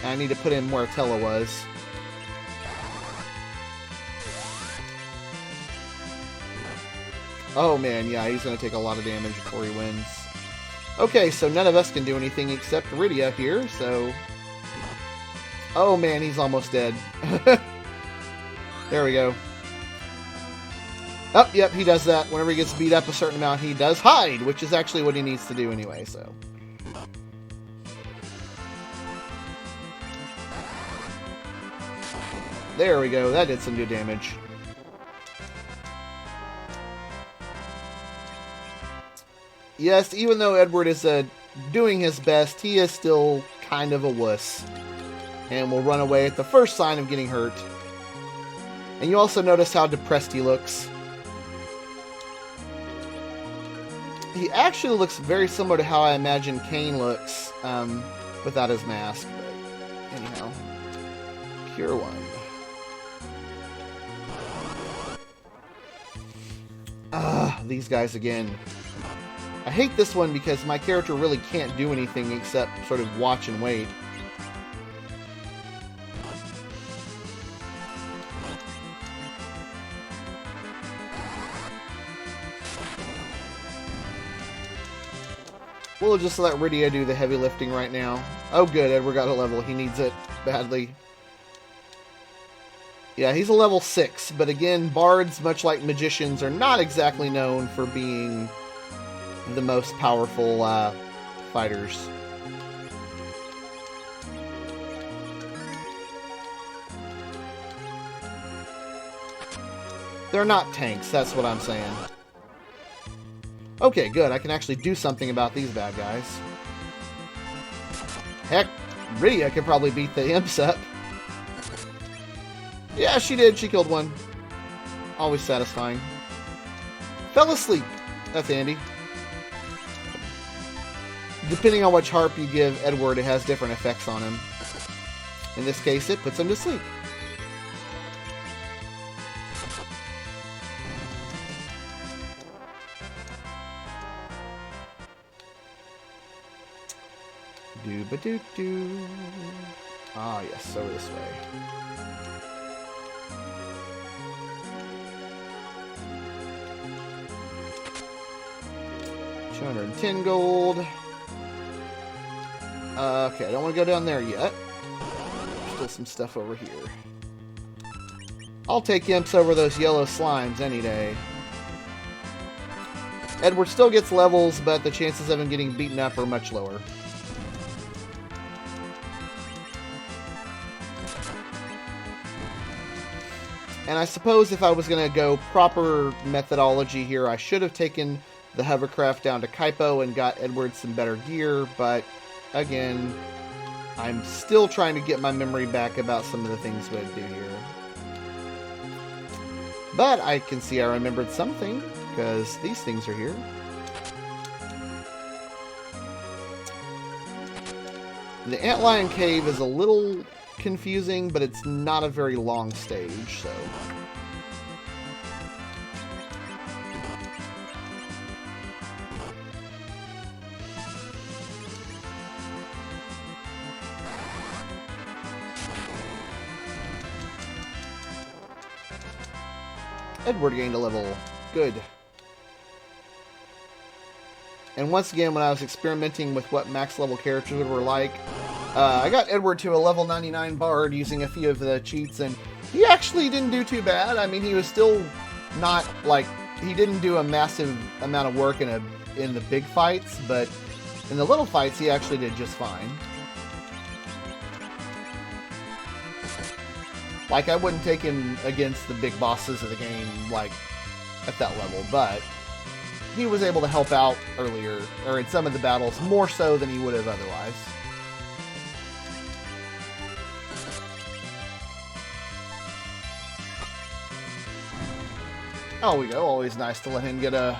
I need to put him where Tella was. Oh man, yeah, he's going to take a lot of damage before he wins. Okay, so none of us can do anything except Rydia here, so... Oh man, he's almost dead. There we go. Oh, yep, he does that. Whenever he gets beat up a certain amount, he does hide, which is actually what he needs to do anyway, so... There we go, that did some good damage. Yes, even though Edward is doing his best, he is still kind of a wuss. And will run away at the first sign of getting hurt. And you also notice how depressed he looks. He actually looks very similar to how I imagine Kane looks without his mask. But anyhow, Cure 1. These guys again. I hate this one because my character really can't do anything except sort of watch and wait. We'll just let Rydia do the heavy lifting right now. Oh good, Edward got a level. He needs it badly. Yeah, he's a level 6, but again, bards, much like magicians, are not exactly known for being the most powerful fighters. They're not tanks, that's what I'm saying. Okay, good. I can actually do something about these bad guys. Heck, Rydia could probably beat the imps up. Yeah, she did. She killed one. Always satisfying. Fell asleep. That's Andy. Depending on which harp you give Edward, it has different effects on him. In this case, it puts him to sleep. Doo-ba-doo-doo. Ah, yes, over this way. $210 gold. Okay, I don't want to go down there yet. Still some stuff over here. I'll take imps over those yellow slimes any day. Edward still gets levels, but the chances of him getting beaten up are much lower. And I suppose if I was going to go proper methodology here, I should have taken the hovercraft down to Kaipo and got Edward some better gear, but again, I'm still trying to get my memory back about some of the things we would do here. But I can see I remembered something, because these things are here. The Antlion Cave is a little confusing, but it's not a very long stage, so... Edward gained a level. Good. And once again, when I was experimenting with what max level characters were like, I got Edward to a level 99 bard using a few of the cheats, and he actually didn't do too bad. I mean, he was still not, like, he didn't do a massive amount of work in the big fights, but in the little fights, he actually did just fine. Like, I wouldn't take him against the big bosses of the game, like, at that level, but he was able to help out earlier, or in some of the battles, more so than he would have otherwise. Oh, we go. Always nice to let him get a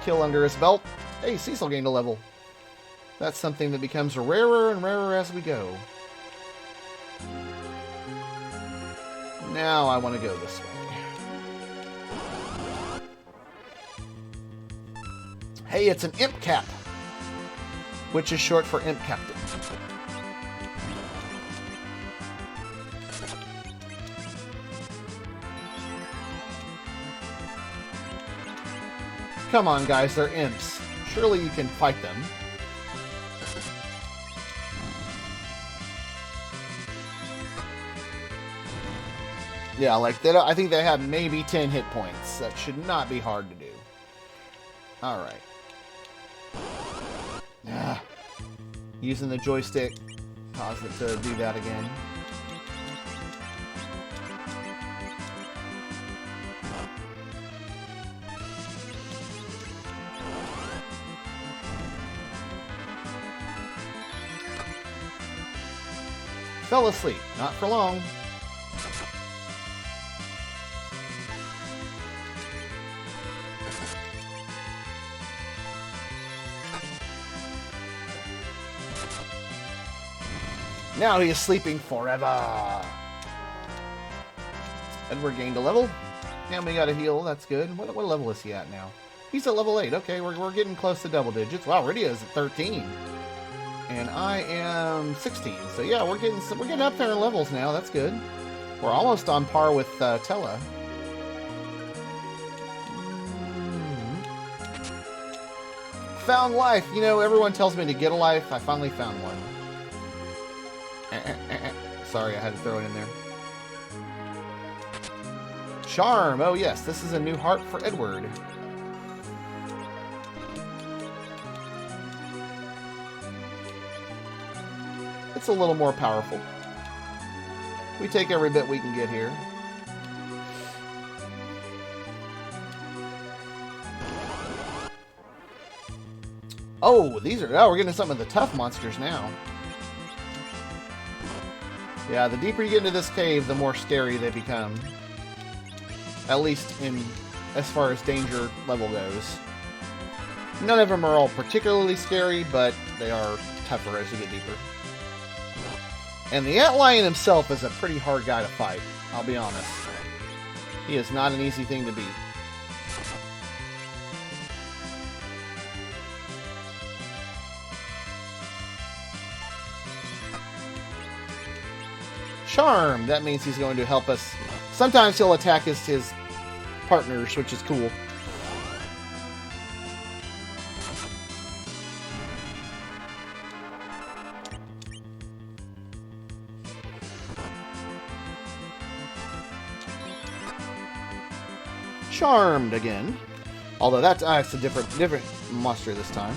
kill under his belt. Hey, Cecil gained a level. That's something that becomes rarer and rarer as we go. Now I want to go this way. Hey, it's an Imp Cap, which is short for Imp Captain. Come on, guys, they're imps. Surely you can fight them. Yeah, like, I think they have maybe 10 hit points. That should not be hard to do. Alright. Using the joystick caused it to do that again. Fell asleep. Not for long. Now he is sleeping forever. Edward gained a level. And we got a heal. That's good. What level is he at now? He's at level 8. Okay, we're getting close to double digits. Wow, Rydia's at 13. And I am 16. So yeah, we're getting up there in levels now. That's good. We're almost on par with Tella. Found life. You know, everyone tells me to get a life. I finally found one. Sorry, I had to throw it in there. Charm. Oh yes, this is a new heart for Edward. It's a little more powerful. We take every bit we can get here. Oh, we're getting some of the tough monsters now. Yeah, the deeper you get into this cave, the more scary they become. At least as far as danger level goes. None of them are all particularly scary, but they are tougher as you get deeper. And the Antlion himself is a pretty hard guy to fight, I'll be honest. He is not an easy thing to beat. Charm! That means he's going to help us. Sometimes he'll attack his partners, which is cool. Charmed again. Although that's a different monster this time.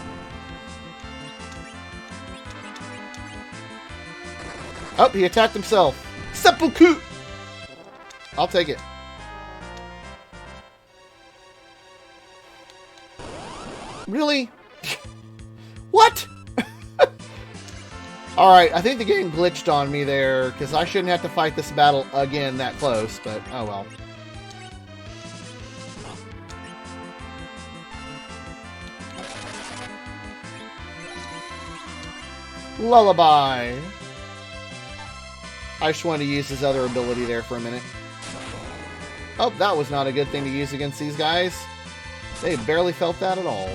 Oh, he attacked himself. Seppuku! I'll take it. Really? What? Alright, I think the game glitched on me there, because I shouldn't have to fight this battle again that close, but oh well. Lullaby. I just wanted to use his other ability there for a minute. Oh, that was not a good thing to use against these guys. They barely felt that at all.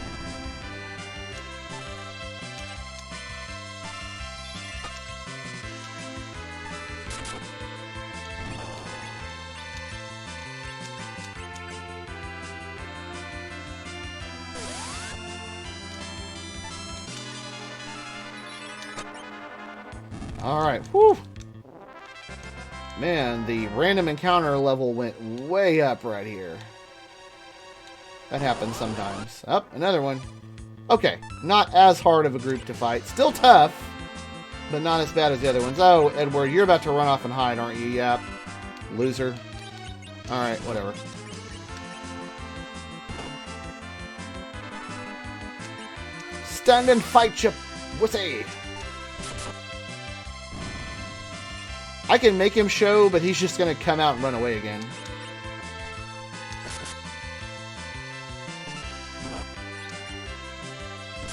Alright, whew. Man, the random encounter level went way up right here. That happens sometimes. Oh, another one. Okay, not as hard of a group to fight. Still tough, but not as bad as the other ones. Oh, Edward, you're about to run off and hide, aren't you? Yep. Loser. Alright, whatever. Stand and fight, you wussy! I can make him show, but he's just going to come out and run away again.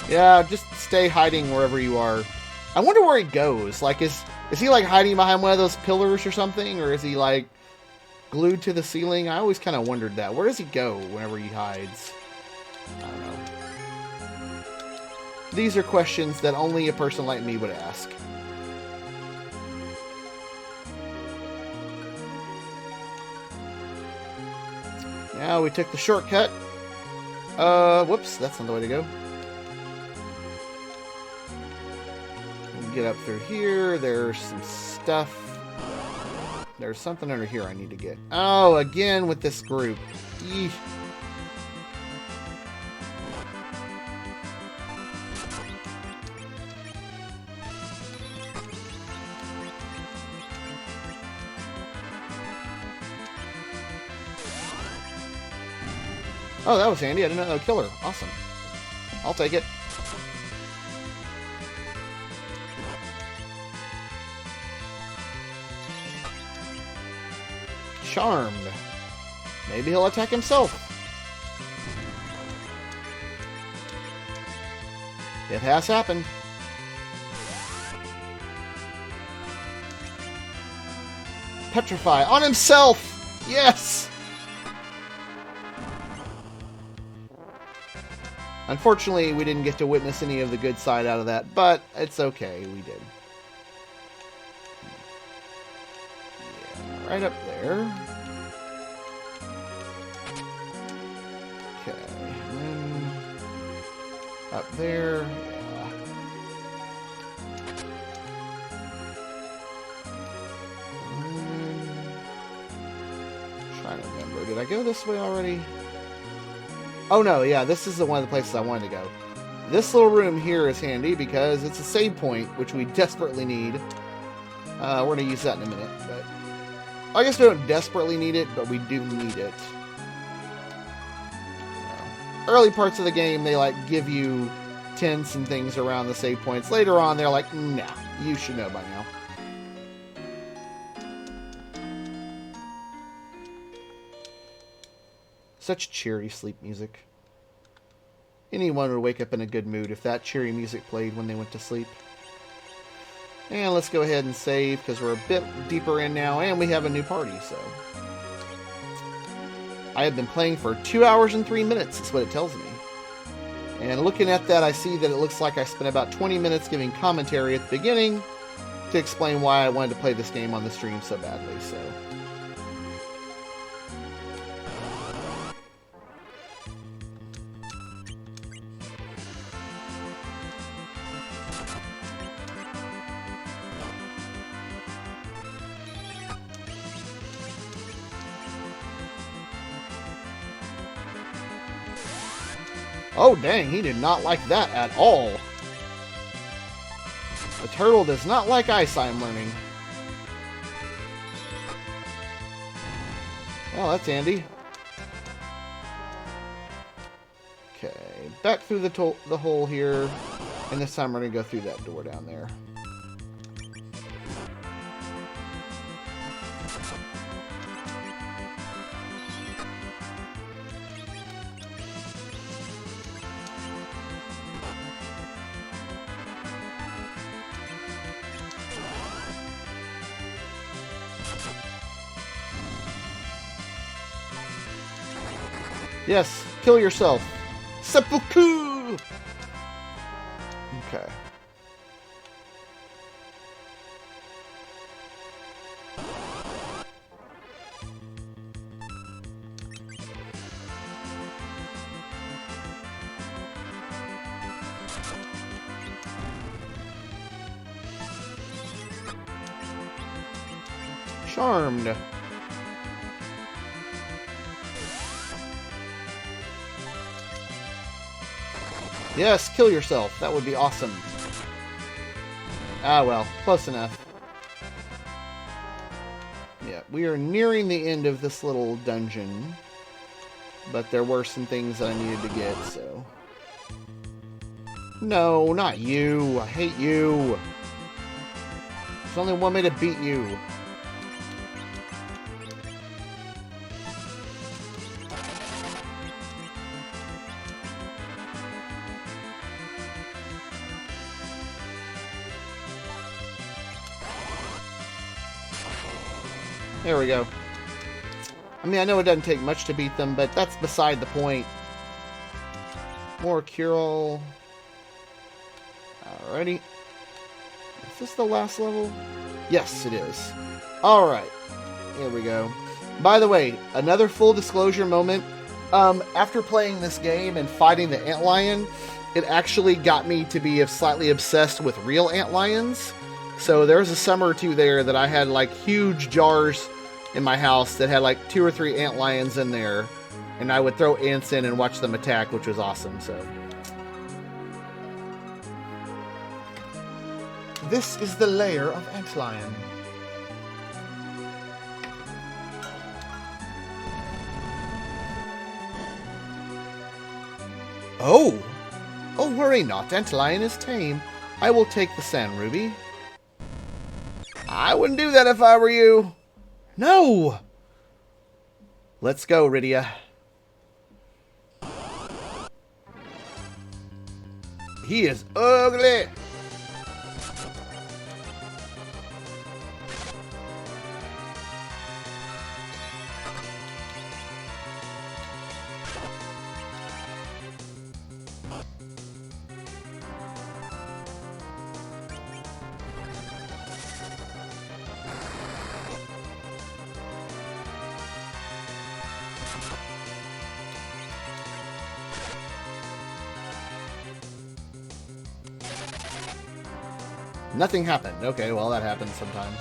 Yeah, just stay hiding wherever you are. I wonder where he goes. Like, is he like hiding behind one of those pillars or something? Or is he like glued to the ceiling? I always kind of wondered that. Where does he go whenever he hides? I don't know. These are questions that only a person like me would ask. Now we took the shortcut. Whoops, that's not the way to go. Get up through here. There's some stuff. There's something under here I need to get. Oh, again with this group. Eesh. Oh, that was handy. I didn't know that would kill her. Awesome. I'll take it. Charmed. Maybe he'll attack himself. It has happened. Petrify on himself! Yes! Unfortunately, we didn't get to witness any of the good side out of that, but it's okay, we did. Yeah, right up there. Okay, and then up there, yeah. Trying to remember, did I go this way already? Oh no, yeah, this is one of the places I wanted to go. This little room here is handy because it's a save point, which we desperately need. We're going to use that in a minute, but I guess we don't desperately need it, but we do need it. Early parts of the game, they like give you tints and things around the save points. Later on, they're like, nah, you should know by now. Such cheery sleep music. Anyone would wake up in a good mood if that cheery music played when they went to sleep. And let's go ahead and save, because we're a bit deeper in now, and we have a new party, so. I have been playing for 2 hours and 3 minutes, is what it tells me. And looking at that, I see that it looks like I spent about 20 minutes giving commentary at the beginning to explain why I wanted to play this game on the stream so badly, so. Oh, dang, he did not like that at all. The turtle does not like ice, I'm learning. Oh, that's handy. Okay, back through the hole here. And this time we're going to go through that door down there. Yes, kill yourself. Seppuku! Okay. Charmed. Yes, kill yourself. That would be awesome. Ah, well, close enough. Yeah, we are nearing the end of this little dungeon. But there were some things that I needed to get, so. No, not you. I hate you. There's only one way to beat you. There we go. I mean, I know it doesn't take much to beat them, but that's beside the point. More cure-all. Alrighty. Is this the last level? Yes, it is. Alright. Here we go. By the way, another full disclosure moment. After playing this game and fighting the antlion, it actually got me to be slightly obsessed with real antlions. So there was a summer or two there that I had like huge jars in my house that had like 2 or 3 antlions in there, and I would throw ants in and watch them attack, which was awesome. So this is the lair of antlion. Oh, worry not, antlion is tame. I will take the sand ruby. I wouldn't do that if I were you. No! Let's go, Rydia. He is ugly! Nothing happened. Okay, well, that happens sometimes.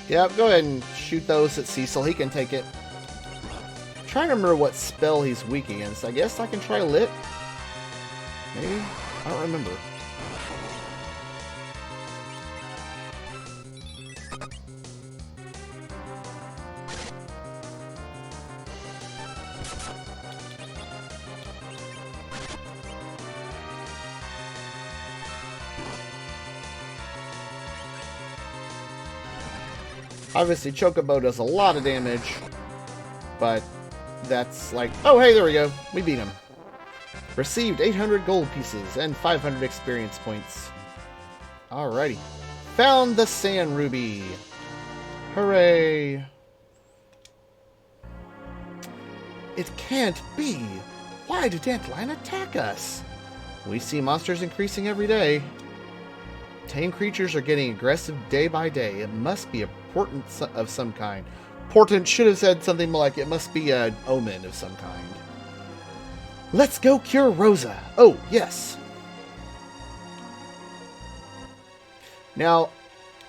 Yep, go ahead and shoot those at Cecil. He can take it. I'm trying to remember what spell he's weak against. I guess I can try Lit? Maybe? I don't remember. Obviously, Chocobo does a lot of damage, but that's like... Oh, hey, there we go. We beat him. Received 800 gold pieces and 500 experience points. Alrighty. Found the Sand Ruby. Hooray. It can't be. Why did Antlion attack us? We see monsters increasing every day. Tame creatures are getting aggressive day by day. It must be a portent of some kind. Portent should have said something like it must be an omen of some kind. Let's go cure Rosa. Oh, yes. Now,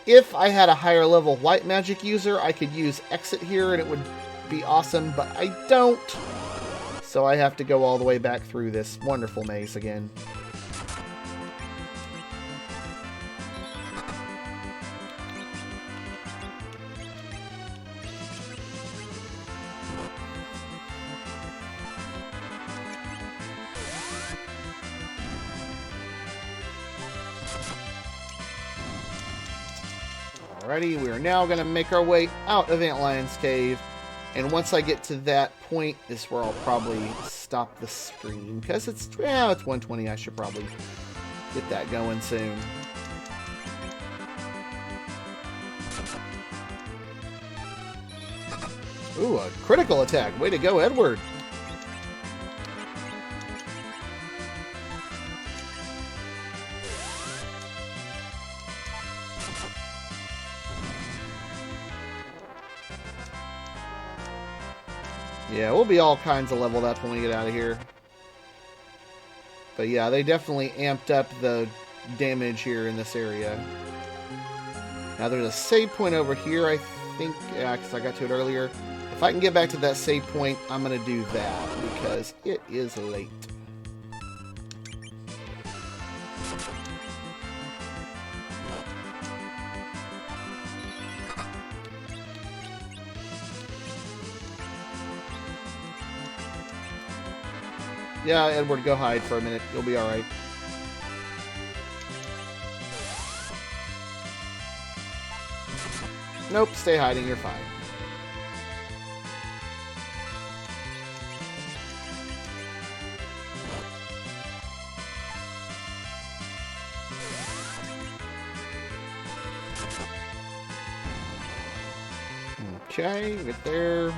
if I had a higher level white magic user, I could use exit here and it would be awesome, but I don't. So I have to go all the way back through this wonderful maze again. Alrighty, we are now going to make our way out of Antlion's Cave. And once I get to that point is where I'll probably stop the stream. Because it's 120. I should probably get that going soon. Ooh, a critical attack. Way to go, Edward. Yeah, we'll be all kinds of leveled up when we get out of here. But yeah, they definitely amped up the damage here in this area. Now there's a save point over here, I think. Yeah, because I got to it earlier. If I can get back to that save point, I'm going to do that because it is late. Yeah, Edward, go hide for a minute. You'll be alright. Nope, stay hiding. You're fine. Okay, get there.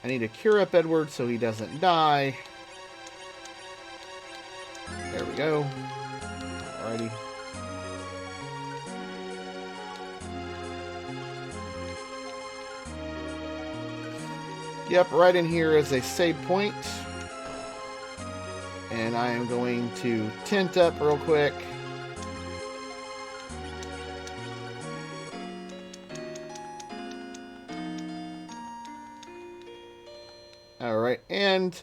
I need to cure up Edward so he doesn't die. There we go. Alrighty. Yep, right in here is a save point. And I am going to tent up real quick. Alright, and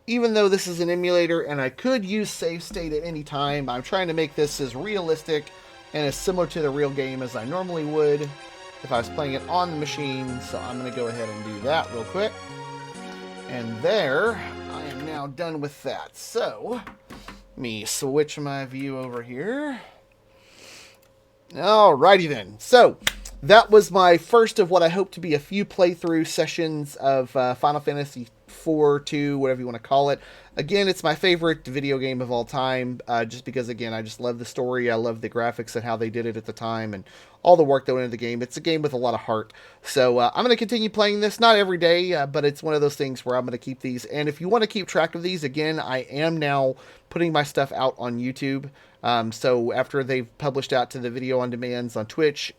even though this is an emulator and I could use save state at any time, I'm trying to make this as realistic and as similar to the real game as I normally would if I was playing it on the machine. So I'm going to go ahead and do that real quick. And there, I am now done with that. So, let me switch my view over here. Alrighty then. So, that was my first of what I hope to be a few playthrough sessions of Final Fantasy 4, 2, whatever you want to call it. Again, it's my favorite video game of all time, just because, again, I just love the story. I love the graphics and how they did it at the time and all the work that went into the game. It's a game with a lot of heart. So I'm going to continue playing this, not every day, but it's one of those things where I'm going to keep these. And if you want to keep track of these, again, I am now putting my stuff out on YouTube. So after they've published out to the video on demands on Twitch,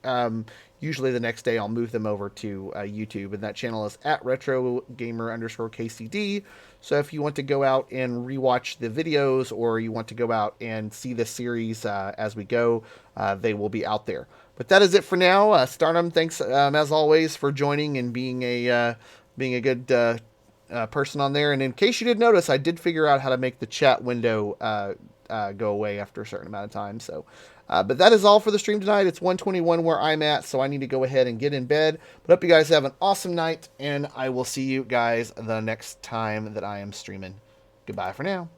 usually the next day I'll move them over to YouTube, and that channel is at RetroGamer_KCD. So if you want to go out and rewatch the videos, or you want to go out and see the series as we go, they will be out there. But that is it for now. Starnum, thanks as always for joining and being a good person on there. And in case you didn't notice, I did figure out how to make the chat window go away after a certain amount of time. So, but that is all for the stream tonight. It's 1:21 where I'm at, so I need to go ahead and get in bed. But hope you guys have an awesome night, and I will see you guys the next time that I am streaming. Goodbye for now.